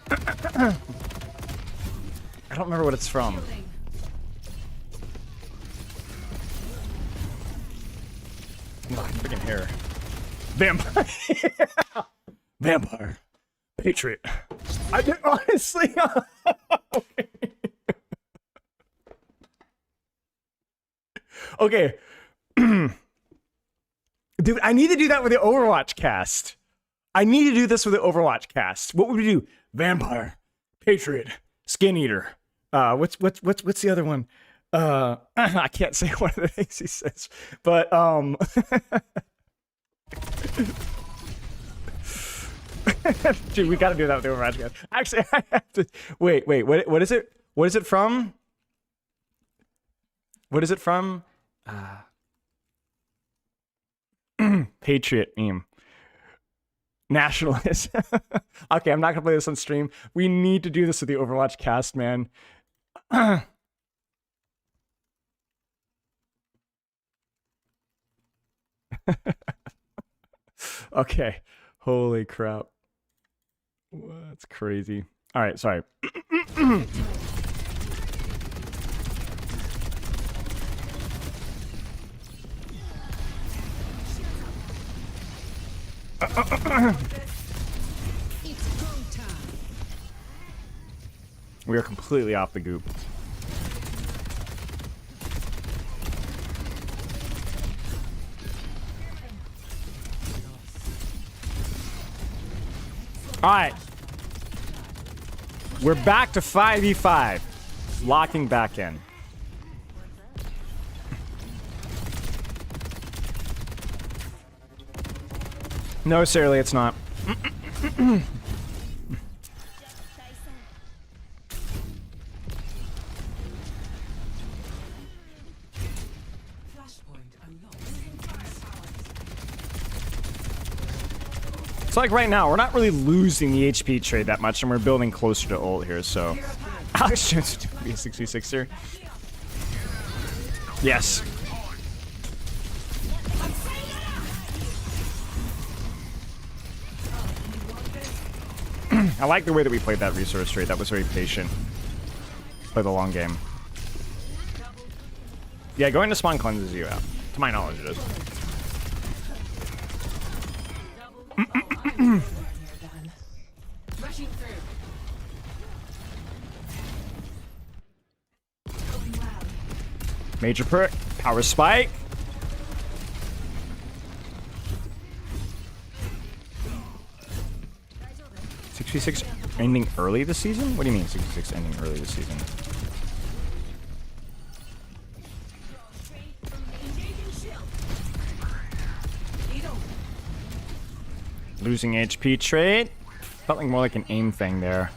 I don't remember what it's from. Oh, freaking hair. Vampire. Yeah. Vampire. Patriot. I did, honestly. Okay. Okay. Dude, I need to do that with the Overwatch cast. I need to do this with the Overwatch cast. What would we do? Vampire, Patriot, Skin Eater. What's the other one? I can't say one of the things he says, but dude, we gotta do that with the Overwatch cast. Actually, I have to wait. What is it? What is it from? What is it from? Patriot meme. Nationalist. Okay, I'm not gonna play this on stream. We need to do this with the Overwatch cast, man. Okay. Holy crap. That's crazy. All right, sorry. We are completely off the goop. Alright. We're back to 5v5. Locking back in. No, seriously, it's not. It's like right now, we're not really losing the HP trade that much, and we're building closer to ult here, so... Alex Jones would be a 66er. Yes. I like the way that we played that resource trade. That was very patient. Play the long game. Yeah, going to spawn cleanses you out. To my knowledge, it is. Major perk, power spike. $66 ending early this season? What do you mean 66 ending early this season? Losing HP trade. Felt like more like an aim thing there.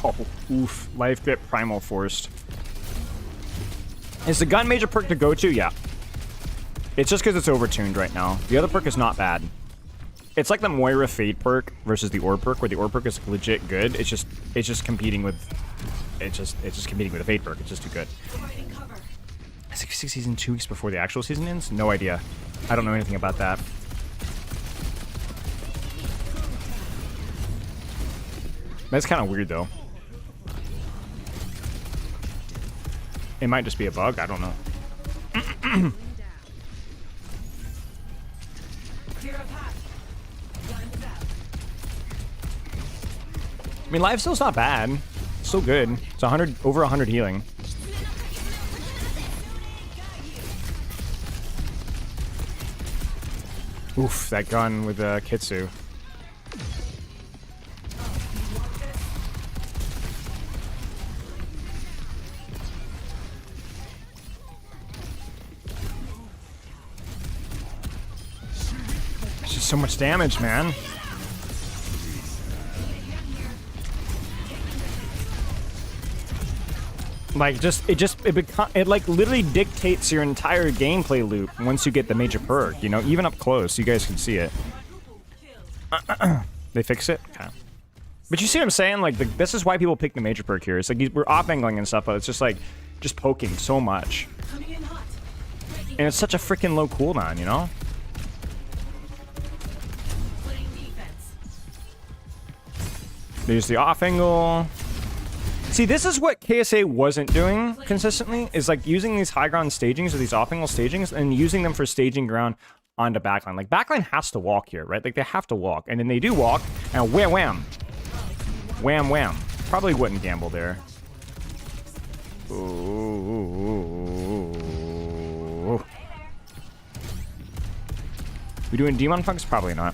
Oh, oof. Life grip primal forced. Is the gun major perk to go to? Yeah. It's just because it's overtuned right now. The other perk is not bad. It's like the Moira Fade perk versus the Orb perk, where the Orb perk is legit good. It's just competing with competing with the Fade perk. It's just too good. 66 season 2 weeks before the actual season ends? No idea. I don't know anything about that. That's kind of weird though. It might just be a bug. I don't know. I mean, life steal's not bad. It's still good. It's 100, over 100 healing. Oof, that gun with Kitsu. It's just so much damage, man. Like, it like literally dictates your entire gameplay loop once you get the major perk, you know, even up close, you guys can see it. They fix it? Okay. But you see what I'm saying? Like, this is why people pick the major perk here. It's like, we're off-angling and stuff, but it's just like, just poking so much. And it's such a freaking low cooldown, you know? There's the off-angle. See, this is what KSA wasn't doing consistently, is like using these high ground stagings or these off-angle stagings and using them for staging ground onto backline. Like, backline has to walk here, right? Like, they have to walk. And then they do walk, and wham, wham. Wham, wham. Probably wouldn't gamble there. Ooh. We doing Dmon punks? Probably not.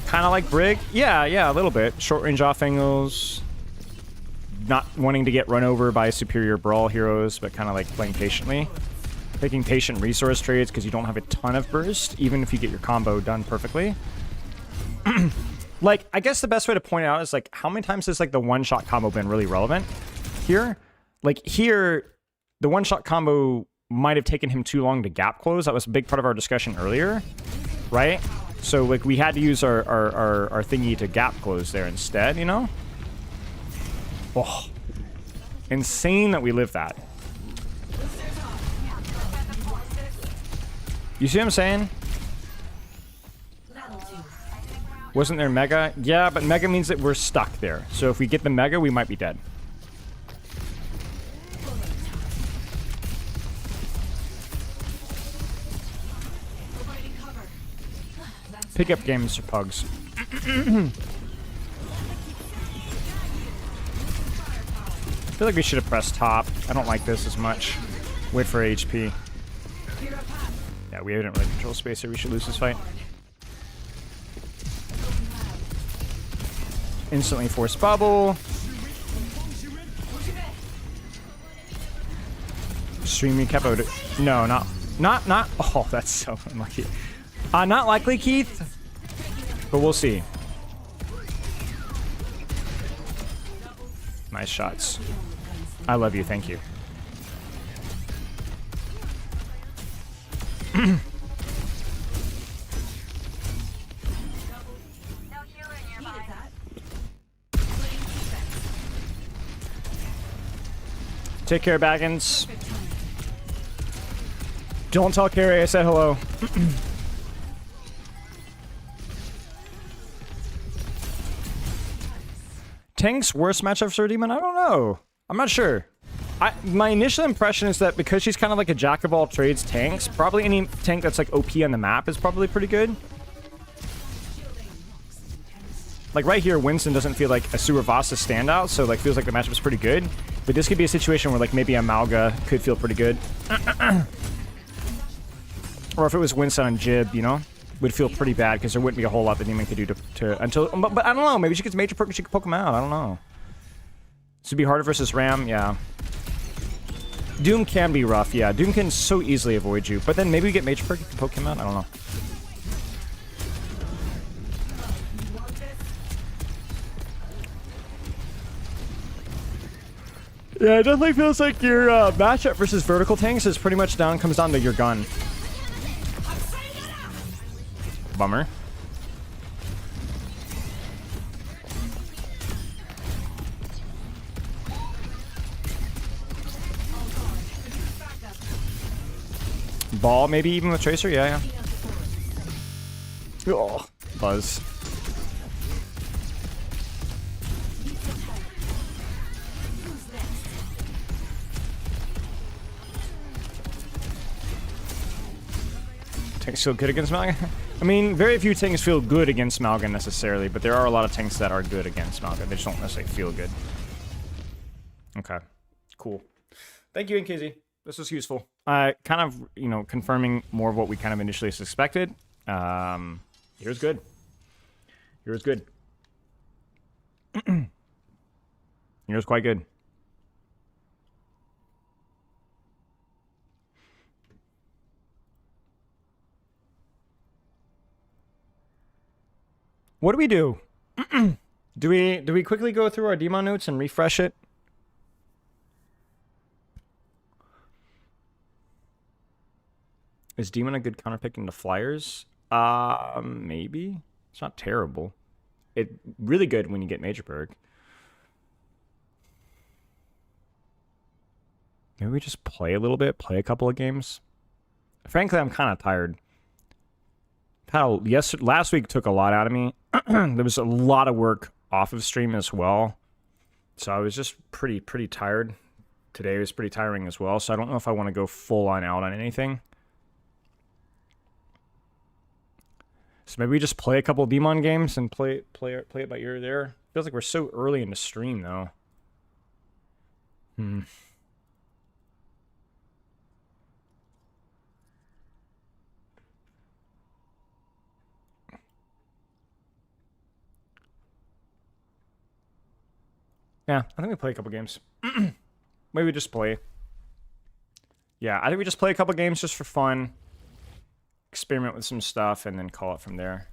Kind of like Brig? Yeah, a little bit. Short range off angles. Not wanting to get run over by superior brawl heroes, but kind of like playing patiently. Taking patient resource trades because you don't have a ton of burst, even if you get your combo done perfectly. Like, I guess the best way to point it out is like, how many times has like the one-shot combo been really relevant here? Like here, the one-shot combo might have taken him too long to gap close. That was a big part of our discussion earlier, right? So, like, we had to use our thingy to gap close there instead, you know? Oh, insane that we lived that. You see what I'm saying? Wasn't there Mega? Yeah, but Mega means that we're stuck there. So if we get the Mega, we might be dead. Pick up games for pugs. I feel like we should have pressed top. I don't like this as much. Wait for HP. Yeah, we didn't really control space here. We should lose this fight. Instantly force bubble. Stream recap out. No, not. Oh, that's so unlucky. Not likely, Keith. But we'll see. Nice shots. I love you. Thank you. Take care, Baggins. Don't tell Carrie I said hello. Tank's worst matchup for Dmon? I don't know. I'm not sure. My initial impression is that because she's kind of like a jack of all trades tanks, probably any tank that's like OP on the map is probably pretty good. Like right here, Winston doesn't feel like a Suravasa standout, so like feels like the matchup's pretty good. But this could be a situation where like maybe a Malga could feel pretty good. Or if it was Winston on Jib, you know, would feel pretty bad because there wouldn't be a whole lot that Dmon could do to until. But I don't know. Maybe she gets major perk and she could poke him out. I don't know. This would be harder versus Ram. Yeah. Doom can be rough. Yeah, Doom can so easily avoid you. But then maybe we get major perk, you can poke him out. I don't know. Yeah, it definitely feels like your matchup versus vertical tanks is pretty much comes down to your gun. Bummer. Ball, maybe even with Tracer? Yeah. Oh, Buzz. Tanks feel good against Malgan? I mean, very few tanks feel good against Malgan necessarily, but there are a lot of tanks that are good against Malgan. They just don't necessarily feel good. Okay, cool. Thank you, NKZ. This was useful. Kind of, you know, confirming more of what we kind of initially suspected. Here's good. Here's good. Here's quite good. What do we do? do we quickly go through our Dmon notes and refresh it? Is Dmon a good counterpick into Flyers? Maybe. It's not terrible. It really good when you get Major Perk. Maybe we just play a little bit, play a couple of games. Frankly, I'm kind of tired. Last week took a lot out of me. There was a lot of work off of stream as well. So I was just pretty tired. Today was pretty tiring as well. So I don't know if I want to go full on out on anything. So maybe we just play a couple of Dmon games and play it by ear there. Feels like we're so early in the stream though. Yeah, I think we play a couple games. Maybe we just play. Yeah, I think we just play a couple games just for fun. Experiment with some stuff and then call it from there.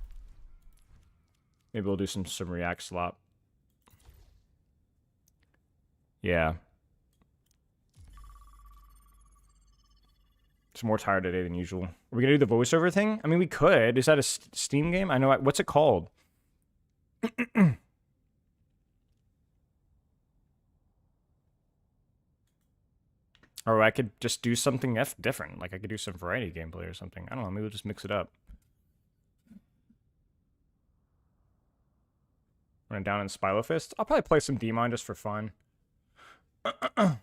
Maybe we'll do some React slop. Yeah. It's more tired today than usual. Are we gonna do the voiceover thing? I mean, we could. Is that a Steam game? I know. What's it called? Or I could just do something different. Like I could do some variety gameplay or something. I don't know. Maybe we'll just mix it up. Run down in Spilo Fist. I'll probably play some Dmon just for fun. No,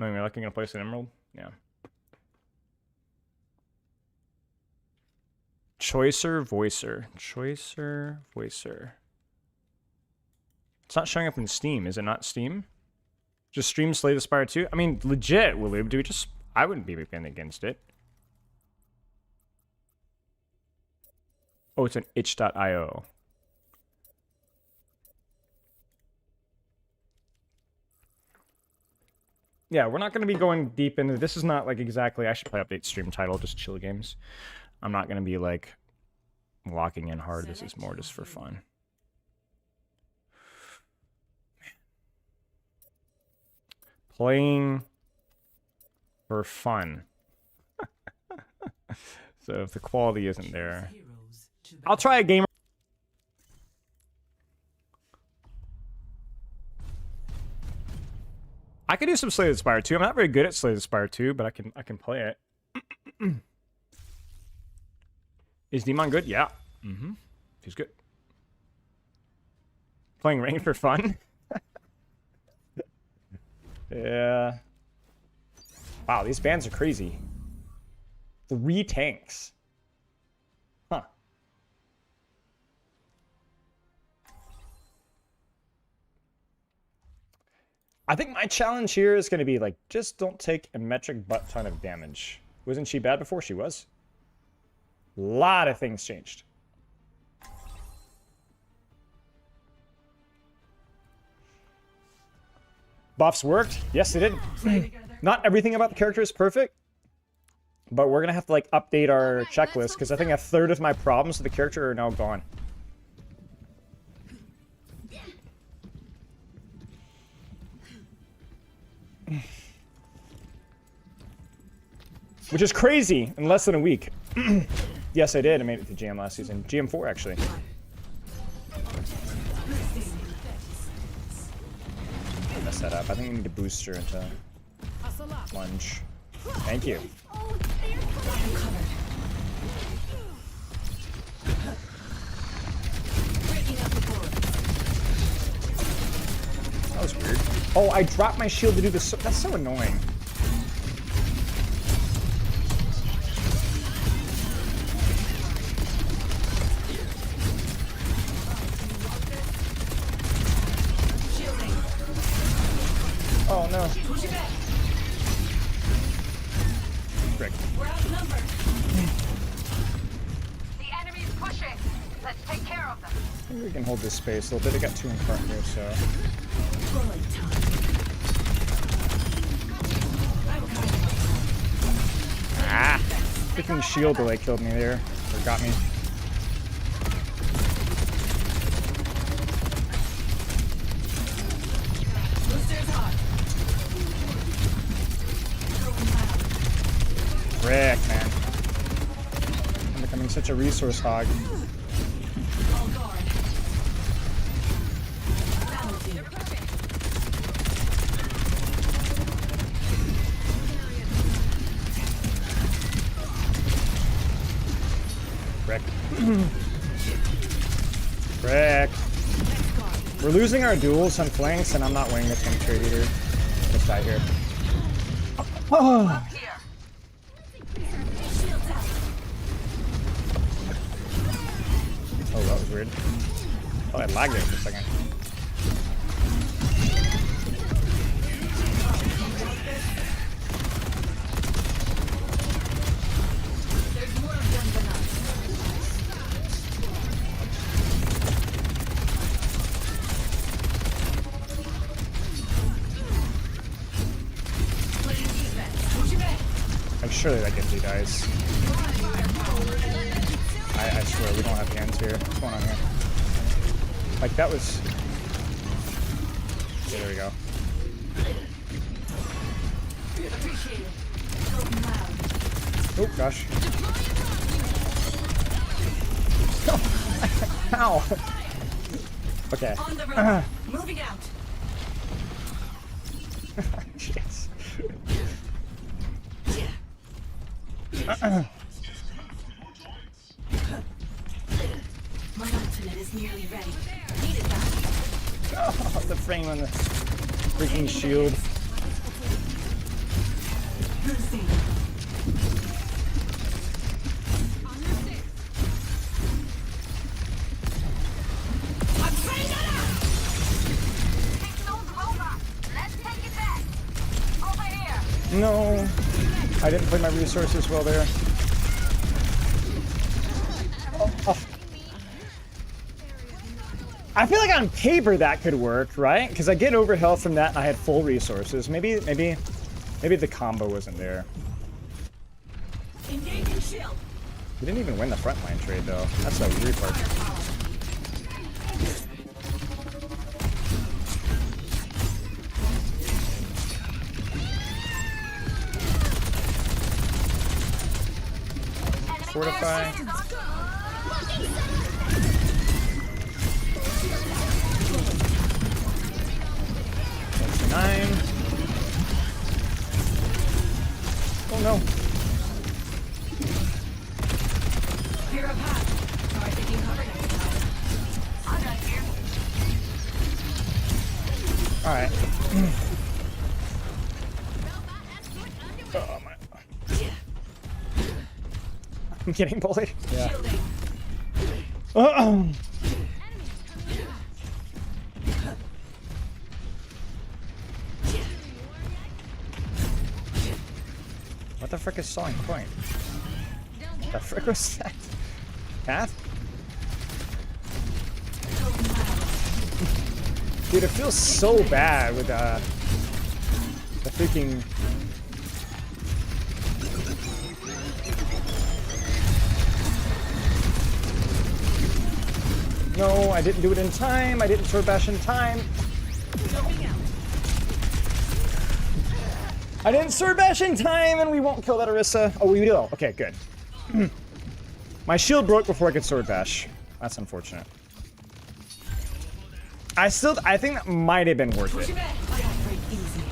you're like gonna place an Emerald? Yeah. Choicer Voicer. Choicer Voicer. It's not showing up in Steam. Is it not Steam? Just stream Slay the Spire 2? I mean, legit, Willoob. Do we just... I wouldn't be against it. Oh, it's an itch.io. Yeah, we're not going to be going deep into... This is not, like, exactly... I should play update stream title, just chill games. I'm not going to be, like, locking in hard. This is more just for fun. Playing for fun. So if the quality isn't there... I'll try a game. I could do some Slay the Spire 2. I'm not very good at Slay the Spire 2, but I can play it. Is Dmon good? Yeah. He's good. Playing ranked for fun? Yeah. Wow, these bands are crazy. 3 tanks. Huh. I think my challenge here is going to be, like, just don't take a metric butt ton of damage. Wasn't she bad before? She was. A lot of things changed. Buffs worked. Yes, they did. Not everything about the character is perfect, but we're going to have to, like, update our checklist, because I think a third of my problems with the character are now gone. Which is crazy in less than a week. Yes, I did. I made it to GM last season. GM4, actually. Mess that up. I think we need to boost her into lunge. Thank you. That was weird. Oh, I dropped my shield to do this. That's so annoying. Oh no. Frick. We're outnumbered. The enemy's pushing. Let's take care of them. I think we can hold this space a little bit. They got 2 in front here, so. Ah! Freaking shield delay killed me there. Or got me. Frick, man. I'm becoming such a resource hog. Frick. Frick. We're losing our duels on flanks, and I'm not winning this one trade either. Just die here. Oh. Oh, that was weird. Oh, I lagged there for a second. Like, surely that Genji dies. I swear, we don't have hands here. What's going on here? Like, that was... Okay, there we go. Oh, gosh. Ow! Okay. On the road. Moving out. Jeez. My ultimate is nearly ready. Needed that. Oh, the frame on the freaking shield. Boosting. I'm trained enough. Take those robots. Let's take it back. Over here. No. I didn't play my resources well there. Oh. I feel like on paper that could work, right? Because I get overhealth from that and I had full resources. Maybe the combo wasn't there. Engaging shield. We didn't even win the frontline trade though. That's the weird part. Fortify. 9. Oh no. Clear a path. Try taking cover next time. I'm not here. Alright. Oh my. I'm getting bullied. Yeah. Shielding. What the frick is sawing point? The frick was that? Cat? Dude, it feels so bad with the freaking. No, I didn't do it in time. I didn't sword bash in time. I didn't sword bash in time, and we won't kill that Orisa. Oh, we will. Okay, good. My shield broke before I could sword bash. That's unfortunate. I think that might have been worth it.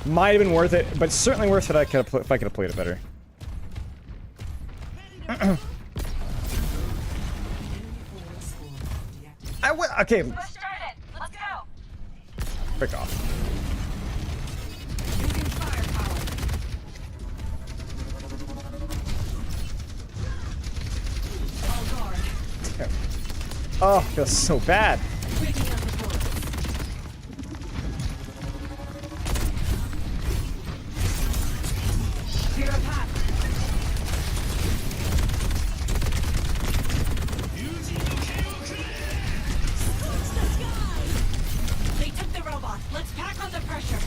Might have been worth it, but certainly worth it. If I could have played it better. Okay. Let's start it. Let's go. Frick off. Using firepower. All guard. Oh, it feels so bad. Breaking up the portals. Clear a path. They took the robot. Let's pack on the pressure.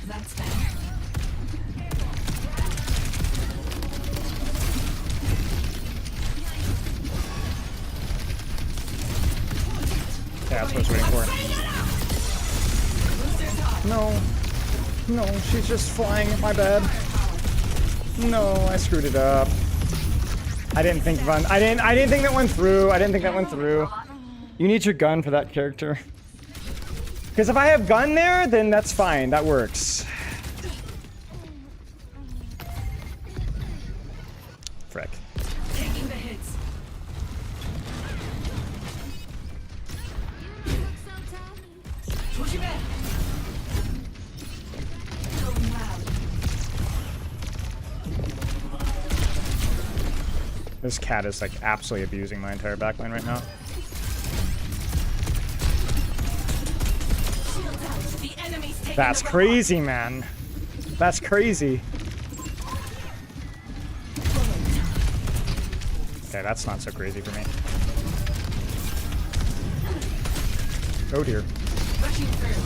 That's better. Yeah, that's what I was waiting for. No. No, she's just flying. My bad. No, I screwed it up. I didn't think I didn't think that went through. I didn't think that went through. You need your gun for that character. Because if I have gun there, then that's fine. That works. Frick. Taking the hits. Push it back. Going loud. This cat is like absolutely abusing my entire backline right now. Shields out. The enemy's taking That's the robot. crazy, man. That's crazy. Okay, that's not so crazy for me. Oh dear. Rushing through.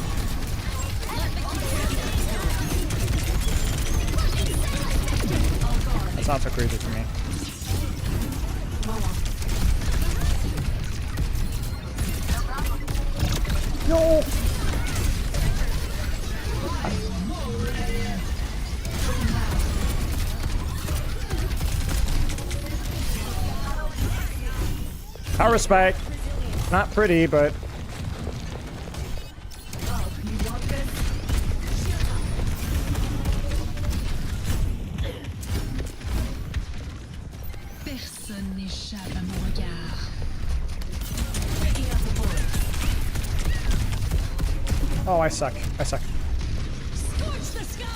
That's not so crazy for me. No! Power spike. Not pretty, but Personne n'échappe à mon regard. oh, I suck. I suck. Scorch the sky!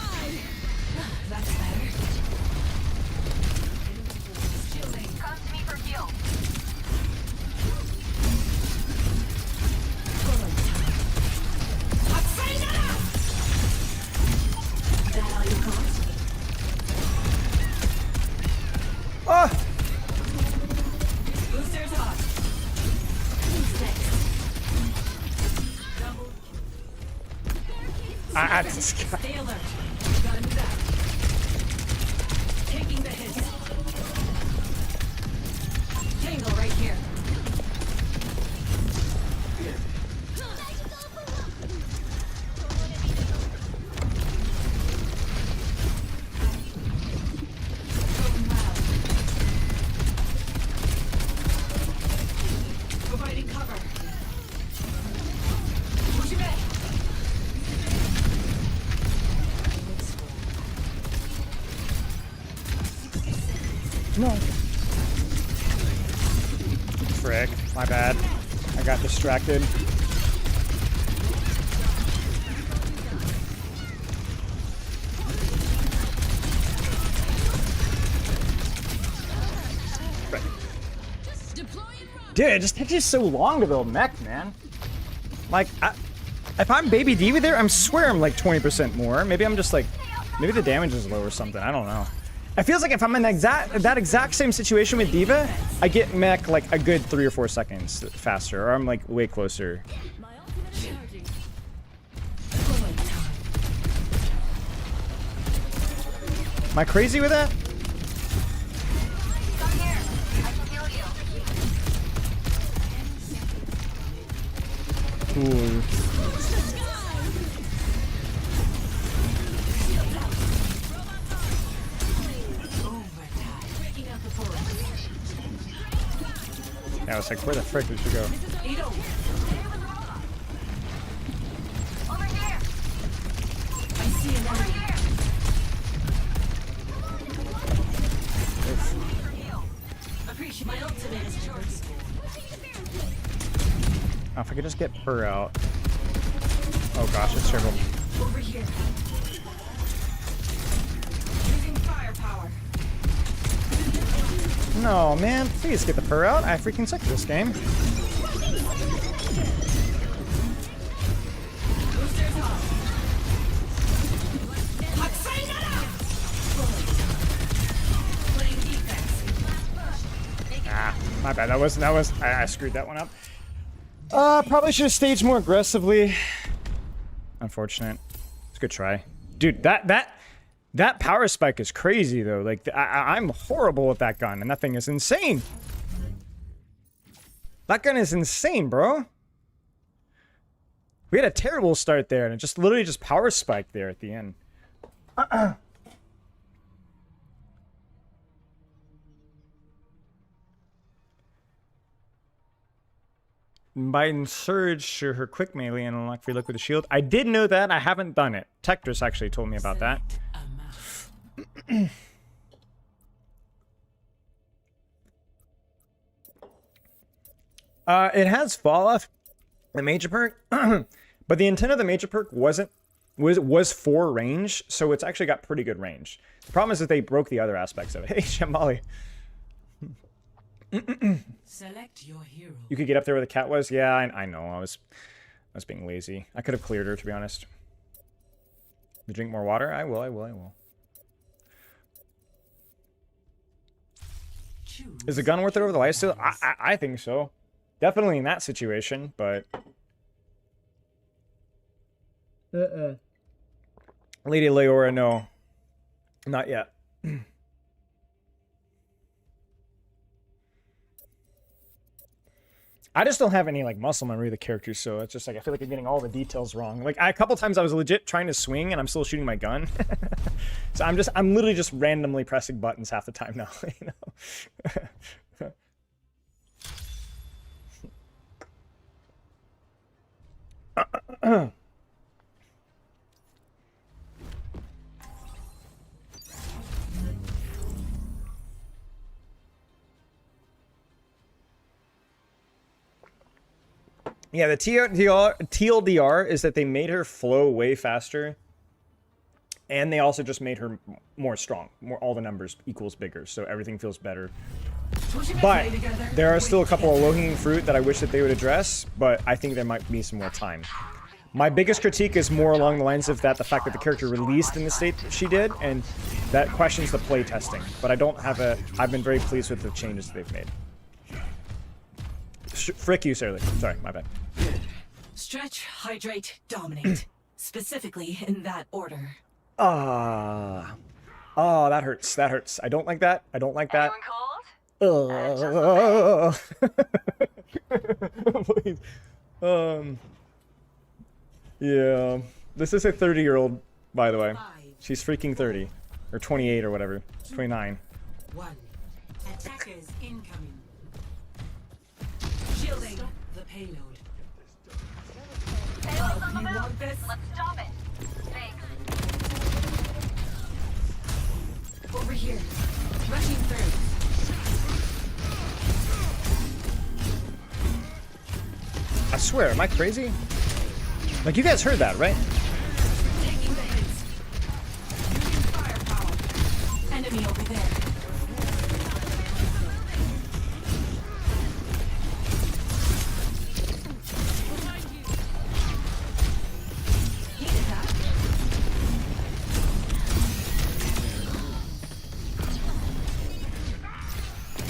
That's better. Come to me for heal. Ah! Boosters hot. This guy. Stay alert. Gotta move out. Taking the hit. Tangle right here. Providing cover. Pushing back. No. Frick. My bad. I got distracted. Frick. Dude, it just takes you so long to build mech, man. Like, if I'm Baby D with there, I swear I'm like 20% more. Maybe I'm just like, maybe the damage is low or something. I don't know. It feels like if I'm in that exact same situation with D.Va, I get mech like a good 3 or 4 seconds faster, or I'm like way closer. Am I crazy with that? Come here. I can heal you. Ooh. Yeah, I was like, where the frick did she go? Over here. I see an Over enemy. here. Appreciate my ultimate is charged. Oh, if I could just get her out. Oh gosh, it's terrible. Over here. Using firepower. No, man, please get the purr out. I freaking suck at this game. Boosters hot. Playing defense. Ah, my bad. I screwed that one up. Probably should have staged more aggressively. Unfortunate. It's a good try. Dude, that power spike is crazy though. Like I'm horrible with that gun, and that thing is insane. That gun is insane, bro. We had a terrible start there, and it just literally just power spiked there at the end. Biden surge to her quick melee and unlock free look with the shield. I did know that. I haven't done it. Tectris actually told me about that. It has fall off the major perk, but the intent of the major perk was for range, so it's actually got pretty good range. The problem is that they broke the other aspects of it. Hey, Shamali. Select your hero. You could get up there where the cat was. Yeah, I know. I was being lazy. I could have cleared her, to be honest. You drink more water? I will. Is the gun worth it over the lifesteal? I think so. Definitely in that situation, but... Lady Leora, no. Not yet. I just don't have any like muscle memory of the characters, so it's just like I feel like I'm getting all the details wrong. Like a couple times I was legit trying to swing and I'm still shooting my gun. So I'm literally just randomly pressing buttons half the time now, you know. Yeah, the TLDR is that they made her flow way faster, and they also just made her more strong. All the numbers equals bigger, so everything feels better. But there are still a couple of low-hanging fruit that I wish that they would address, but I think there might be some more time. My biggest critique is more along the lines of that the fact that the character released in the state that she did, and that questions the play testing. But I don't have a... I've been very pleased with the changes they've made. Frick you, Sarah. Sorry, my bad. Stretch, hydrate, dominate. Specifically in that order. Oh, that hurts. That hurts. I don't like that. I don't like that. Please. Yeah. This is a 30-year-old, by the way. She's freaking 30. Or 28 or whatever. 29. 1. Attackers incoming. Shielding the payload. Payload's on the You move. want this? Let's stop it. Thanks. Over here. Rushing through. I swear, am I crazy? Like, you guys heard that, right? Taking the hits. Using firepower. Enemy over there. Needed that.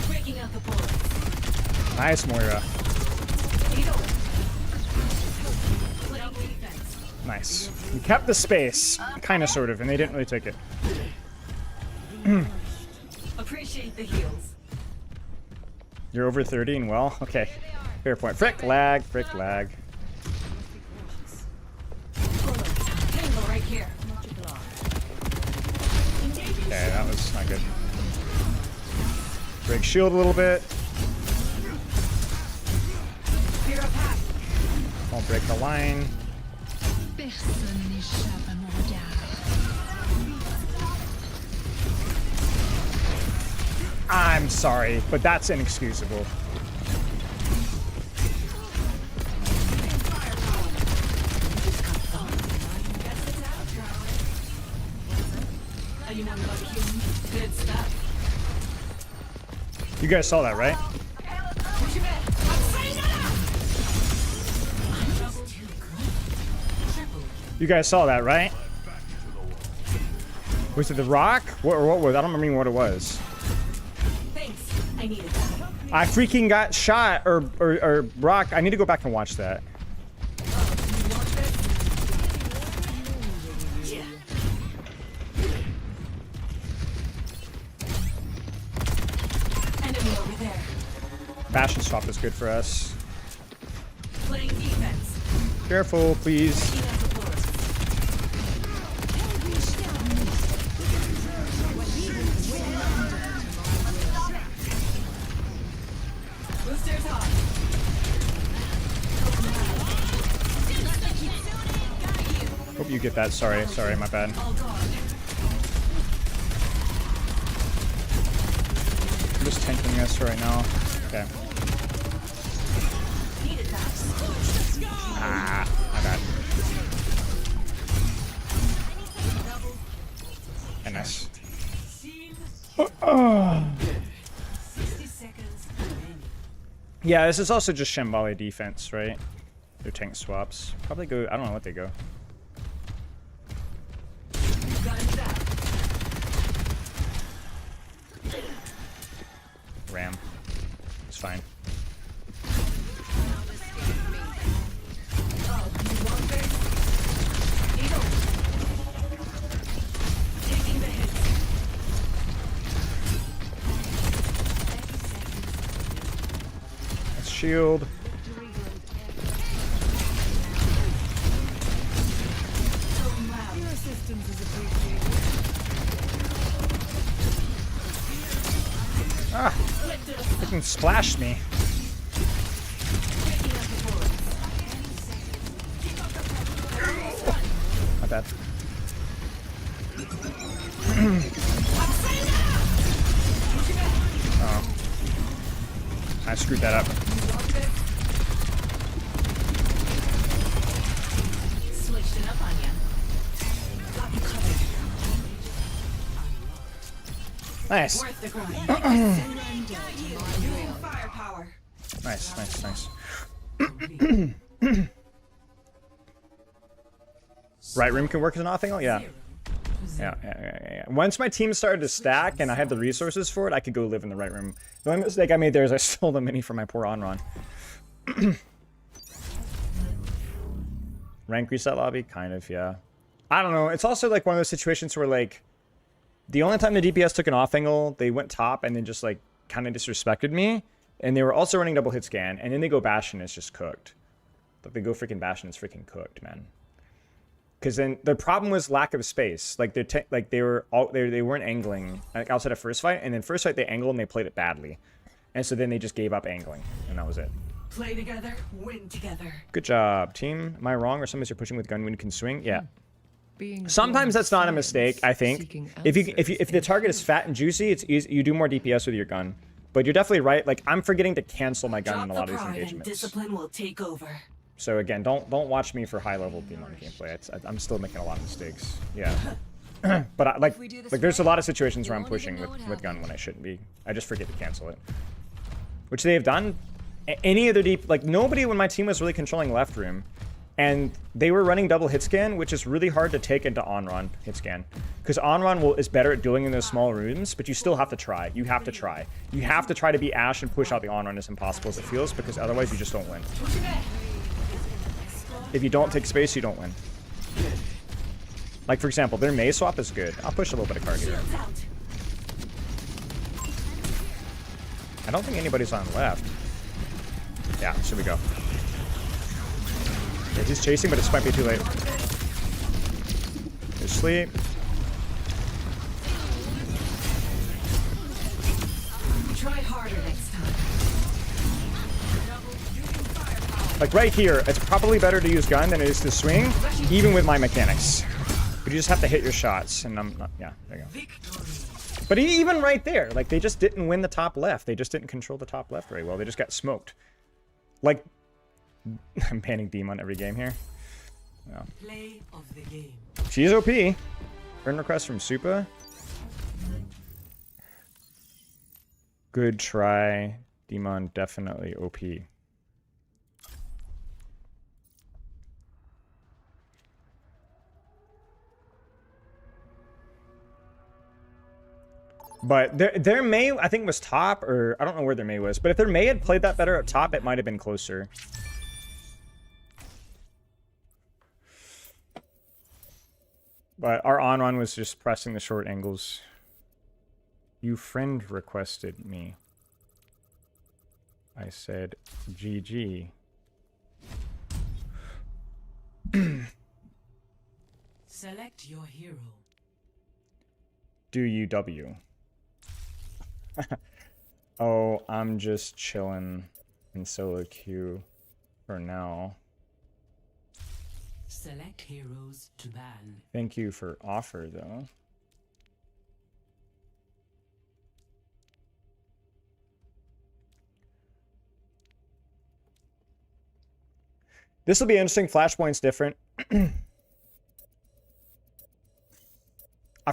Breaking out the bullets. Nice, Moira. Needle. Playing defense. Nice. You kept the space. Kinda, sort of, and they didn't really take it. Appreciate the heals. You're over 30 and well? Okay. Fair point. Frick lag. Frick lag. Tango right here. Okay, that was not good. Break shield a little bit. Fear of pack. Won't break the line. Personne n'échappe à mon regard. I'm sorry, but that's inexcusable. Anyone but human? Good stuff. You guys saw that, right? Push him in. I'm saying it up! You guys saw that, right? Was it the rock? What was? I don't remember what it was. Thanks. I needed that. I freaking got shot or rock. I need to go back and watch that. You want this? Yeah. Enemy over there. Bastion swap is good for us. Playing defense. Careful, please. Taking out the bullets. Boosters hot. Hope you get that. Sorry, my bad. All gone. I'm just tanking this right now. Okay. Needed that. Ah, my bad. And nice. 60 seconds remaining. Yeah, this is also just Shambali defense, right? Their tank swaps. Probably go. I don't know what they go. Got it back. Ram. It's fine. Oh, you want this? Needle. Taking the hits. Let's shield. So loud. Your assistance is appreciated. Ah, Flip to the freaking splashed me. breaking out the bullets. My bad. Oh. I screwed that up. Nice. Worth the grind. Firepower. Nice, nice, nice. Right room can work as an off angle? Yeah. Yeah. Once my team started to stack and I had the resources for it, I could go live in the right room. The only mistake I made there is I stole the mini from my poor Onron. Rank reset lobby? Kind of, yeah. I don't know. It's also like one of those situations where like the only time the DPS took an off angle, they went top and then just like kind of disrespected me. And they were also running double hit scan, and then they go Bastion, it's just cooked. Like they go freaking Bastion, it's freaking cooked, man. Because then the problem was lack of space. Like they weren't angling like outside of first fight, and then first fight they angled and they played it badly, and so then they just gave up angling, and that was it. Play together, win together. Good job, team. Am I wrong, or sometimes you're pushing with gun when you can swing? Yeah. Sometimes that's not a mistake. I think if the target is fat and juicy, it's easy. You do more DPS with your gun. But you're definitely right. Like I'm forgetting to cancel my gun in a lot of these engagements. Discipline will take over. So again, don't watch me for high level Dmon gameplay. I'm still making a lot of mistakes. Yeah. But like there's a lot of situations where I'm pushing with gun when I shouldn't be. I just forget to cancel it, which they have done. Any other deep like nobody when my team was really controlling left room, and they were running double hit scan, which is really hard to take into Onron hit scan, because Onron is better at doing in those small rooms, but you still have to try. You have to try. You have to try to be Ashe and push out the Onron as impossible as it feels, because otherwise you just don't win. If you don't take space, you don't win. Like for example, their Mei swap is good. I'll push a little bit of card here. I don't think anybody's on left. Yeah, here we go. Yeah, he's chasing, but it might be too late. There's sleep. Try harder next time. Like right here, it's probably better to use gun than it is to swing, even with my mechanics. But you just have to hit your shots, and I'm not. Yeah, there you go. But even right there, like they just didn't win the top left. They just didn't control the top left very well. They just got smoked. Like. I'm banning Dmon every game here. No. Play of the game. She's OP. Friend request from Supa. Good try. Dmon definitely OP. But their Mei, I think, was top, or I don't know where their Mei was. But if their Mei had played that better up top, it might have been closer. But our on-run was just pressing the short angles. You friend requested me. I said, GG. Select your hero. Do you W? Oh, I'm just chilling in solo queue for now. Select heroes to ban. Thank you for offer, though. This will be interesting. Flashpoint's different.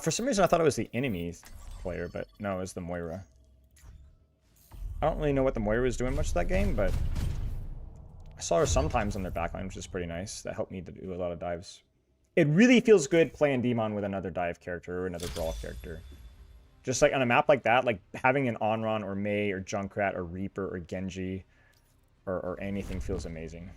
For some reason, I thought it was the enemy player, but no, it was the Moira. I don't really know what the Moira was doing much of that game, but I saw her sometimes on their backline, which is pretty nice. That helped me to do a lot of dives. It really feels good playing Dmon with another dive character or another brawl character. Just like on a map like that, like having an Onron or Mei or Junkrat or Reaper or Genji or anything feels amazing.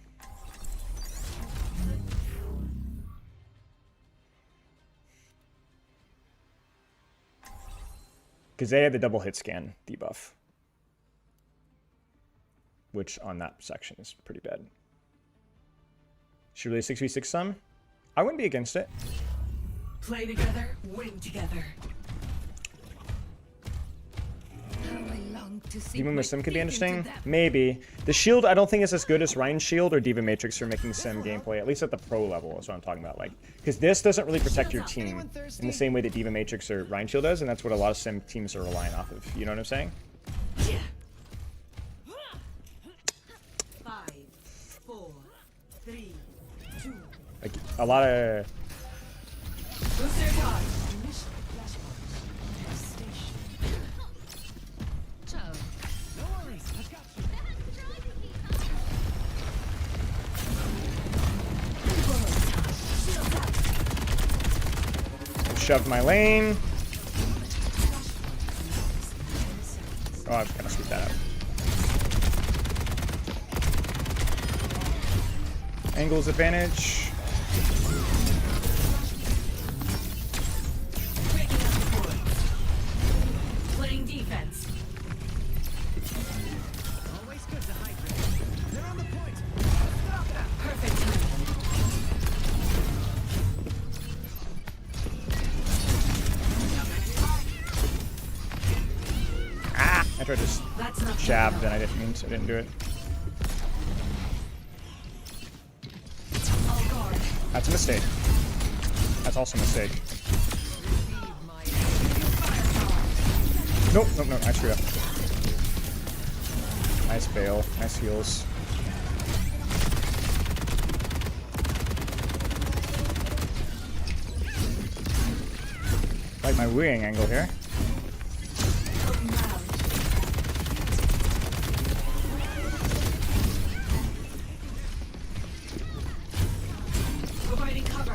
Because they had the double hit scan debuff, which on that section is pretty bad. Should really 6v6 some? I wouldn't be against it. Play together, win together. Demon with Sim could be interesting? Maybe. The shield I don't think is as good as Rein's shield or Diva Matrix for making Sim gameplay, at least at the pro level. That's what I'm talking about. Like, because this doesn't really protect your team in the same way that Diva Matrix or Rein shield does, and that's what a lot of Sim teams are relying off of. You know what I'm saying? 5, 4, 3, 2. Like a lot of. shoved my lane. Oh, I'm gonna sweep that out. Angles advantage. Playing defense. Perfect timing. I tried to That's not jab, then I didn't mean to. I didn't do it. all guard. That's a mistake. That's also a mistake. Nope, nope, nope. I screwed up. Nice bail. Nice heals. Like my wing angle here. Providing cover.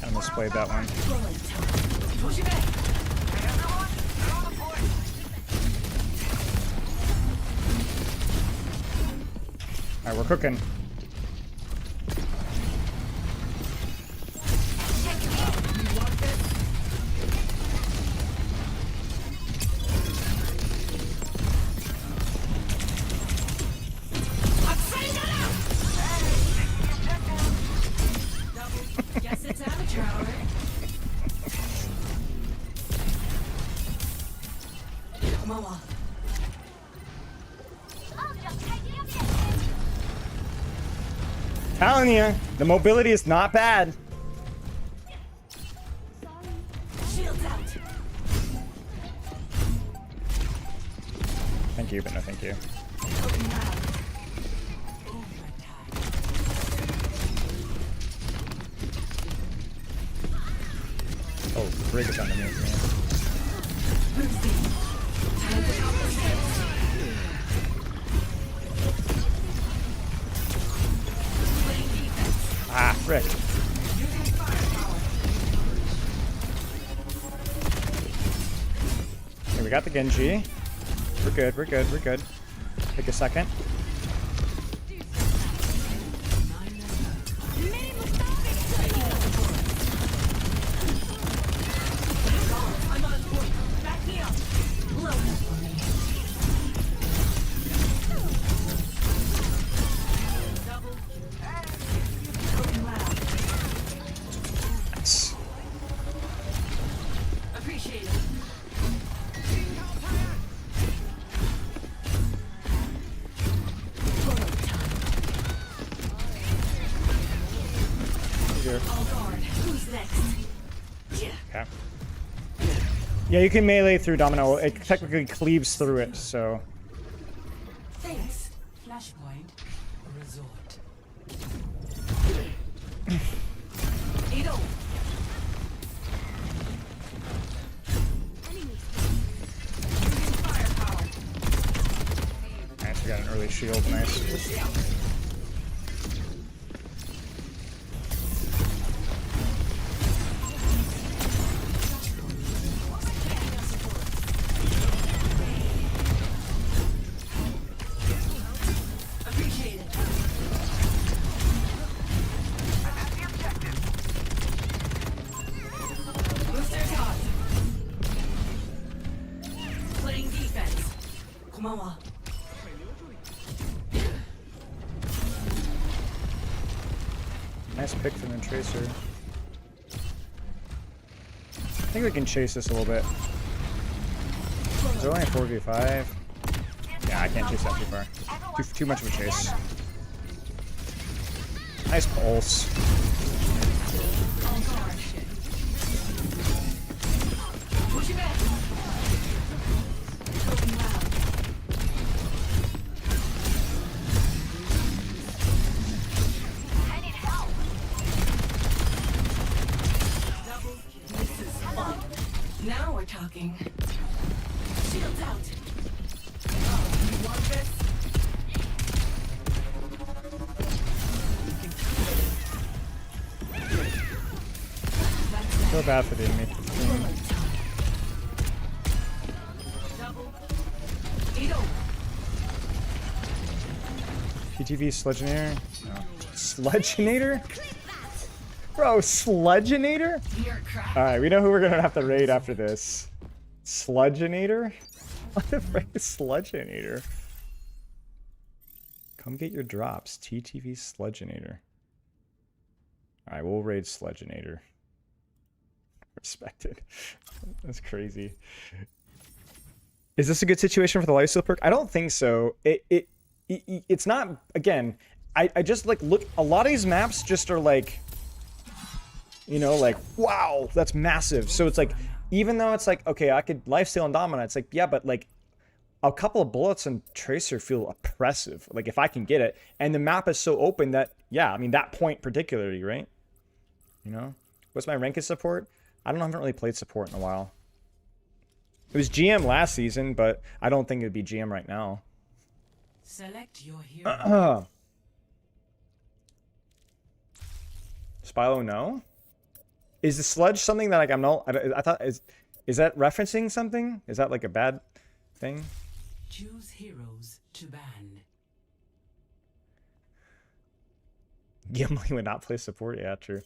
Kind of misplayed that one. Push it back. Alright, we're cooking. Guess it's amateur hour. Mama. I'll just take the objective. Telling you, the mobility is not bad. Shields out. Thank you, but no thank you. Oh, Brig is underneath me. Ah, frick. Okay, we got the Genji. We're good, we're good, we're good. Take a second. I'm on point. Back me up. Load up for me. Double. Going loud. Nice. Appreciate it. Here. All guard. Who's next? Okay. Yeah, you can melee through Domino. It technically cleaves through it, so. Thanks. Flashpoint. Resort. Edo. Firepower. Nice, we got an early shield. Nice. Appreciate it. Boosters hot. Playing defense. Kumawa. Nice pick from the Tracer. I think we can chase this a little bit. Is it only a 4v5? Yeah, I can't chase that too far. Too much of a chase. Nice pulse. On guard. Push it back. Going loud. I need help. Double. This is fun. Now we're talking. Shields out. Oh, you want this? So bad for the enemy. PTV Sludgeonator? No. Sludgeonator? Bro, Sludgeonator? Alright, we know who we're gonna have to raid after this. Sludgeonator? What the frick is Sludgeonator? Come get your drops. TTV Sludgeonator. Alright, we'll raid Sludgeonator. Respected. That's crazy. Is this a good situation for the lifesteal perk? I don't think so. It's not, again, I just like look, a lot of these maps just are like, you know, like, wow, that's massive. So it's like, even though it's like, okay, I could lifesteal and dominate, it's like, yeah, but like a couple of bullets and tracer feel oppressive. Like if I can get it, and the map is so open that, yeah, I mean that point particularly, right? You know, what's my rank as support? I don't know, I haven't really played support in a while. It was GM last season, but I don't think it'd be GM right now. Select your hero. Spylo, no. Is the sludge something that like I'm not? I thought is that referencing something? Is that like a bad thing? Choose heroes to ban. Gimli would not play support. Yeah, true.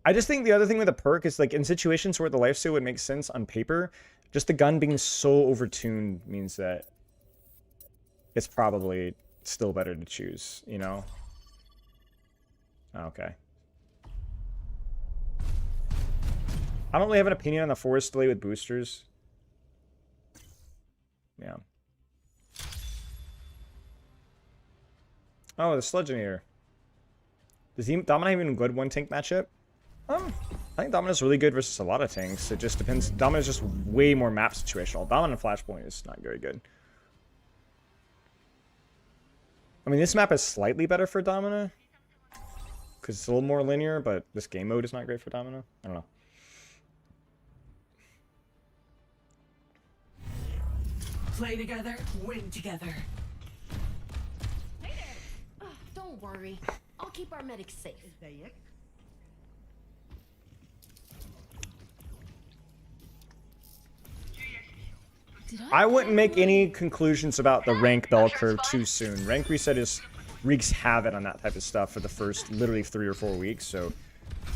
I just think the other thing with a perk is like in situations where the lifesteal would make sense on paper, just the gun being so overtuned means that it's probably still better to choose, you know? Okay. I don't really have an opinion on the forest delay with boosters. Yeah. Oh, the Sludgeonator. Does Dominate even a good one tank matchup? I think Domina's really good versus a lot of tanks. It just depends. Domina's just way more map situational. Dominant Flashpoint is not very good. I mean, this map is slightly better for Domina because it's a little more linear, but this game mode is not great for Domina. I don't know. Play together, win together. Hey there. Don't worry. I'll keep our medics safe. I wouldn't make any conclusions about the rank bell curve too soon. Rank reset wreaks havoc on that type of stuff for the first literally 3 or 4 weeks, so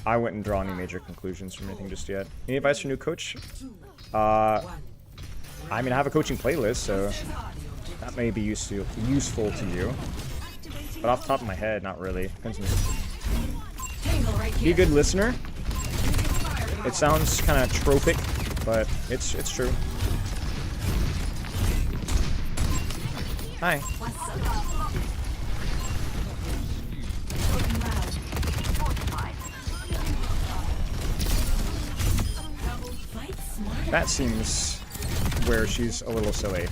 I wouldn't draw any major conclusions from anything just yet. Any advice for new coach? I mean, I have a coaching playlist, so that may be useful to you. But off the top of my head, not really. Depends on be a good listener. It sounds kind of tropic, but it's true. Hi. That seems where she's a little silly.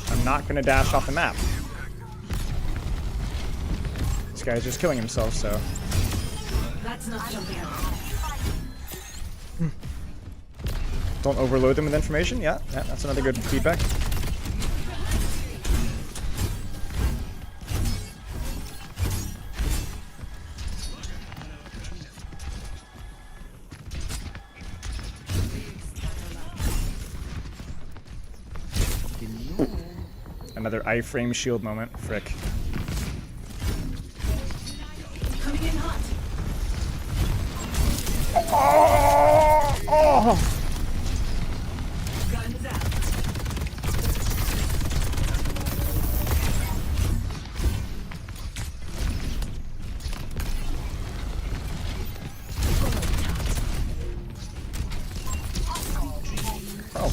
I'm not gonna dash off the map. This guy's just killing himself, so. That's not jumping out. Don't overload them with information. Yeah, that's another good feedback. Another iframe shield moment. Frick. Coming in hot. Oh! Guns out. Oh.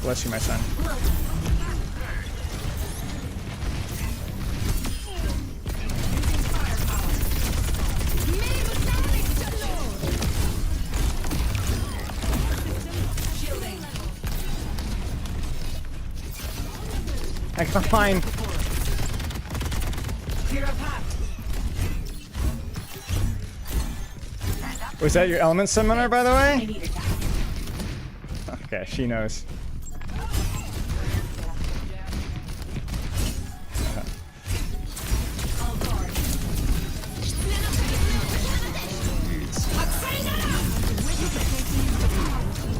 Bless you, my son. I got mine. Clear a path. Was that your element summoner, by the I way? need it. Okay, she knows.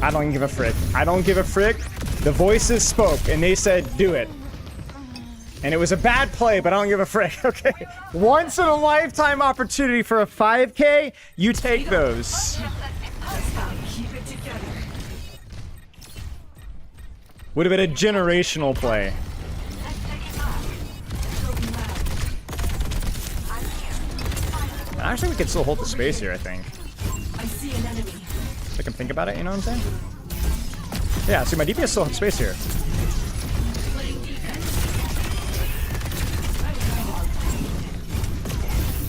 I don't give a frick. I don't give a frick. The voices spoke and they said, do it. And it was a bad play, but I don't give a frick, okay? Once in a lifetime opportunity for a 5K, you take those. Keep it together. Would have been a generational play. Actually, we could still hold the space here, I think. I see an enemy. I can think about it, you know what I'm saying? Yeah, see, my DPS still has space here.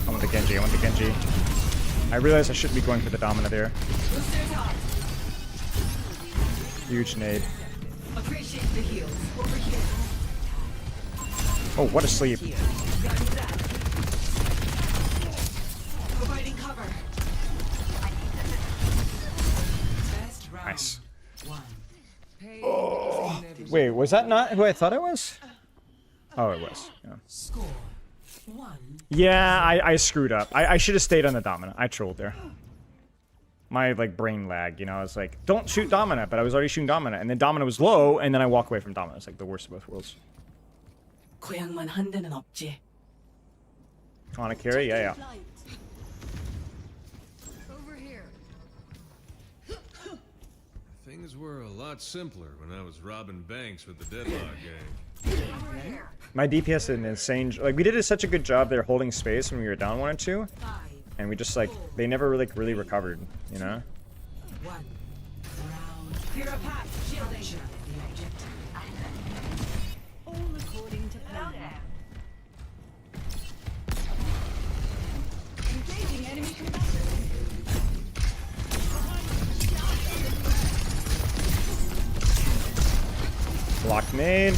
I want the Genji, I want the Genji. I realize I shouldn't be going for the Domina there. Huge nade. Appreciate the heals. Over here. Oh, what a sleep. Got that. Providing cover. Best round. Nice. One. Oh. Wait, was that not who I thought it was? Oh, it was. Yeah, Score. 1. yeah I screwed up. I should have stayed on the Domina. I trolled there. My, like, brain lag, you know? I was like, don't shoot Domina, but I was already shooting Domina. And then Domina was low, and then I walk away from Domina. It's like the worst of both worlds. 고향만 한 데는 없지. On a carry? Yeah, yeah. Over here. Things were a lot simpler when I was robbing banks with the Deadlock gang. My DPS is an insane. Like, we did such a good job there holding space when we were down 1 or 2. 5. And we just, like, they never really recovered, you know? 1. Round. Clear a path. Shielding. The objective. All according to plan. Engaging enemy combatants. Locked nade.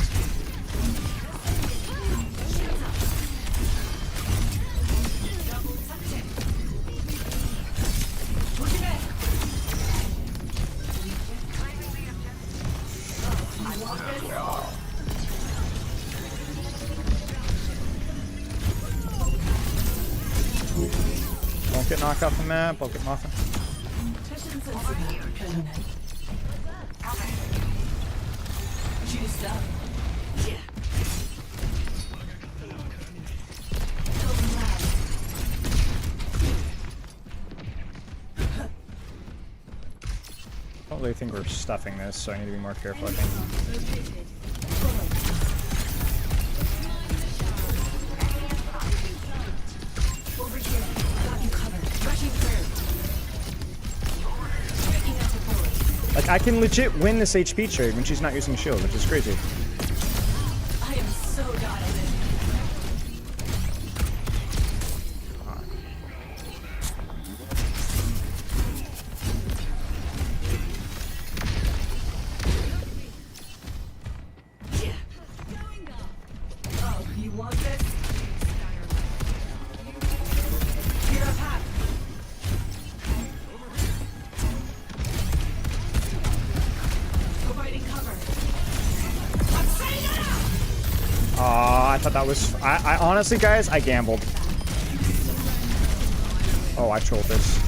Don't get knocked off the map. I'll get nothing. 최신 센스가 별로네. Juiced up. Yeah. I don't really think we're stuffing this, so I need to be more careful, I think. Over here. Got you covered. Rushing through. Breaking out the forest. Like, I can legit win this HP trade when she's not using shield, which is crazy. I am so dialed in. Yeah. Oh, you want this? Clear a path. Providing cover. I thought that was... I honestly, guys, I gambled. Oh, I trolled this.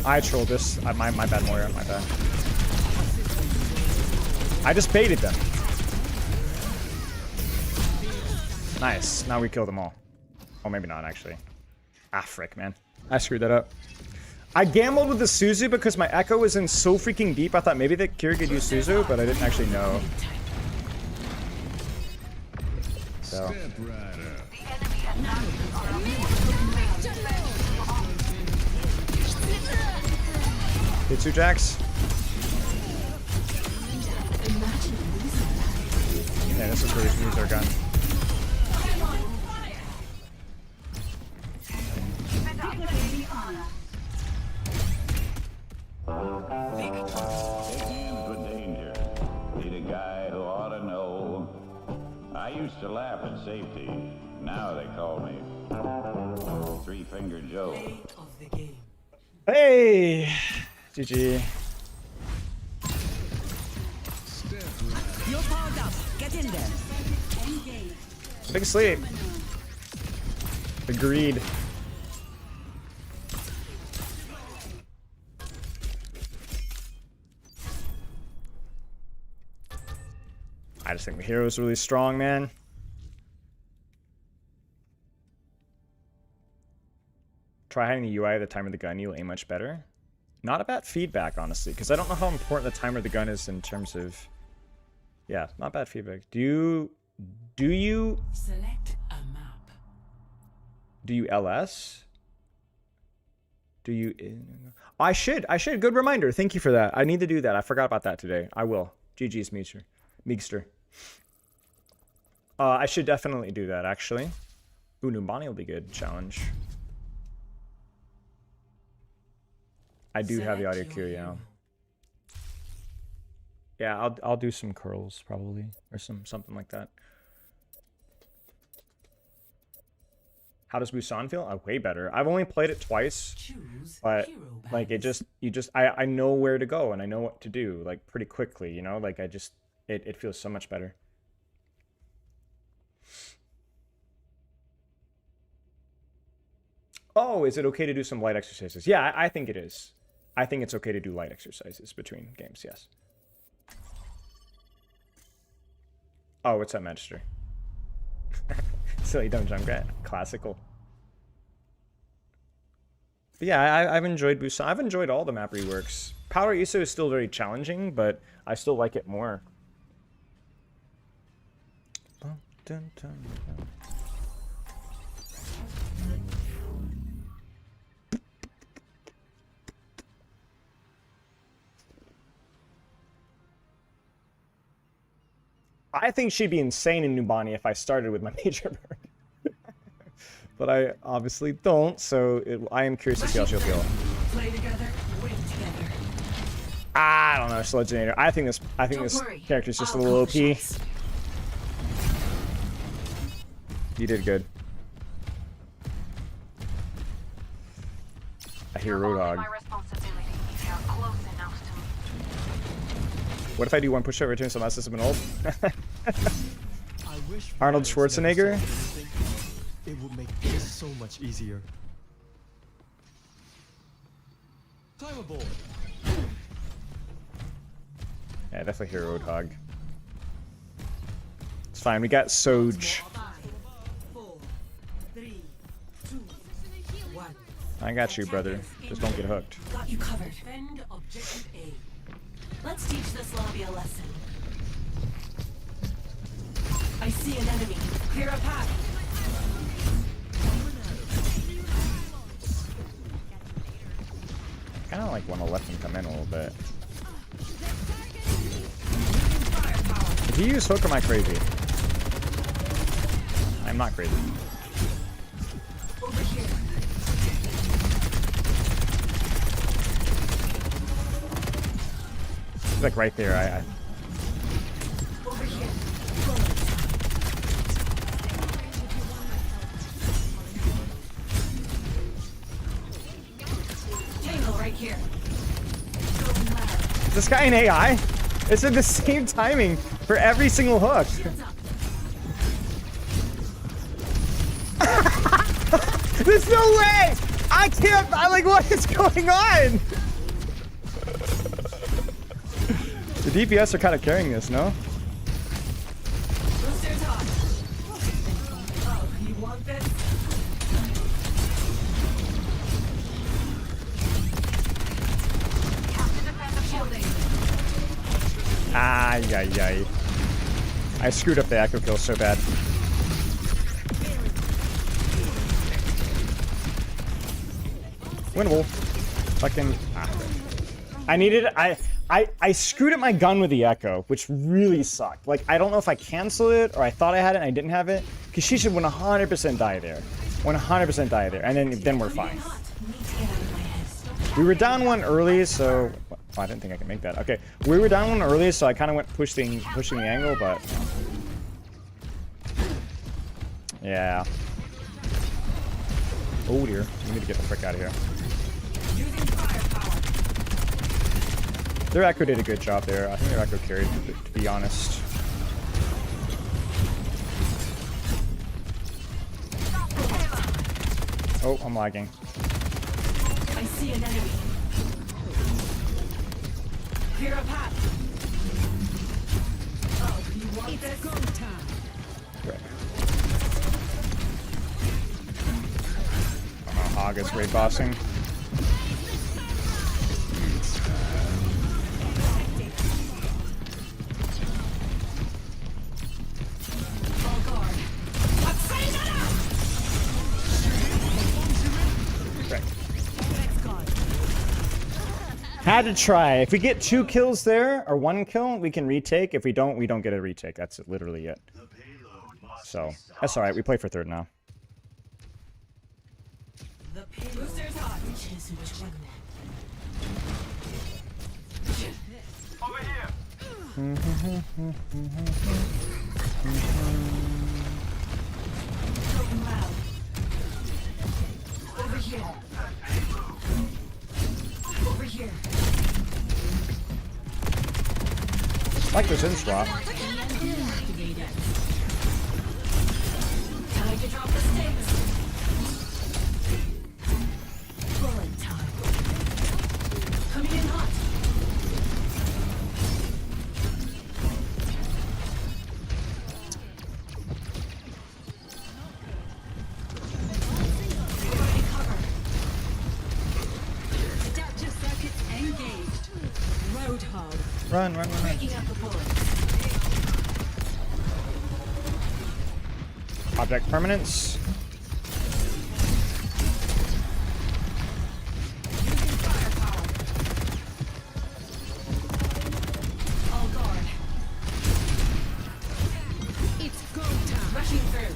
I trolled this. My bad, Moira. My bad. I just baited them. Nice. Now we killed them all. Oh, maybe not, actually. Ah, frick, man. I screwed that up. I gambled with the Suzu because my Echo was in so freaking deep. I thought maybe that Kira could use Suzu, but I didn't actually know. So. Step right up. Hit 2 jacks. Yeah, this is where we can use our gun. It comes with danger. Need a guy who ought to know. I I used to laugh at safety. Now they call me Three-Finger Joe. Hey! GG. You're powered up. Get in there. Big sleep. Agreed. I just think the hero is really strong, man. Try hiding the UI at the time of the gun, you'll aim much better. Not a bad feedback, honestly, because I don't know how important the timer of the gun is in terms of... Yeah, not bad feedback. Do you Select a map. Do you LS? Do you... I should. Good reminder. Thank you for that. I need to do that. I forgot about that today. I will. GG's Meegster. I should definitely do that, actually. Ooh, Numbani will be good. Challenge. I do have the audio cue, yeah. Yeah, I'll do some curls, probably. Or something like that. How does Busan feel? Way better. I've only played it twice, but like I know where to go and I know what to do like pretty quickly, you know? Like it feels so much better. Oh, is it okay to do some light exercises? Yeah, I think it is. I think it's okay to do light exercises between games, yes. Oh, what's that, Magister? Silly dumb jump rat. Classical. But yeah, I've enjoyed Busan. I've enjoyed all the map reworks. Power ISO is still very challenging, but I still like it more. I think she'd be insane in Numbani if I started with my major bird. But I obviously don't, so I am curious to see how she'll feel. Play together, win together. I don't know, Sledgenator. I think this character is just a little OP. You did good. I hear Roadhog. What if I do one pushover, return some assist and ult? Arnold Schwarzenegger? It would make this so much easier. Time aboard. Yeah, definitely hear Roadhog. It's fine, we got Soj. 5, 4, 3, 2, 1. I got you, brother. Just don't get hooked. Got you covered. Defend objective A. Let's teach this lobby a lesson. I see an enemy. Clear a path. I kind of like want to let them come in a little bit. If you use hook, am I crazy? I'm not crazy. Over here. It's like right there. Over here. Tangle right here. Is this guy an AI? It's at the same timing for every single hook. There's no way! I can't. I'm like, what is going on? The DPS are kind of carrying this, no? Boosters hot. Oh, you want this? Shielding. Ay, ay, ay. I screwed up the echo kill so bad. Winnable. Fucking. I screwed up my gun with the echo, which really sucked. Like, I don't know if I canceled it or I thought I had it and I didn't have it. Because she should 100% die there. 100% die there. And then we're fine. We were down one early, so... Oh, I didn't think I could make that. Okay, we were down one early, so I kind of went pushing the angle, but... Yeah. Oh dear. We need to get the frick out of here. Their Echo did a good job there. I think their Echo carried, to be honest. Oh, I'm lagging. I see an enemy. Clear a path. Oh, you want this? Go time. Right. Hog is raid bossing. Had to try. If we get 2 kills there, or 1 kill, we can retake. If we don't get a retake. That's literally it. So, that's alright. We play for 3rd now. The booster's hot. Over here. Going loud. Over here. Over here. Like this in swap. Time to drop the stakes. Bullet time. Coming in hot. Adaptive circuits engaged. Roadhog. Run, run, run, run. Breaking up the bullets. Object permanence. All guard. It's go time. Rushing through.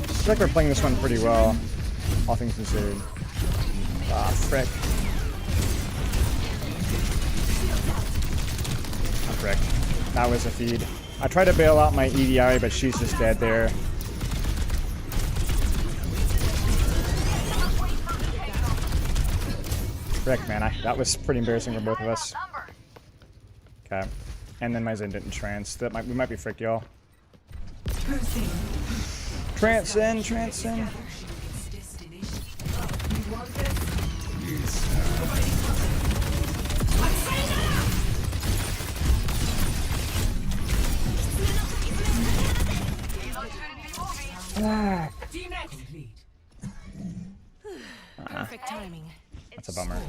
I feel like we're playing this one pretty well, all things considered. Ah, frick. Ah, frick. That was a feed. I tried to bail out my EDI, but she's just dead there. Frick, man. That was pretty embarrassing for both of us. Okay. And then my Zen didn't trance. We might be fricked, y'all. Trance in, trance in. Perfect timing. That's a bummer.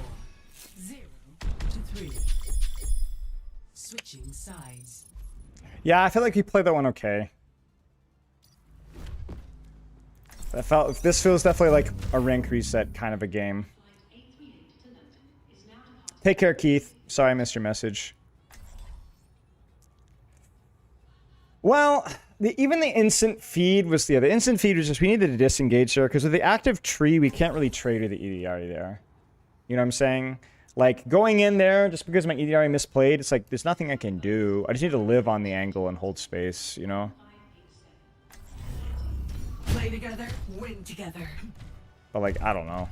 0 to 3. Switching sides. Yeah, I feel like he played that one okay. This feels definitely like a rank reset kind of a game. Take care, Keith. Sorry I missed your message. Well, even the instant feed was the instant feed was just we needed to disengage there because with the active tree we can't really trade with the EDR there. You know what I'm saying? Like going in there just because my EDR misplayed, it's like there's nothing I can do. I just need to live on the angle and hold space, you know? Play together, win together. But like, I don't know.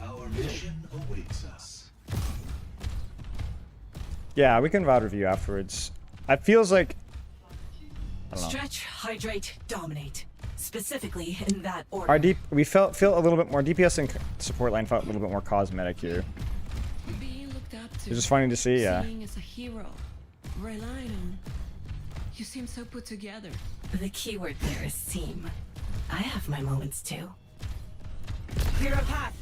Our mission awaits us. Yeah, we can VOD review afterwards. It feels like I don't know. Stretch, hydrate, dominate. Specifically in that order. Our we feel a little bit more DPS and support line felt a little bit more cosmetic here. Being looked up to. It's just funny to see, yeah. Seeing as a hero, relied on. You seem so put together. The keyword there is seem. I have my moments too. Clear a path.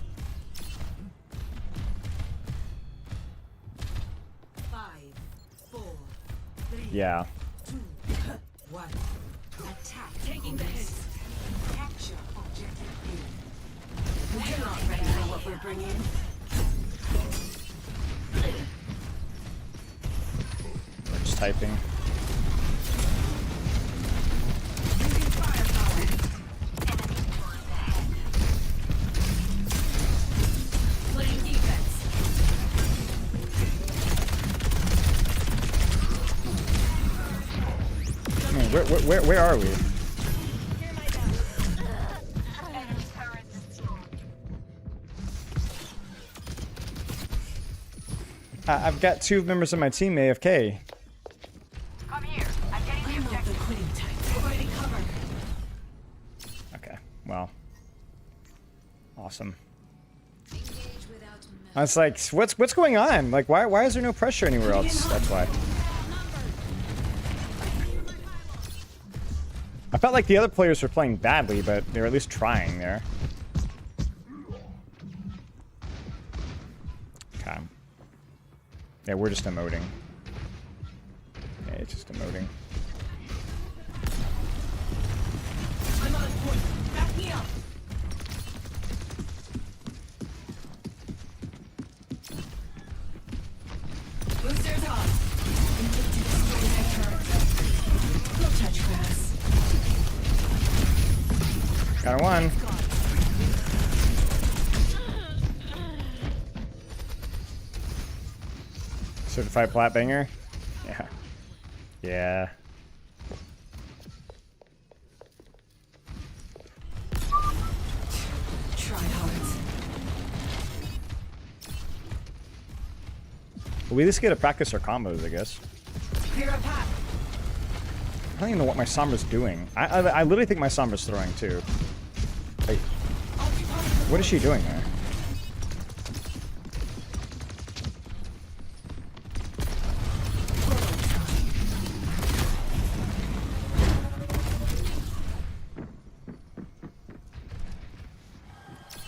5, 4, 3, Yeah. 2, 1. Attack. Taking the hit. Capture objective B. We're not ready for what we're bringing. We're just typing. Using firepower. Playing defense. Where are we? Enemy turret destroyed. I've got 2 members of my team AFK. Come here. I'm getting the I'm not the objective. quitting type. Providing cover. Okay, well. Awesome. Engage without I was like, what's going on? Like, why is there no pressure anywhere else? That's why. I felt like the other players were playing badly, but they were at least trying there. Okay. Yeah, we're just emoting. Yeah, it's just emoting. I'm on point. Back me up. Boosters on. Need to destroy that turret. Don't touch grass. Got a 1. Certified plat banger? Yeah. Yeah. Try hard. Well, we just get to practice our combos, I guess. Clear a path. I don't even know what my Sombra's doing. I literally think my Sombra's throwing too. Like, what is she doing there?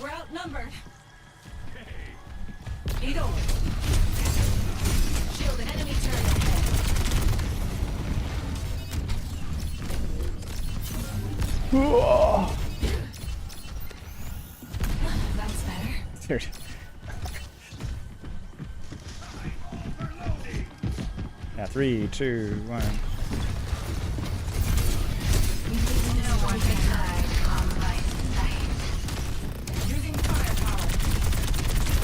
We're outnumbered. Lead over. Shield an enemy turret ahead. That's better. Dude. Yeah, 3, 2, 1. No one can hide from my sight. Using firepower.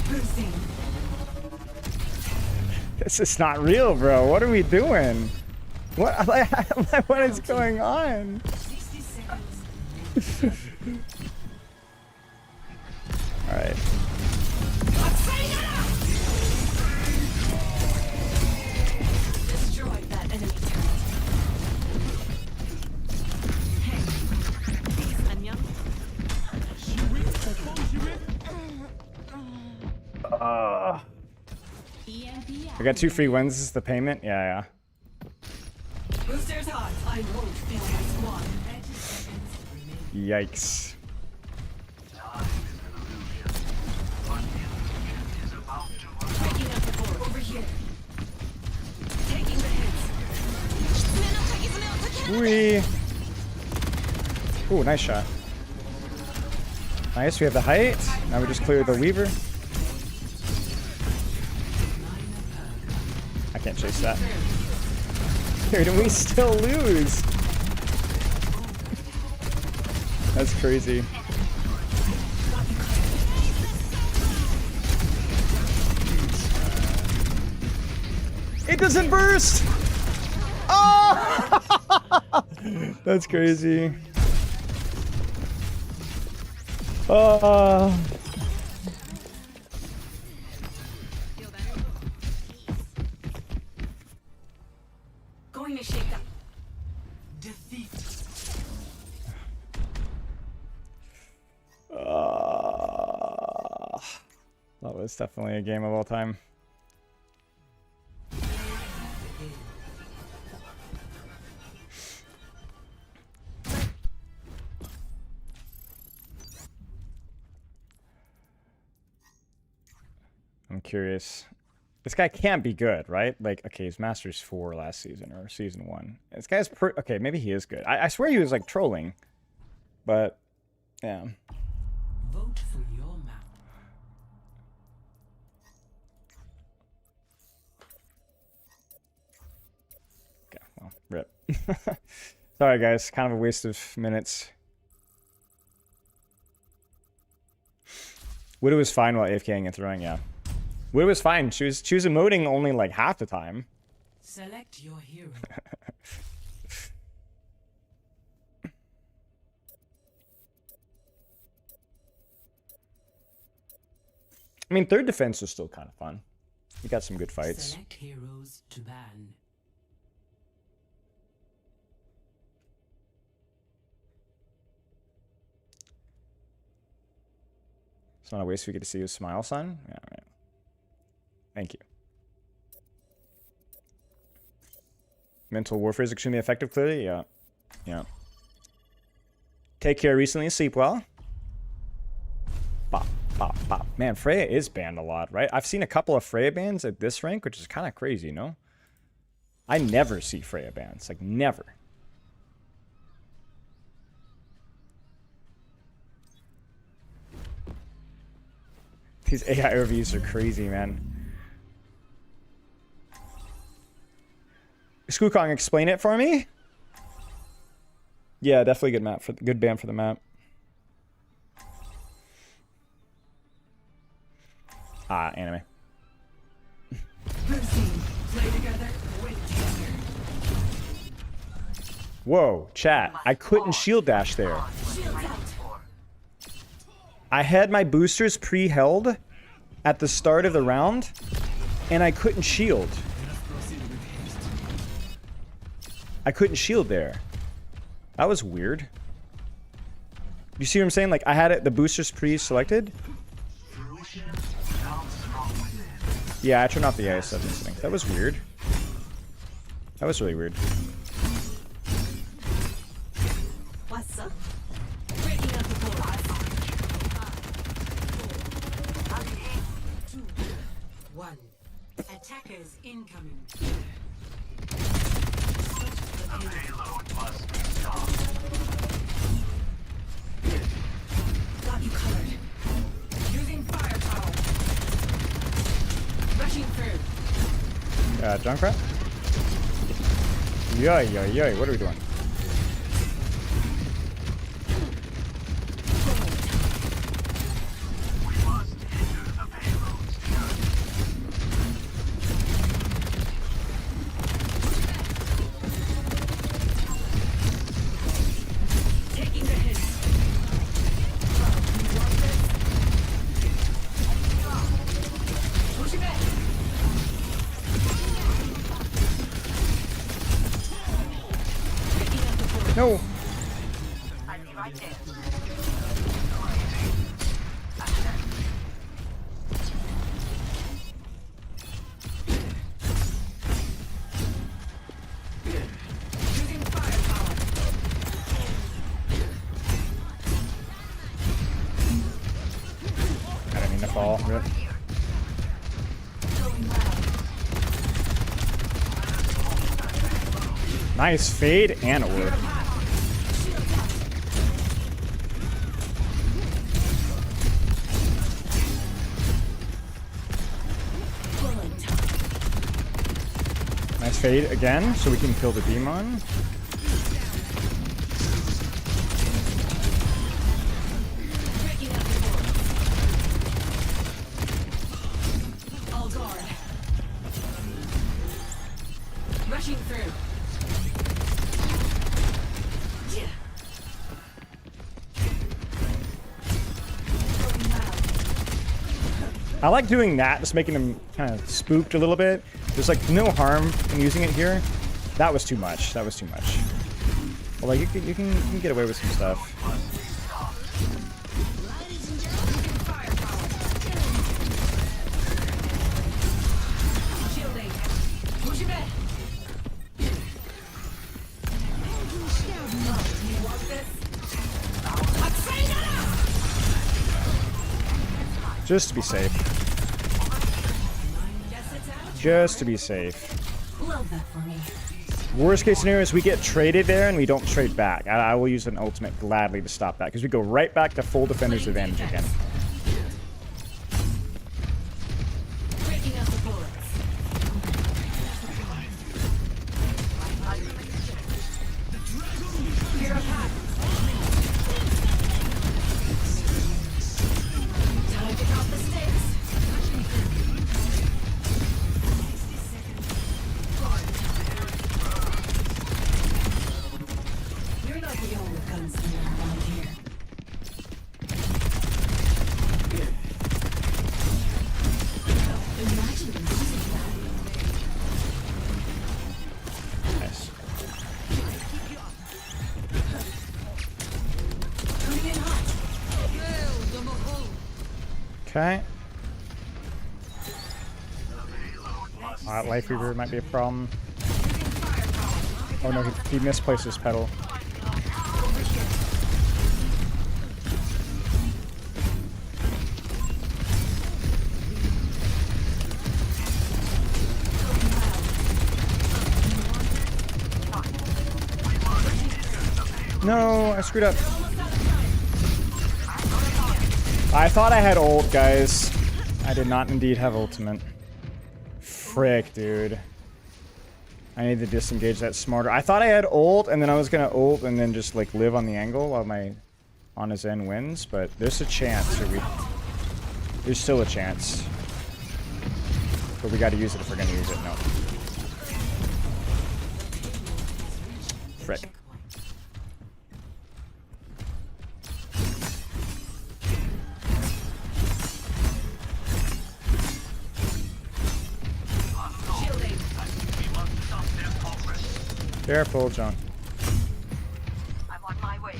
Boosting. This is not real, bro. What are we doing? What? What is going on? 60 seconds. All right. Destroyed that enemy turret. Hey. Peace, Anya. I got 2 free wins. This is the payment. Yeah, Boosters hot. I won't fail my squad. yeah. Yikes. Breaking up the board. Over here. Taking the hits. Wee. Ooh, nice shot. Nice. We have the height. Now we just cleared the Weaver. I can't chase that. Dude, and we still lose. That's crazy. It doesn't burst! Oh! That's crazy. Oh. Going to shake up. Defeat. That was definitely a game of all time. I'm curious. This guy can't be good, right? Like, okay, he's Masters 4 last season or season 1. This guy's okay, maybe he is good. I swear he was like trolling. But yeah. Vote for your mouth. Okay, well, rip. Sorry guys, kind of a waste of minutes. Widow was fine while AFKing and throwing, yeah. Widow was fine. She was emoting only like half the time. Select your hero. I mean, third defense was still kind of fun. We got some good fights. Select heroes to ban. It's not a waste we get to see you smile, son. Yeah, right. Thank you. Mental warfare is extremely effective, clearly. Yeah. Yeah. Take care recently. Sleep well. Bop, bop, bop. Man, Freya is banned a lot, right? I've seen a couple of Freya bans at this rank, which is kind of crazy, you know? I never see Freya bans. Like, never. These AI reviews are crazy, man. Skookong, explain it for me? Yeah, definitely good map for good ban for the map. Ah, anime. Whoa, chat. I couldn't shield dash there. I had my boosters pre-held at the start of the round, and I couldn't shield. I couldn't shield there. That was weird. You see what I'm saying? Like, I had it, the boosters pre-selected. Yeah, I turned off the AI7 thing. That was weird. That was really weird. What's up? Breaking up the board. 2, 1. Attackers incoming. The payload must be stopped. Got you covered. Using firepower. Rushing through. Junkrat? Yay, what are we doing? Taking the hit. Push it back. No. I'll be right there. Using firepower. I didn't mean to fall. Rip. Going loud. Nice fade and orb. Nice fade again, so we can kill the Dmon. Breaking up the board. All guard. Rushing through. Yeah. Going loud. I like doing that, just making them kind of spooked a little bit. There's like no harm in using it here. That was too much. That was too much. Well, like you can get away with some stuff. Shielding. Push it back. You want this? Just to be safe. Just to be safe. Love that for me. Worst case scenario is we get traded there and we don't trade back. I will use an ultimate gladly to stop that because we go right back to full defender's advantage again. Breaking up the bullets. Here a pack. Time to drop the stakes. You're not the only gunslinger around here. Okay. Life Reaver might be a problem. Oh no, he misplaced his pedal. No, I screwed up. I thought I had ult, guys. I did not indeed have ultimate. Frick, dude. I need to disengage that smarter. I thought I had ult, and then I was gonna ult and then just like live on the angle while my on his end wins, but there's a chance. There's still a chance. But we gotta use it if we're gonna use it. No. Frick. Careful, John. I'm on my way.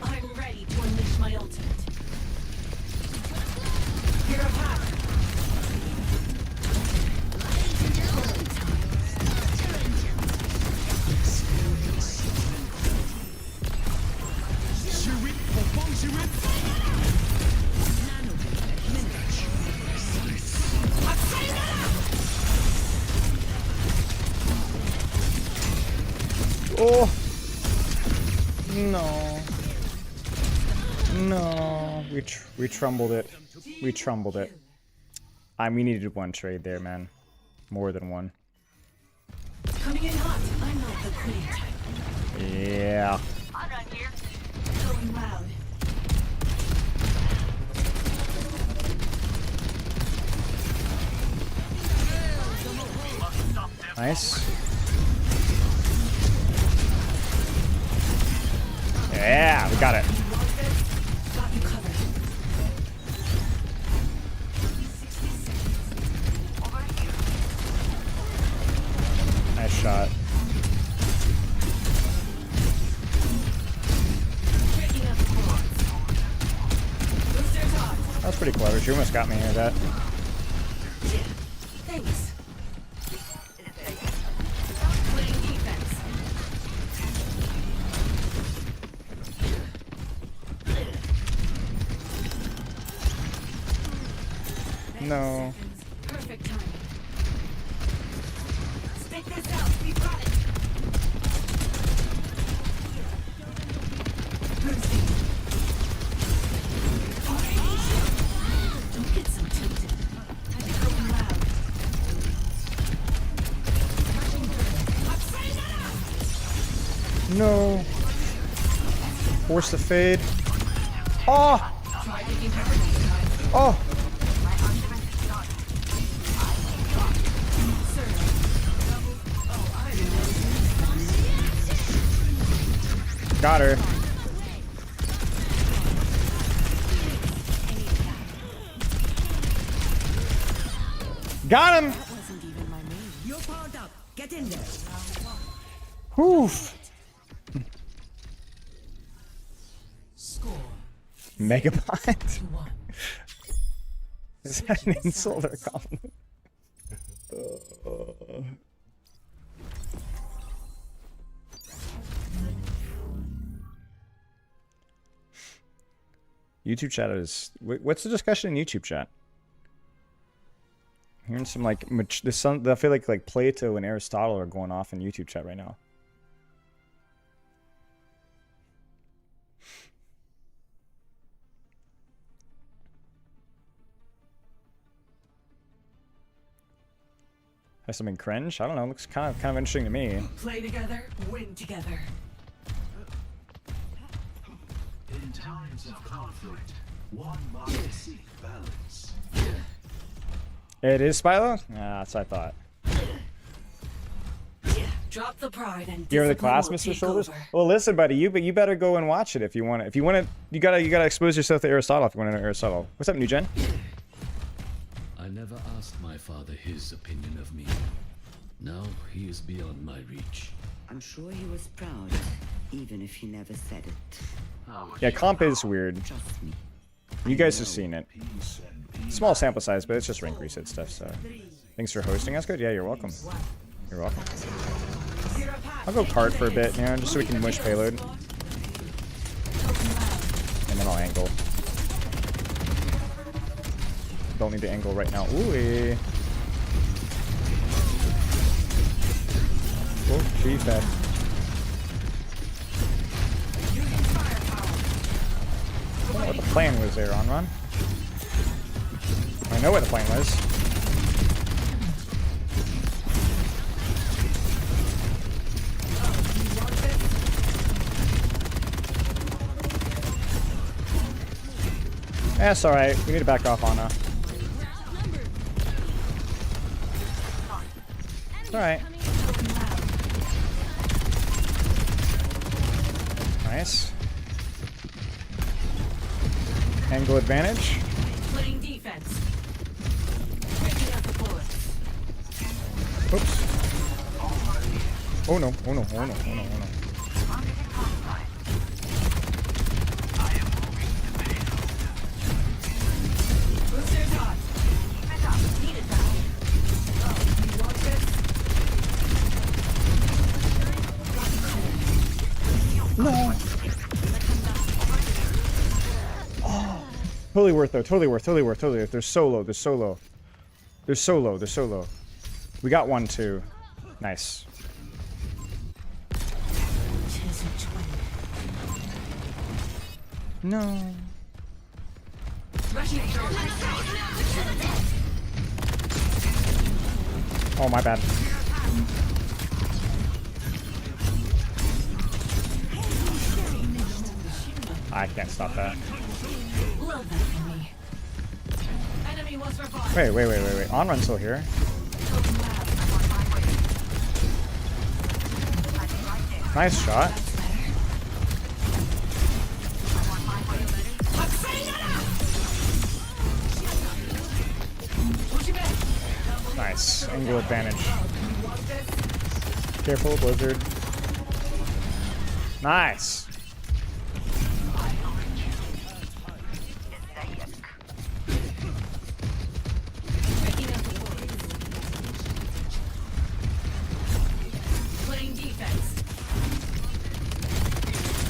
I'm ready to unleash my ultimate. Here a pack. Oh no, no, we trumbled it. We trumbled it. We needed one trade there, man. More than one. Coming in hot. I'm not the queen type. Yeah. I'm right here. Going loud. Nice. Yeah, we got it. Got you covered. Nice shot. That's pretty clever. She almost got me near that. Thanks. Playing defense. No. Perfect timing. Stick this out. We've got it. Boosting. Don't get so tilted. I think going loud. No. Force the fade. Oh! Try taking cover this time. Oh! Got her. Got him! You're powered up. Get in there. Whew. Score. Megabot? 2-1. Is that an insult or a compliment? YouTube chat is... What's the discussion in YouTube chat? Hearing some like... I feel like Plato and Aristotle are going off in YouTube chat right now. Has something cringe? I don't know. Looks kind of interesting to me. Play together, win together. In times of conflict, one must seek balance. It is Spylo? Ah, that's what I thought. Drop the pride and You ever the discipline class, will Mr. take Shoulders? over. Well, listen, buddy, you better go and watch it if you want it. If you want it, you gotta expose yourself to Aristotle if you want to know Aristotle. What's up, New Gen? I never asked my father his opinion of me. Now he is beyond my reach. I'm sure he was proud. even if he never said it. Yeah, comp is weird. Trust me. You guys have seen it. Small sample size, but it's just rank reset stuff, so. Thanks for hosting us, good? Yeah, you're welcome. You're welcome. I'll go card for a bit, you know, just so we can mush payload. And then I'll angle. Don't need to angle right now. Ooh. Oh, she fed. I don't know what the plan was there, on run. I know what the plan was. That's alright. We need to back off Ana. It's alright. Nice. Angle advantage. Playing defense. Breaking up the bullets. Oops. Oh no, oh no, oh no, oh no, oh no. Boosters hot. Need it back. Oh, you want this? No. Oh, totally worth though. Totally worth. Totally worth. Totally worth. There's solo. There's solo. There's solo. There's solo. We got one too. Nice. No. Oh, my bad. I can't stop that. Wait. On run still here. Nice shot. Nice. Angle advantage. Careful, Blizzard. Nice.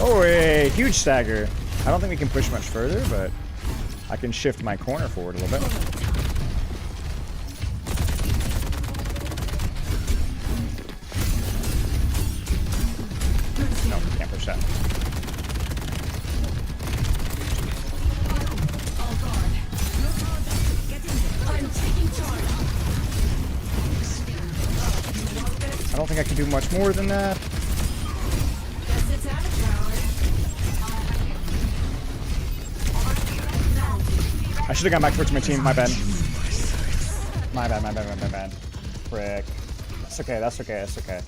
Oh, a huge stagger. I don't think we can push much further, but I can shift my corner forward a little bit. No, can't push that. I don't think I can do much more than that. I should have gone back towards my team. My bad. My bad. Frick. That's okay. That's okay. That's okay.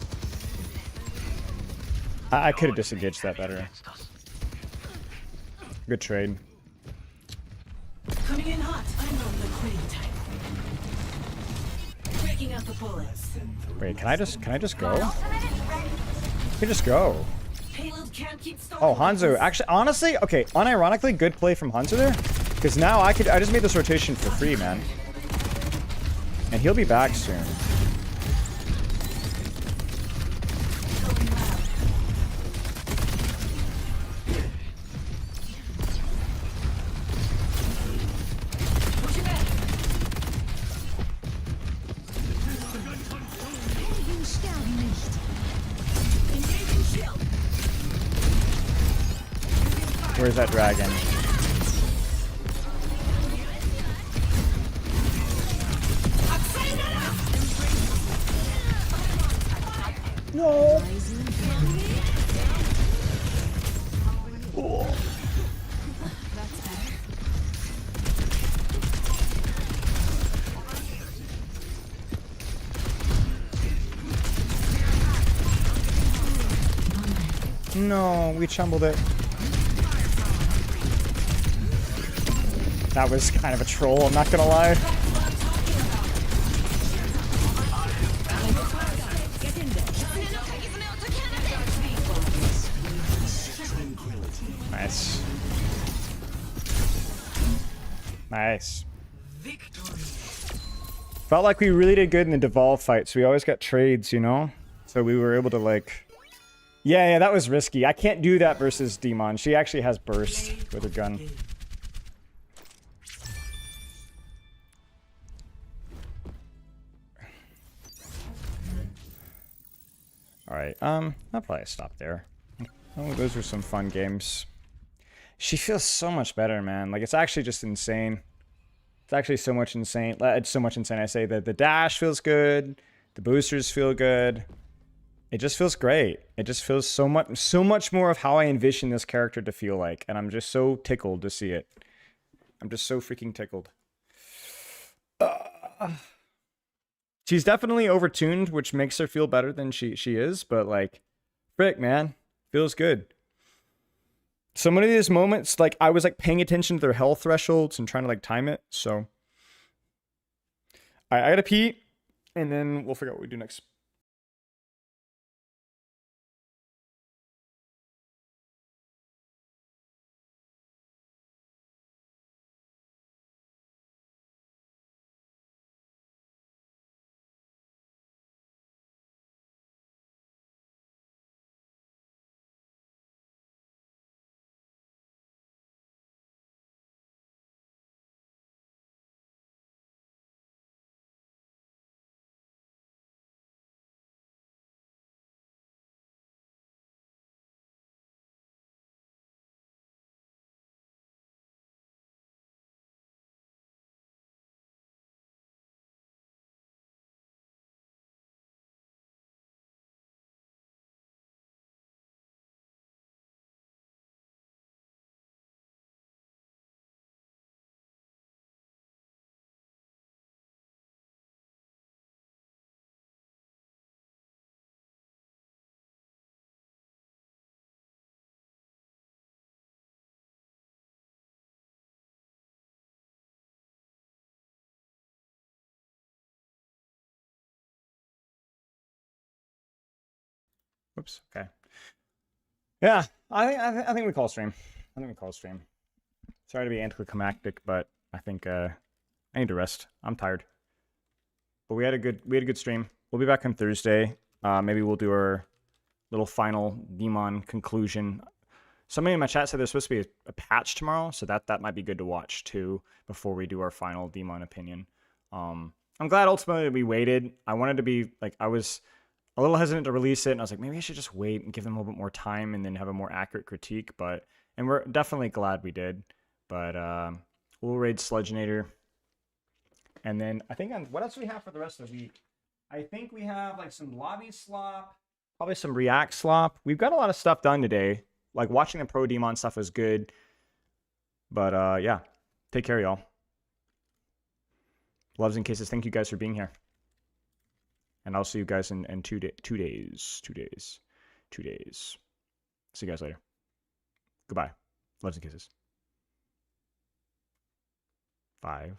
I could have disengaged that better. Good trade. Coming in hot. I'm on the quitting type. Breaking out the bullets. Wait, can I just go? I can just go. Payload can't keep Oh, Hanzo. Actually, honestly, okay, unironically, good play from Hanzo there. Because now I just made this rotation for free, man. And he'll be back soon. Where's that dragon? No. Oh. No, we chumbled it. That was kind of a troll, I'm not gonna lie. Nice. Nice. Victory. Felt like we really did good in the Devolve fight, so we always got trades, you know? So we were able to, like... Yeah, that was risky. I can't do that versus Dmon. She actually has burst with her gun. Alright, I'll probably stop there. Oh, those were some fun games. She feels so much better, man. Like, it's actually just insane. It's actually so much insane. It's so much insane. I say that the dash feels good. The boosters feel good. It just feels great. It just feels so much more of how I envision this character to feel like. And I'm just so tickled to see it. I'm just so freaking tickled. She's definitely overtuned, which makes her feel better than she is. But, like, frick, man. Feels good. So many of these moments, like, I was, like, paying attention to their health thresholds and trying to, like, time it. So, I gotta pee, and then we'll figure out what we do next. Whoops. Okay. Yeah, I think we call stream. I think we call stream. Sorry to be anticlimactic, but I think I need to rest. I'm tired. But we had a good stream. We'll be back on Thursday. Maybe we'll do our little final Dmon conclusion. Somebody in my chat said there's supposed to be a patch tomorrow, so that might be good to watch too before we do our final Dmon opinion. I'm glad ultimately we waited. I wanted to be like, I was a little hesitant to release it, and I was like, maybe I should just wait and give them a little bit more time and then have a more accurate critique. And we're definitely glad we did. But we'll raid Sludgenator. And then I think what else do we have for the rest of the week? I think we have like some lobby slop, probably some react slop. We've got a lot of stuff done today. Like watching the Pro Dmon stuff was good. But yeah, take care, y'all. Loves and kisses. Thank you guys for being here. And I'll see you guys in 2 days. 2 days. 2 days. See you guys later. Goodbye. Loves and kisses. 5.